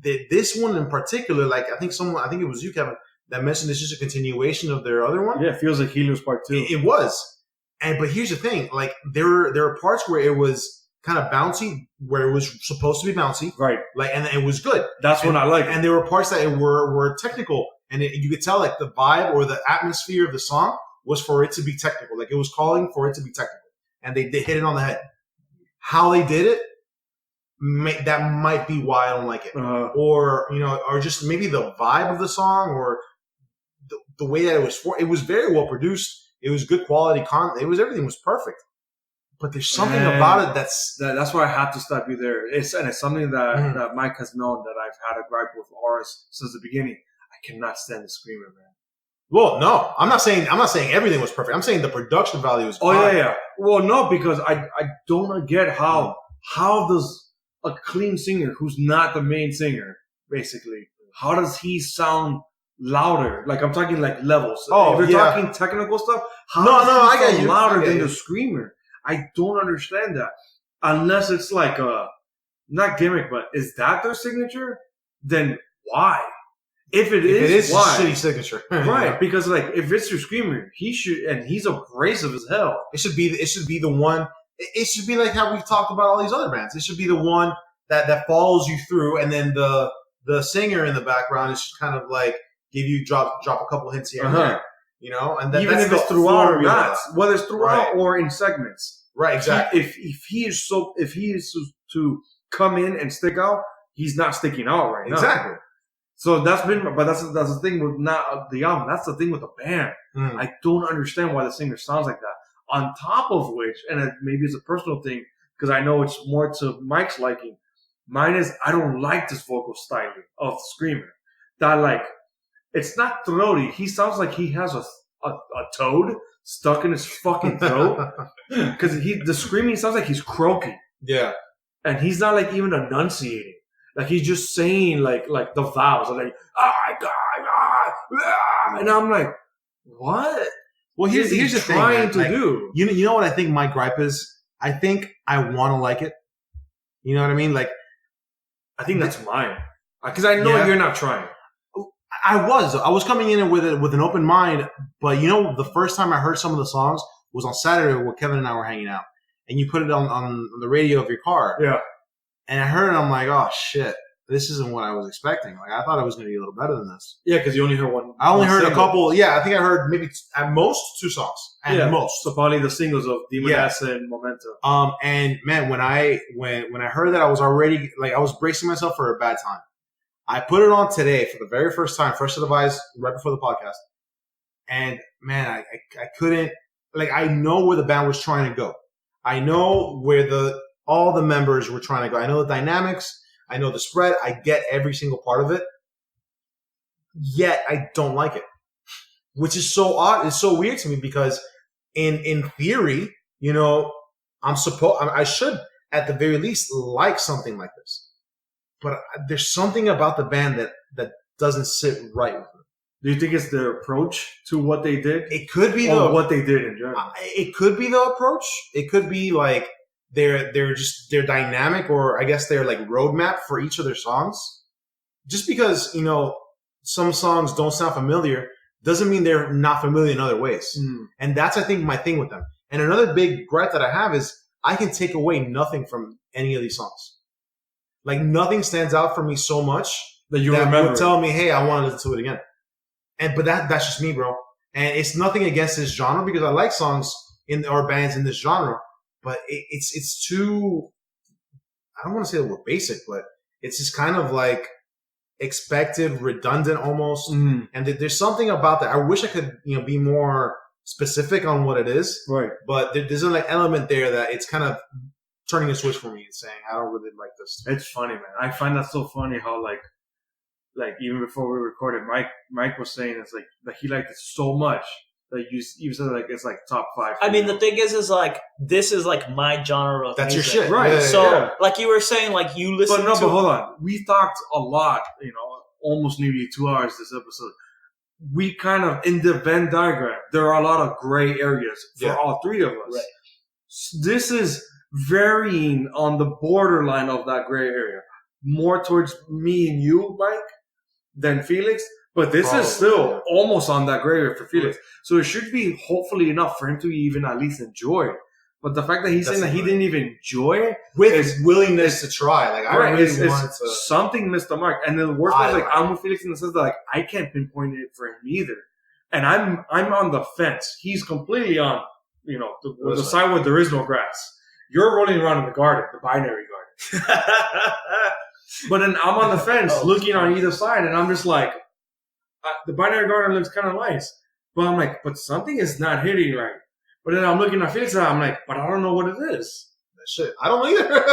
this one in particular, like I think it was you, Kevin, that mentioned it's just a continuation of their other one. Yeah, it feels like Helios Part 2. It was. But here's the thing, like there were parts where it was kind of bouncy, where it was supposed to be bouncy, right? Like, and it was good. That's what I like. And there were parts that were technical. And you could tell, like, the vibe or the atmosphere of the song was for it to be technical. Like, it was calling for it to be technical. And they hit it on the head. How they did it, that might be why I don't like it. Or, or just maybe the vibe of the song or the way that it was very well produced. It was good quality content. Everything was perfect. But there's something about it that's why I have to stop you there. It's something that Mike has known that I've had a gripe with ours since the beginning. I cannot stand the screamer, man. Well, no, I'm not saying everything was perfect. I'm saying the production value was fine. Yeah. Well, no, because I don't get how does a clean singer who's not the main singer, basically, how does he sound louder? Like I'm talking like levels. If you're talking technical stuff, how does he sound louder than the screamer? I don't understand that. Unless it's like not gimmick, but is that their signature? Then why? If it is why? A shitty signature. Right, because like if it's your screamer, he should, and he's abrasive as hell. It should be the one. It should be like how we've talked about all these other bands. It should be the one that follows you through, and then the singer in the background is just kind of like give you drop a couple hints here and there, and even if it's throughout or not, whether it's throughout or in segments. Right, exactly. If he is to come in and stick out, he's not sticking out right now. Exactly. So that's the thing with not the album. That's the thing with the band. I don't understand why the singer sounds like that. On top of which, and maybe it's a personal thing because I know it's more to Mike's liking. Mine is I don't like this vocal styling of the screamer. That like it's not throaty. He sounds like he has a toad stuck in his fucking throat because the screaming sounds like he's croaking. Yeah, and he's not like even enunciating. Like he's just saying like the vowels, like and I'm like, what? Well, here's the thing. Trying to do. You know what I think my gripe is? I think I want to like it. You know what I mean? Like, I think that's mine. Because I know you're not trying. I was coming in with an open mind, but the first time I heard some of the songs was on Saturday where Kevin and I were hanging out, and you put it on the radio of your car. Yeah. And I heard it, and I'm like, oh shit, this isn't what I was expecting. Like I thought it was going to be a little better than this. Yeah, because you only heard one. I only heard a couple. Yeah, I think I heard maybe at most 2 songs. At most. So probably the singles of Demonessa and Memento. And man, when I heard that, I was already I was bracing myself for a bad time. I put it on today for the very first time, fresh to the eyes, right before the podcast. And man, I couldn't, I know where the band was trying to go. I know where all the members were trying to go. I know the dynamics. I know the spread. I get every single part of it. Yet I don't like it, which is so odd. It's so weird to me because in theory, I should at the very least like something like this. But there's something about the band that doesn't sit right with me. Do you think it's their approach to what they did? It could be what they did in general. It could be the approach. It could be their dynamic, or I guess their roadmap for each of their songs. Just because some songs don't sound familiar doesn't mean they're not familiar in other ways. And that's, I think, my thing with them. And another big gripe that I have is I can take away nothing from any of these songs. Nothing stands out for me so much that you remember would tell me, hey, I want to listen to it again. But that's just me, bro. And it's nothing against this genre because I like songs or bands in this genre, but it's too, I don't want to say the word basic, but it's just kind of expected, redundant almost. And there's something about that. I wish I could, be more specific on what it is. Right. But there's an element there that it's kind of turning a switch for me and saying, I don't really like this. It's funny, man. I find that so funny how even before we recorded, Mike was saying it's that he liked it so much that you said it's top 5. I mean, the thing is this is my genre of That's music. your shit. Right. Yeah, So like you were saying, you listen but hold on. We talked a lot, almost nearly 2 hours this episode. We kind of, in the Venn diagram, there are a lot of gray areas for all 3 of us. Right. This is varying on the borderline of that gray area. More towards me and you, Mike, than Felix. But this is still almost on that gray area for Felix. So it should be hopefully enough for him to even at least enjoy it. But the fact that he's saying that he didn't even enjoy it with his willingness to try, I really wanted to. Something missed the mark. And the worst part is I'm with Felix in the sense that I can't pinpoint it for him either. And I'm on the fence. He's completely on the side where there is no grass. You're rolling around in the garden, the binary garden. But then I'm on the fence looking on either side, and I'm just the binary garden looks kind of nice. But I'm but something is not hitting right. But then I'm looking at Felix, and I'm but I don't know what it is. Shit, I don't either.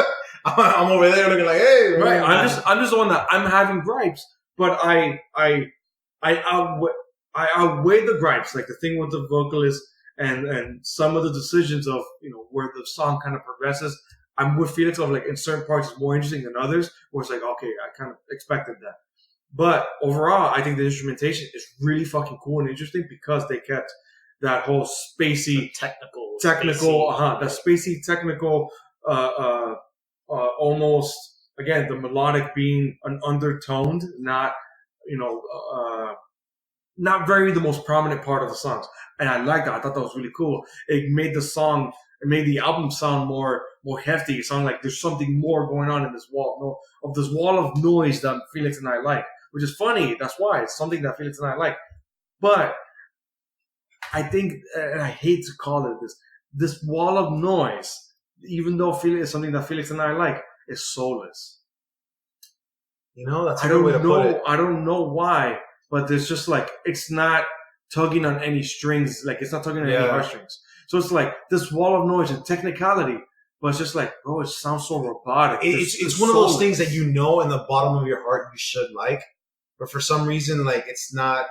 I'm over there looking hey. Right, I'm just the one that I'm having gripes, but I outweigh the gripes, the thing with the vocalist and some of the decisions of where the song kind of progresses. I'm with Felix of in certain parts it's more interesting than others, where it's okay, I kind of expected that. But overall, I think the instrumentation is really fucking cool and interesting because they kept that whole spacey, technical, that spacey technical, almost again the melodic being an undertoned, not not very the most prominent part of the songs. And I like that. I thought that was really cool. It made the album sound more hefty. It sounded like there's something more going on in this wall of noise that Felix and I like, which is funny. That's why it's something that Felix and I like. But I think, and I hate to call it this wall of noise, even though Felix is something that Felix and I like, is soulless. That's a good way to put it. I don't know why, but there's just it's not tugging on any strings. It's not tugging on any heartstrings. So it's this wall of noise and technicality, but it's just bro, it sounds so robotic. It's one of those things that in the bottom of your heart you should like, but for some reason it's not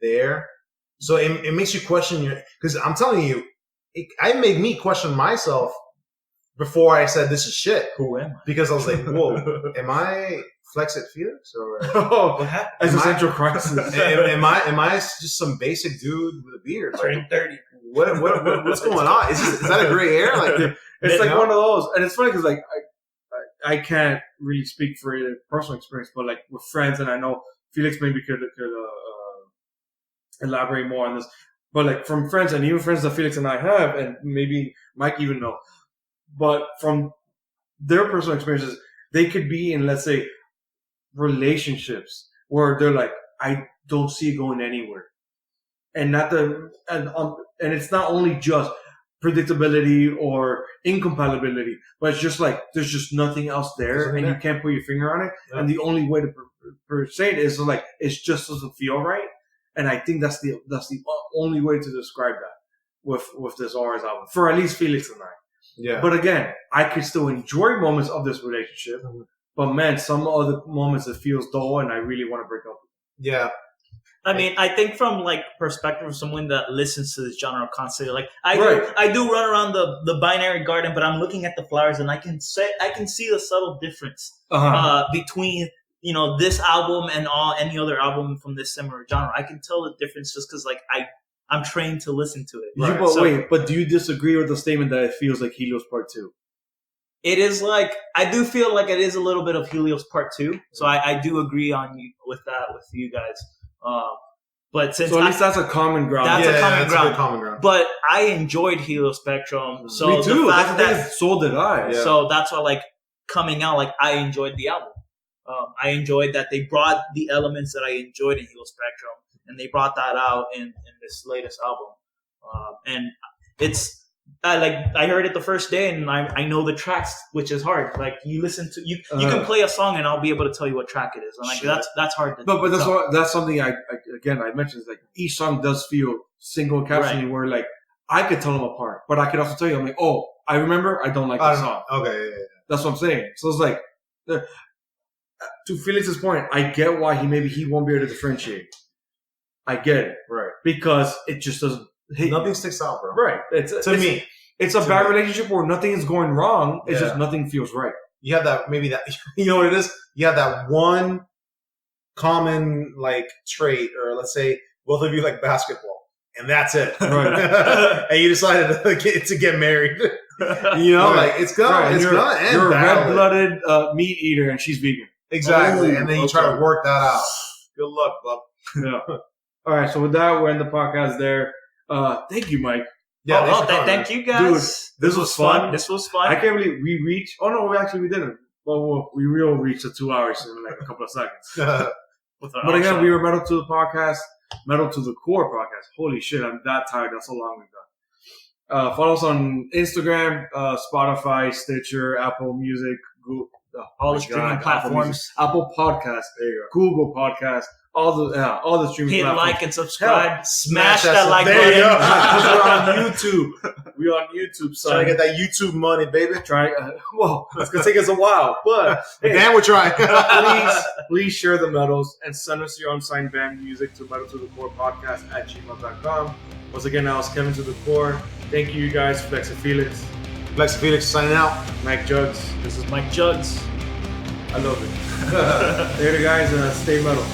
there. So it makes you question because I'm telling you, it made me question myself before I said this is shit. Who am I? Because I was whoa, am I Flex It Felix or what happened? As a central crisis? am I just some basic dude with a beard? Turning 30. What's going on? Is that a gray hair? It's one of those, and it's funny because I can't really speak for your personal experience, but like with friends, and I know Felix maybe could elaborate more on this. But like from friends, and even friends that Felix and I have, and maybe Mike even know, but from their personal experiences, they could be in, let's say, relationships where they're like, I don't see it going anywhere, and and it's not only just predictability or incompatibility, but it's just like there's just nothing else there, and you can't put your finger on it, and the only way to say it is like it just doesn't feel right, and I think that's the only way to describe that with this Orange album for at least Felix and I. Yeah. But again, I could still enjoy moments of this relationship, but man, some other moments it feels dull, and I really want to break up. Yeah. I mean, I think from like perspective of someone that listens to this genre constantly, like I do run around the binary garden, but I'm looking at the flowers, and I can see the subtle difference between this album and any other album from this similar genre. I can tell the difference just because like I'm trained to listen to it. Right. But do you disagree with the statement that it feels like Helios Part 2? It is like, I do feel like it is a little bit of Helios Part 2. So I do agree with you guys. But since at least that's a common ground. That's a good common ground. But I enjoyed Heliospectrum. So me too. The fact that so did I. Yeah. So that's why, like, coming out, like, I enjoyed the album. I enjoyed that they brought the elements that I enjoyed in Heliospectrum, and they brought that out in this latest album. And it's I heard it the first day, and I know the tracks, which is hard. Like you listen to you can play a song, and I'll be able to tell you what track it is. And like that's hard to but that's something I mentioned. Is like each song does feel single encapsulated, right, where like I could tell them apart, but I could also tell you, I'm like, oh, I remember I don't like this song. Okay, yeah. That's what I'm saying. So it's like, to Felix's point, I get why he won't be able to differentiate. I get it, right? Because it just doesn't. Nothing sticks out, bro. Right. It's a bad relationship where nothing is going wrong. It's just nothing feels right. You have that, maybe that, you know what it is? You have that one common, like, trait, or let's say both of you like basketball, and that's it. Right. And you decided to get married. Like, it's gonna, right. You're a red-blooded meat eater, and she's vegan. Exactly. And then you try to work that out. Good luck, bub. Yeah. All right. So with that, we're in the podcast there. Thank you, Mike. Yeah, thank you guys. Dude, this was fun. This was fun. I can't believe we reached. Oh no, we didn't. Well, we will reach the 2 hours in like a couple of seconds. But again, we were Metal to the Podcast, Metal to the Core Podcast. Holy shit, I'm that tired. That's how long we've done. Follow us on Instagram, Spotify, Stitcher, Apple Music, Google, all the streaming platforms, Apple Podcasts, Google Podcasts. All the streaming hit platforms. Like and subscribe. Smash that like button. We're on YouTube. We're on YouTube, son. Trying to get that YouTube money, baby. It's gonna take us a while, but man, we're trying. please share the medals and send us your unsigned band music to metaltothecore@gmail.com. Once again, I was Kevin to the Core. Thank you guys, Flex and Felix. Flex and Felix signing out. Mike Jugs. This is Mike Jugs. I love it. Later, guys. Stay metal.